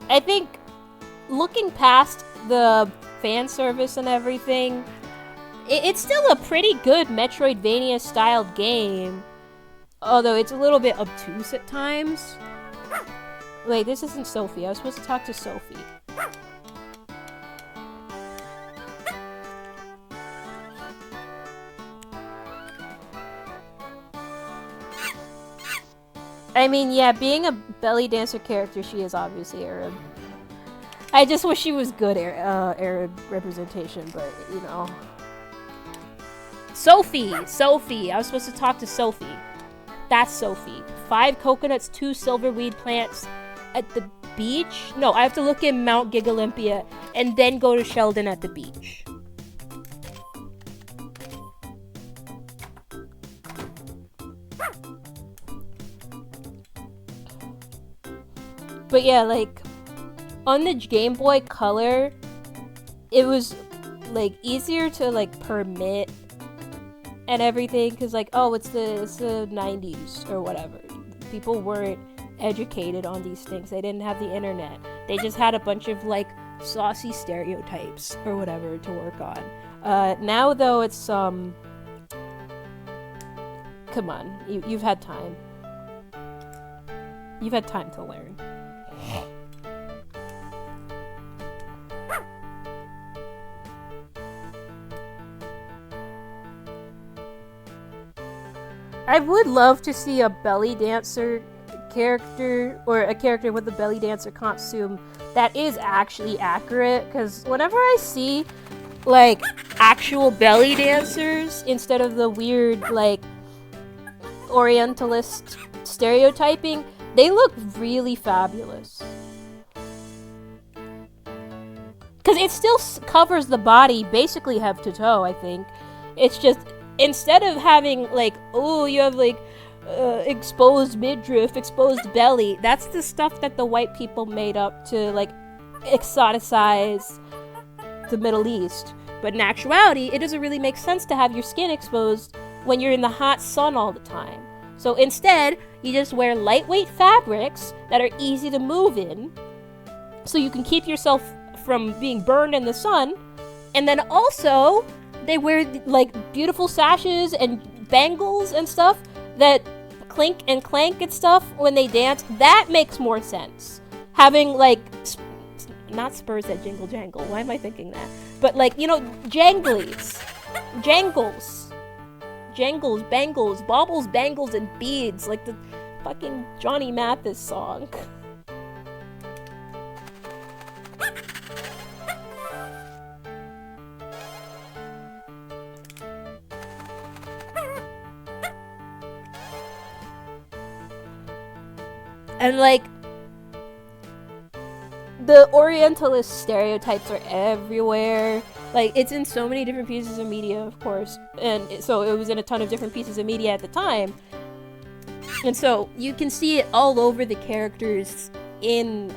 I think, looking past the fan service and everything, it's still a pretty good Metroidvania-styled game. Although it's a little bit obtuse at times. Wait, this isn't Sophie. I was supposed to talk to Sophie. I mean, yeah, being a belly dancer character, she is obviously Arab. I just wish she was good Arab representation, but, you know. Sophie! I was supposed to talk to Sophie. That's Sophie. 5 coconuts, 2 silverweed plants at the beach? No, I have to look in Mount Gigalympia and then go to Sheldon at the beach. But yeah, like, on the Game Boy Color, it was, like, easier to, like, permit and everything, because, like, oh, it's the 90s or whatever. People weren't educated on these things. They didn't have the internet. They just had a bunch of, like, saucy stereotypes or whatever to work on. Now, though, it's, come on. You've had time. You've had time to learn. I would love to see a belly dancer character, or a character with a belly dancer costume that is actually accurate, because whenever I see, like, actual belly dancers instead of the weird, like, orientalist stereotyping, they look really fabulous. Because it still covers the body basically head to toe, I think. It's just, instead of having, like, oh, you have, like, exposed midriff, exposed belly, that's the stuff that the white people made up to, like, exoticize the Middle East. But in actuality, it doesn't really make sense to have your skin exposed when you're in the hot sun all the time. So instead, you just wear lightweight fabrics that are easy to move in, so you can keep yourself from being burned in the sun. And then also, they wear, like, beautiful sashes and bangles and stuff that clink and clank and stuff when they dance. That makes more sense. Having, like, not spurs that jingle jangle. Why am I thinking that? But, like, you know, janglies. Jangles. Jangles, bangles, baubles, bangles, and beads. Like the fucking Johnny Mathis song. And, like, the Orientalist stereotypes are everywhere. Like, it's in so many different pieces of media, of course. And so it was in a ton of different pieces of media at the time. And so you can see it all over the characters in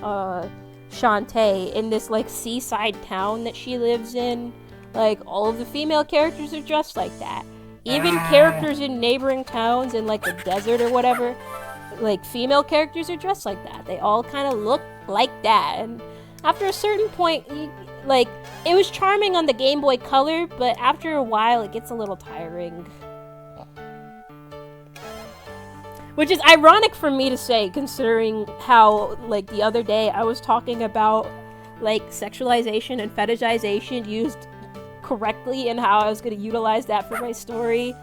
Shantae, in this, like, seaside town that she lives in. Like, all of the female characters are dressed like that. Even characters in neighboring towns in, like, the desert or whatever, like, female characters are dressed like that. They all kind of look like that. And after a certain point, like, it was charming on the Game Boy Color, but after a while, it gets a little tiring. Which is ironic for me to say, considering how, like, the other day I was talking about, like, sexualization and fetishization used correctly and how I was going to utilize that for my story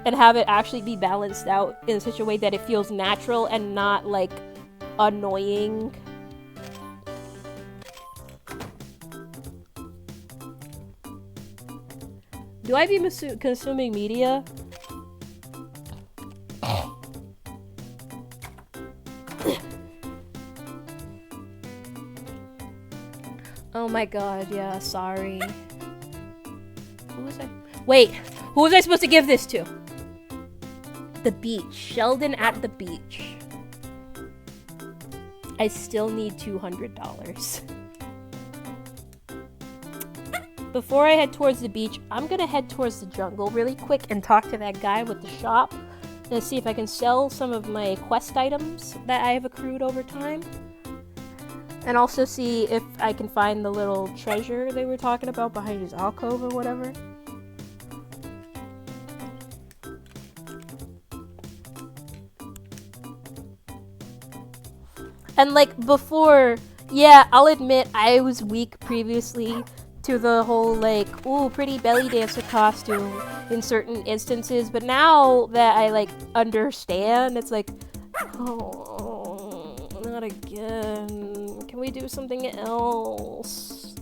and have it actually be balanced out in such a way that it feels natural and not, like, annoying. Do I be consuming media? Oh my god, yeah, sorry. Who was I? Wait, who was I supposed to give this to? The beach. Sheldon at the beach. I still need $200. Before I head towards the beach, I'm gonna head towards the jungle really quick and talk to that guy with the shop and see if I can sell some of my quest items that I have accrued over time. And also see if I can find the little treasure they were talking about behind his alcove or whatever. And, like, before, yeah, I'll admit I was weak previously to the whole, like, ooh, pretty belly dancer costume in certain instances, but now that I, like, understand, it's like, oh, not again. Can we do something else?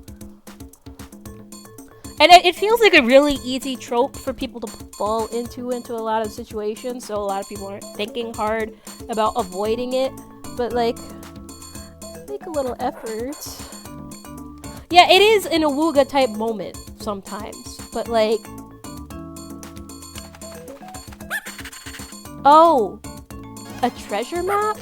And it feels like a really easy trope for people to fall into a lot of situations, so a lot of people aren't thinking hard about avoiding it. But, like, make a little effort. Yeah, it is an awooga type moment sometimes, but, like... Oh! A treasure map?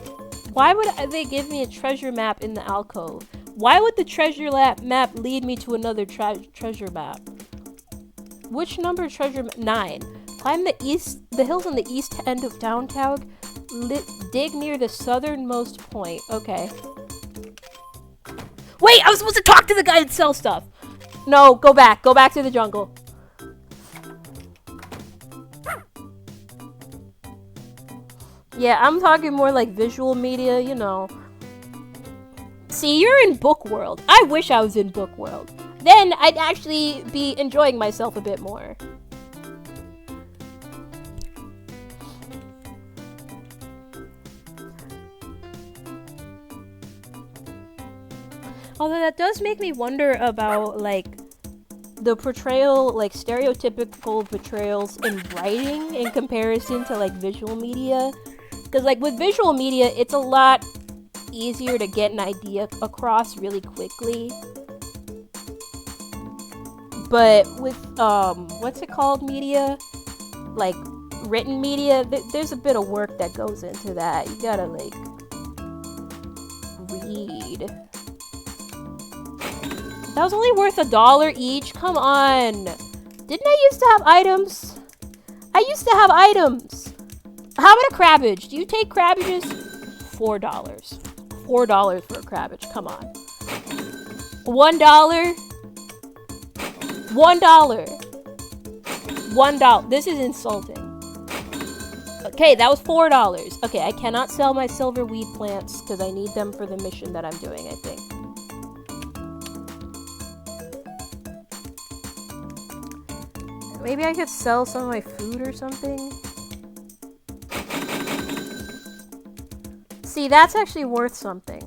Why would they give me a treasure map in the alcove? Why would the treasure map lead me to another treasure map? Which number treasure 9. Climb the hills on the east end of downtown. Dig near the southernmost point. Okay. Wait, I was supposed to talk to the guy and sell stuff. No, go back. Go back to the jungle. Yeah, I'm talking more like visual media, you know. See, you're in book world. I wish I was in book world. Then I'd actually be enjoying myself a bit more. Although that does make me wonder about, like, the portrayal, like, stereotypical portrayals in writing in comparison to, like, visual media. Because, like, with visual media, it's a lot easier to get an idea across really quickly. But with, what's it called, media? Like, written media, there's a bit of work that goes into that. You gotta, like, read. That was only worth $1 each? Come on! Didn't I used to have items? I used to have items! How about a crabbage? Do you take crabbages? $4. $4 for a crabbage, come on. $1? $1. $1. This is insulting. Okay, that was $4. Okay, I cannot sell my silver weed plants because I need them for the mission that I'm doing, I think. Maybe I could sell some of my food or something. See, that's actually worth something.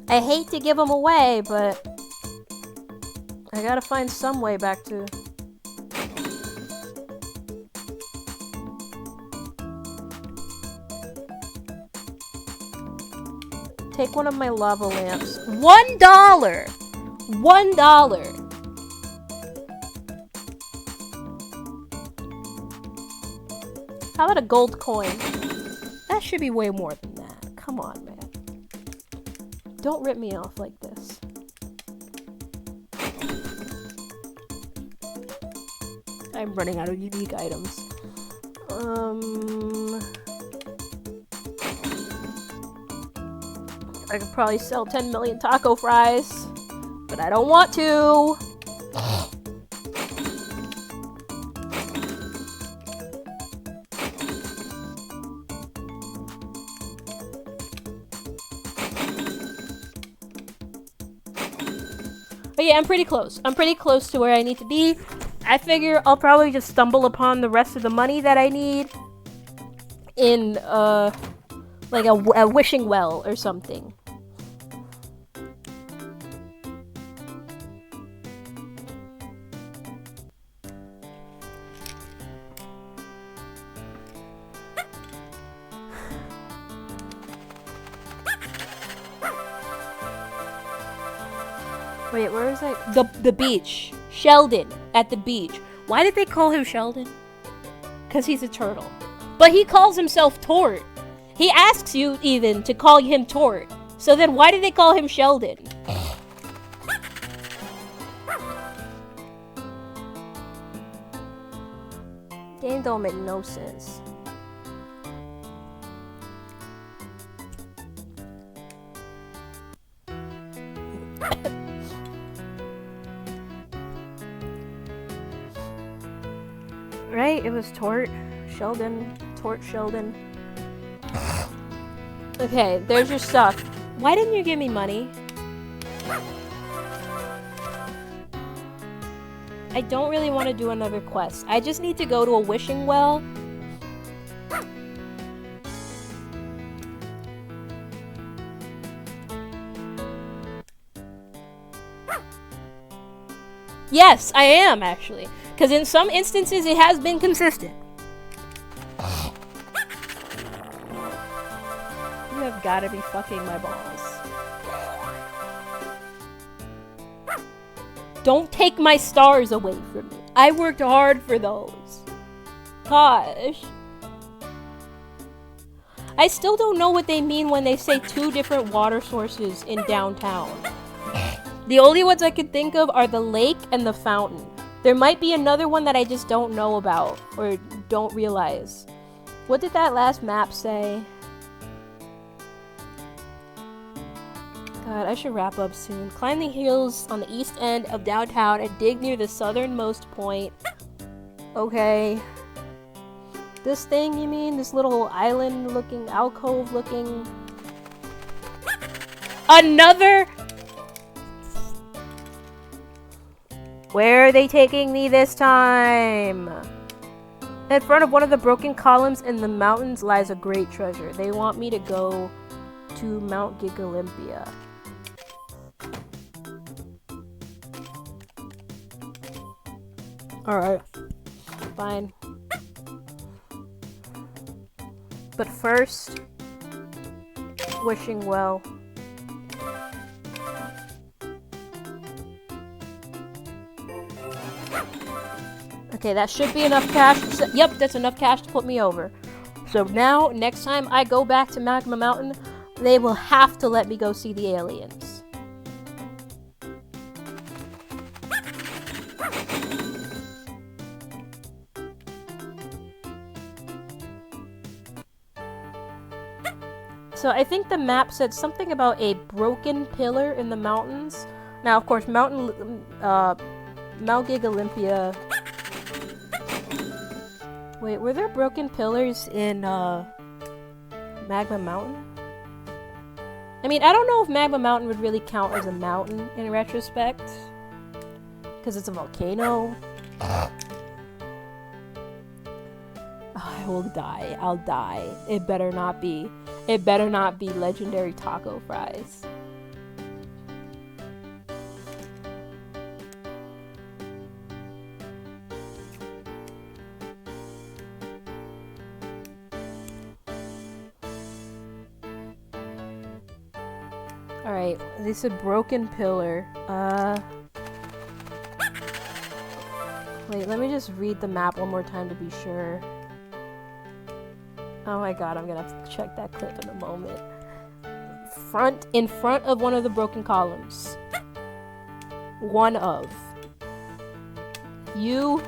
I hate to give them away, but I gotta find some way back to... Take one of my lava lamps. $1! $1! How about a gold coin? That should be way more than that. Come on, man. Don't rip me off like this. I'm running out of unique items. I could probably sell 10 million taco fries, but I don't want to. But yeah, I'm pretty close. I'm pretty close to where I need to be. I figure I'll probably just stumble upon the rest of the money that I need in, like a wishing well or something. Wait, where is that? The beach. Sheldon at the beach. Why did they call him Sheldon? Because he's a turtle. But he calls himself Tort. He asks you even to call him Tort. So then why did they call him Sheldon? Game don't make no sense. Right? It was Tort. Sheldon. Tort Sheldon. Okay, there's your stuff. Why didn't you give me money? I don't really want to do another quest. I just need to go to a wishing well. Yes, I am, actually. Because in some instances, it has been consistent. You have gotta be fucking my balls. Don't take my stars away from me. I worked hard for those. Gosh. I still don't know what they mean when they say 2 different water sources in downtown. The only ones I could think of are the lake and the fountain. There might be another one that I just don't know about or don't realize. What did that last map say? God, I should wrap up soon. Climb the hills on the east end of downtown and dig near the southernmost point. Okay. This thing, you mean? This little island-looking, alcove-looking... Another... Where are they taking me this time? In front of one of the broken columns in the mountains lies a great treasure. They want me to go to Mount Giga. Alright. Fine. But first, wishing well. Okay, that should be enough cash. Yep, that's enough cash to put me over. So now, next time I go back to Magma Mountain, they will have to let me go see the aliens. So I think the map said something about a broken pillar in the mountains. Now, of course, Mount Giga Olympia. Wait, were there broken pillars in Magma Mountain? I mean, I don't know if Magma Mountain would really count as a mountain in retrospect, because it's a volcano. Oh, I will die. I'll die. It better not be. It better not be legendary taco fries. Alright, this is a broken pillar. Wait, let me just read the map one more time to be sure. Oh my god, I'm gonna have to check that clip in a moment. In front of one of the broken columns. One of. You...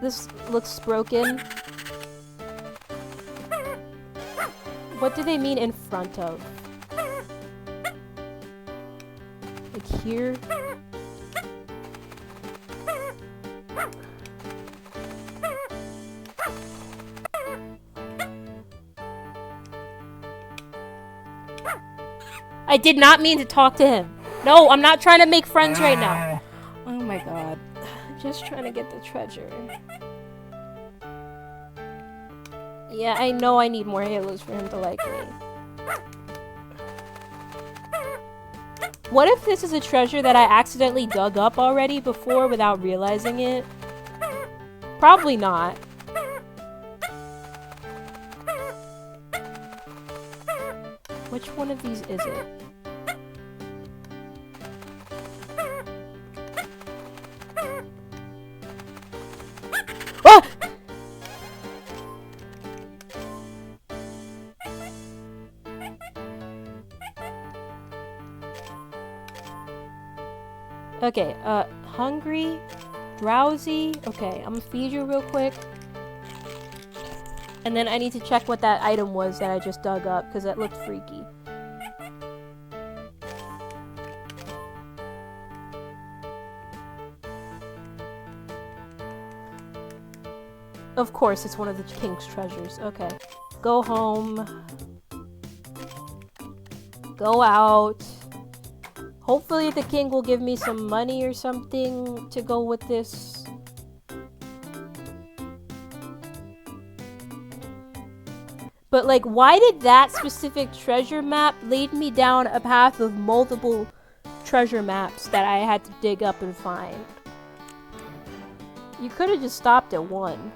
This looks broken. What do they mean in front of? Like here? I did not mean to talk to him. No, I'm not trying to make friends right now. Oh my god. Just trying to get the treasure. Yeah, I know I need more halos for him to like me. What if this is a treasure that I accidentally dug up already before without realizing it? Probably not. Which one of these is it? Ah! Okay, hungry, drowsy. Okay, I'm gonna feed you real quick. And then I need to check what that item was that I just dug up, because that looked freaky. Of course, it's one of the king's treasures. Okay. Go home. Go out. Hopefully the king will give me some money or something to go with this. But, like, why did that specific treasure map lead me down a path of multiple treasure maps that I had to dig up and find? You could have just stopped at one.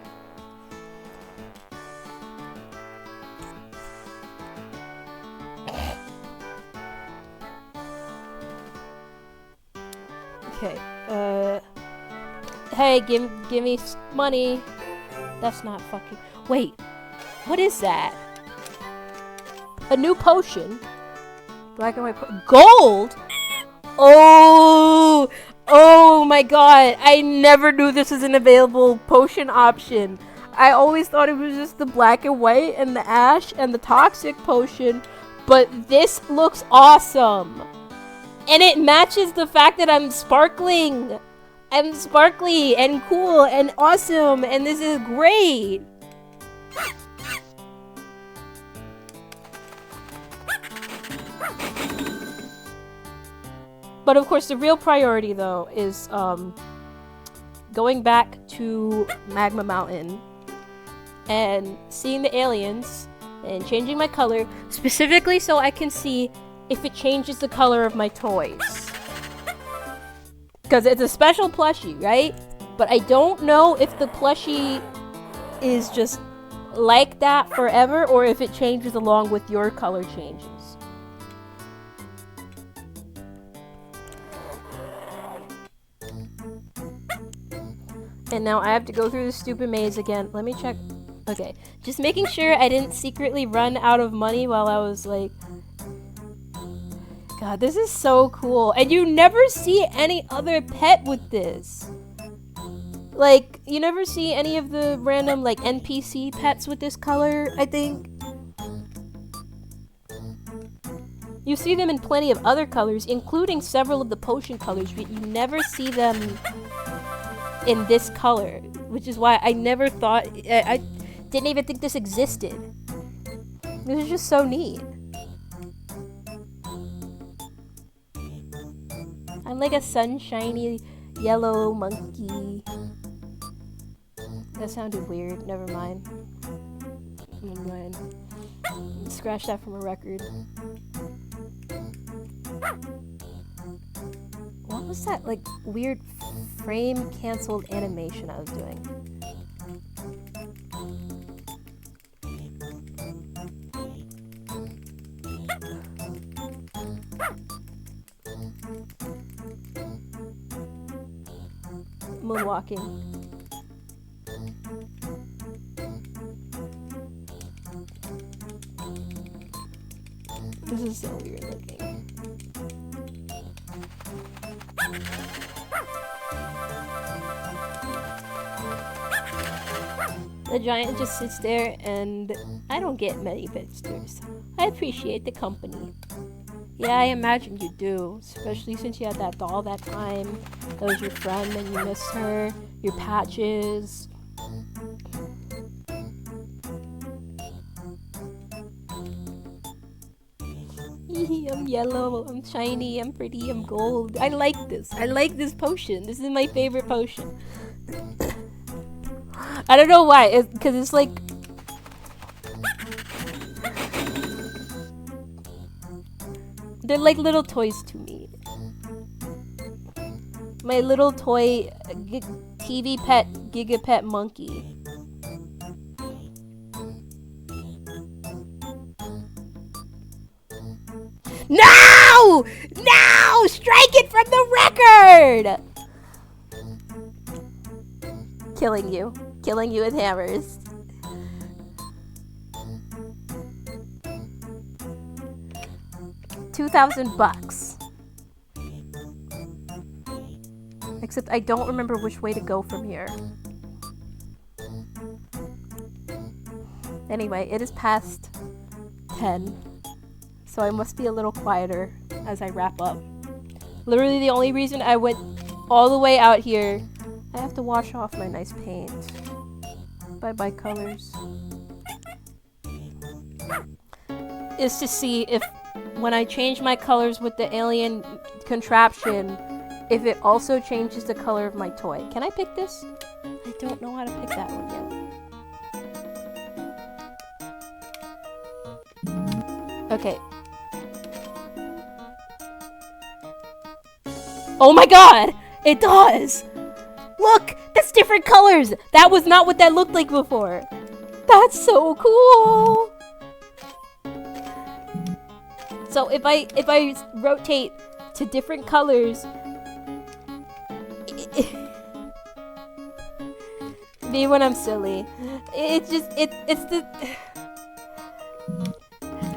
Okay, hey, give me money. That's not fucking... Wait, what is that? A new potion? Black and white gold? Oh! Oh my god, I never knew this was an available potion option. I always thought it was just the black and white and the ash and the toxic potion, but this looks awesome. And it matches the fact that I'm sparkling. I'm sparkly and cool and awesome, and this is great. But of course, the real priority, though, is going back to Magma Mountain and seeing the aliens and changing my color, specifically so I can see if it changes the color of my toys. Because it's a special plushie, right? But I don't know if the plushie is just like that forever or if it changes along with your color changes. And now I have to go through the stupid maze again. Let me check. Okay. Just making sure I didn't secretly run out of money while I was like... God, this is so cool. And you never see any other pet with this. Like, you never see any of the random, like, NPC pets with this color, I think. You see them in plenty of other colors, including several of the potion colors, but you never see them in this color, which is why I never thought, I didn't even think this existed. This is just so neat. I'm like a sunshiny yellow monkey. That sounded weird. Never mind. Never mind. Scratch that from a record. What was that, like, weird frame canceled animation I was doing? Moonwalking. This is so weird looking. The giant just sits there and I don't get many visitors. I appreciate the company. Yeah, I imagine you do, especially since you had that doll that time. That was your friend and you missed her. Your patches. I'm yellow, I'm shiny, I'm pretty, I'm gold. I like this. I like this potion. This is my favorite potion. I don't know why, because it's like... They're like little toys to me. My little toy TV pet, Giga Pet monkey. No! No! Strike it from the record! Killing you. Killing you with hammers. $2,000. Except I don't remember which way to go from here. Anyway, it is past 10. So I must be a little quieter as I wrap up. Literally the only reason I went all the way out here, I have to wash off my nice paint. Bye-bye colors. Is to see if when I change my colors with the alien contraption, if it also changes the color of my toy. Can I pick this? I don't know how to pick that one yet. Okay. Oh my god! It does! Look! That's different colors! That was not what that looked like before. That's so cool! So if I rotate to different colors, me when I'm silly, it's the.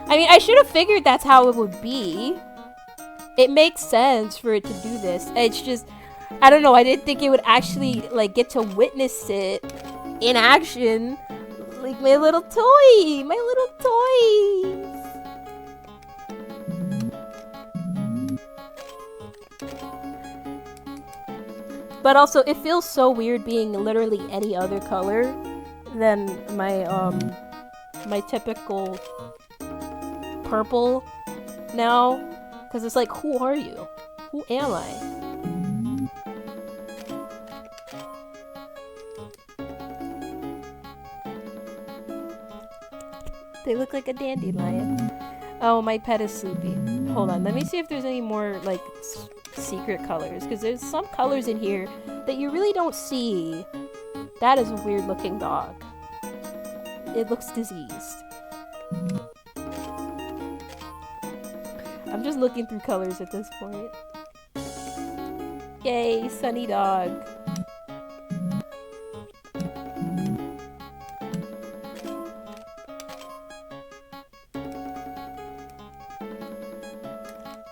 I mean, I should have figured that's how it would be. It makes sense for it to do this. It's just, I don't know. I didn't think it would actually like get to witness it in action, like my little toy, my little toys. But also, it feels so weird being literally any other color than my my typical purple now, because it's like, who are you? Who am I? They look like a dandelion. Oh, my pet is sleepy. Hold on, let me see if there's any more like secret colors, because there's some colors in here that you really don't see. That is a weird looking dog. It looks diseased. I'm just looking through colors at this point. Yay, sunny dog.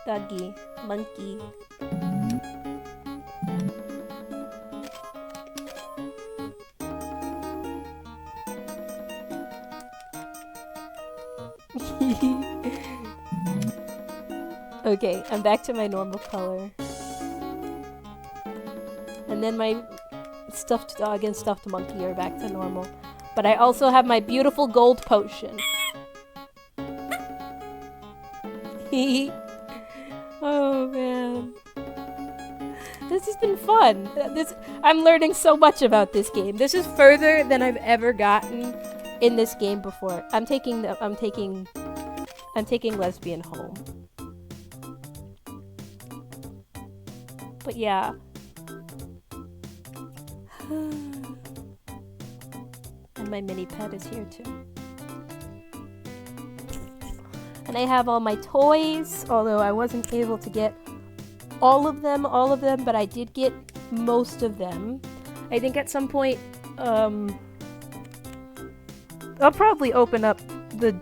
Doggy, monkey. Okay, I'm back to my normal color. And then my stuffed dog and stuffed monkey are back to normal. But I also have my beautiful gold potion. Oh man. This has been fun. I'm learning so much about this game. This is further than I've ever gotten in this game before. I'm taking lesbian home. But yeah. And my mini pet is here too. And I have all my toys, although I wasn't able to get all of them, but I did get most of them. I think at some point, I'll probably open up the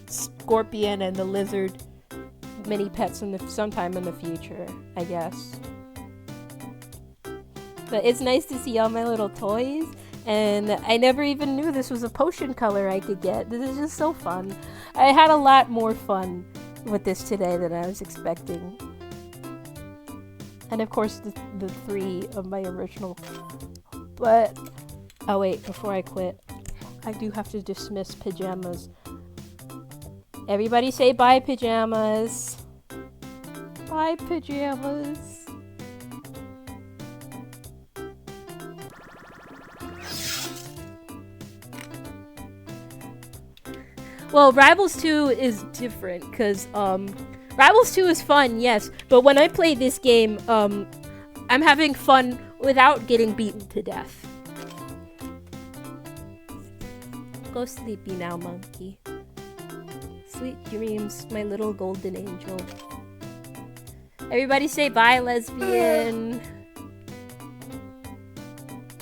scorpion and the lizard mini pets sometime in the future, I guess. But it's nice to see all my little toys, and I never even knew this was a potion color I could get. This is just so fun. I had a lot more fun with this today than I was expecting. And of course the 3 of my original. But, oh wait, before I quit, I do have to dismiss pajamas. Everybody say bye, pajamas. Bye, pajamas. Well, Rivals 2 is different, because, Rivals 2 is fun, yes, but when I play this game, I'm having fun without getting beaten to death. Go sleepy now, monkey. Sweet dreams, my little golden angel. Everybody say bye, lesbian.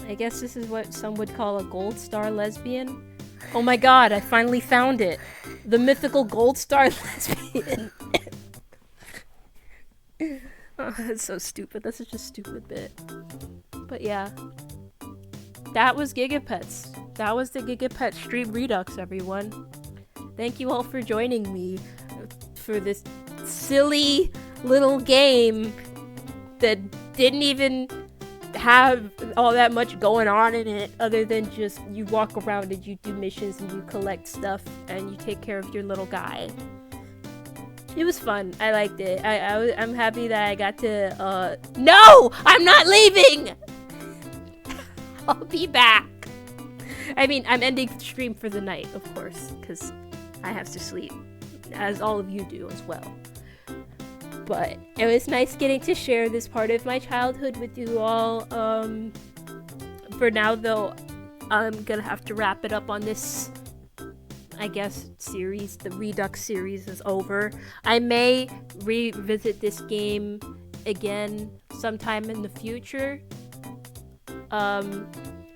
I guess this is what some would call a gold star lesbian. Oh my god, I finally found it. The mythical gold star lesbian. Oh, that's so stupid. That's such a stupid bit. But yeah. That was Gigapets. That was the Gigapet Stream Redux, everyone. Thank you all for joining me for this silly little game that didn't even have all that much going on in it, other than just you walk around and you do missions and you collect stuff and you take care of your little guy. It was fun. I liked it. I'm happy that I got to No! I'm not leaving! I'll be back. I mean, I'm ending the stream for the night, of course, because I have to sleep. as all of you do as well. But it was nice getting to share this part of my childhood with you all. For now, though, I'm gonna have to wrap it up on this, I guess, series. The Redux series is over. I may revisit this game again sometime in the future.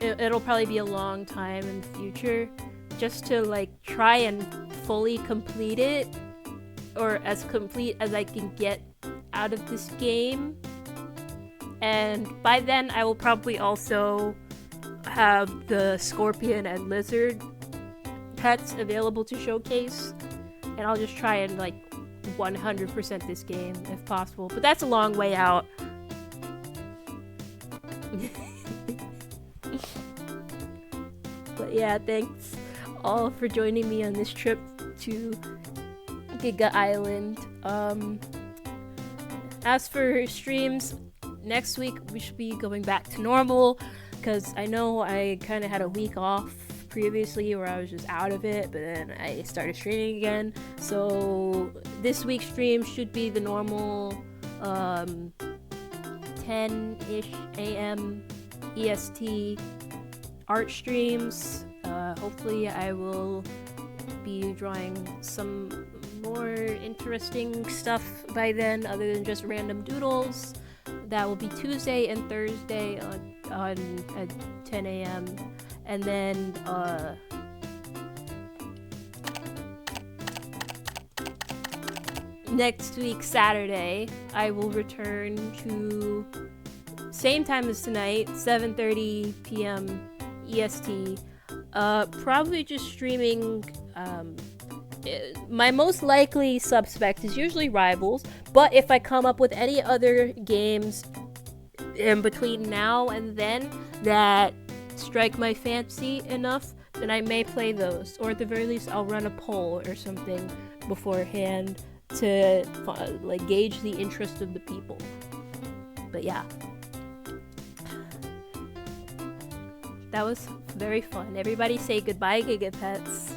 It'll probably be a long time in the future, just to like try and fully complete it, or as complete as I can get out of this game. And by then I will probably also have the scorpion and lizard pets available to showcase, and I'll just try and like 100% this game if possible, but that's a long way out. But yeah, thanks all for joining me on this trip to Giga Island. As for streams, next week we should be going back to normal, because I know I kind of had a week off previously where I was just out of it, but then I started streaming again. So this week's stream should be the normal 10-ish a.m. EST art streams. Hopefully I will be drawing some more interesting stuff by then, other than just random doodles. That will be Tuesday and Thursday at 10 a.m. And then next week, Saturday, I will return to same time as tonight, 7:30 p.m. EST. Probably just streaming. My most likely suspect is usually Rivals, but if I come up with any other games in between now and then that strike my fancy enough, then I may play those, or at the very least I'll run a poll or something beforehand to like gauge the interest of the people. But yeah, that was very fun. Everybody say goodbye, Giga Pets.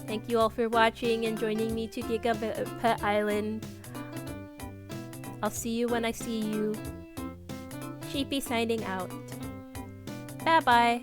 Thank you all for watching and joining me to Giga Pet Island. I'll see you when I see you. Sheepy signing out. Bye bye.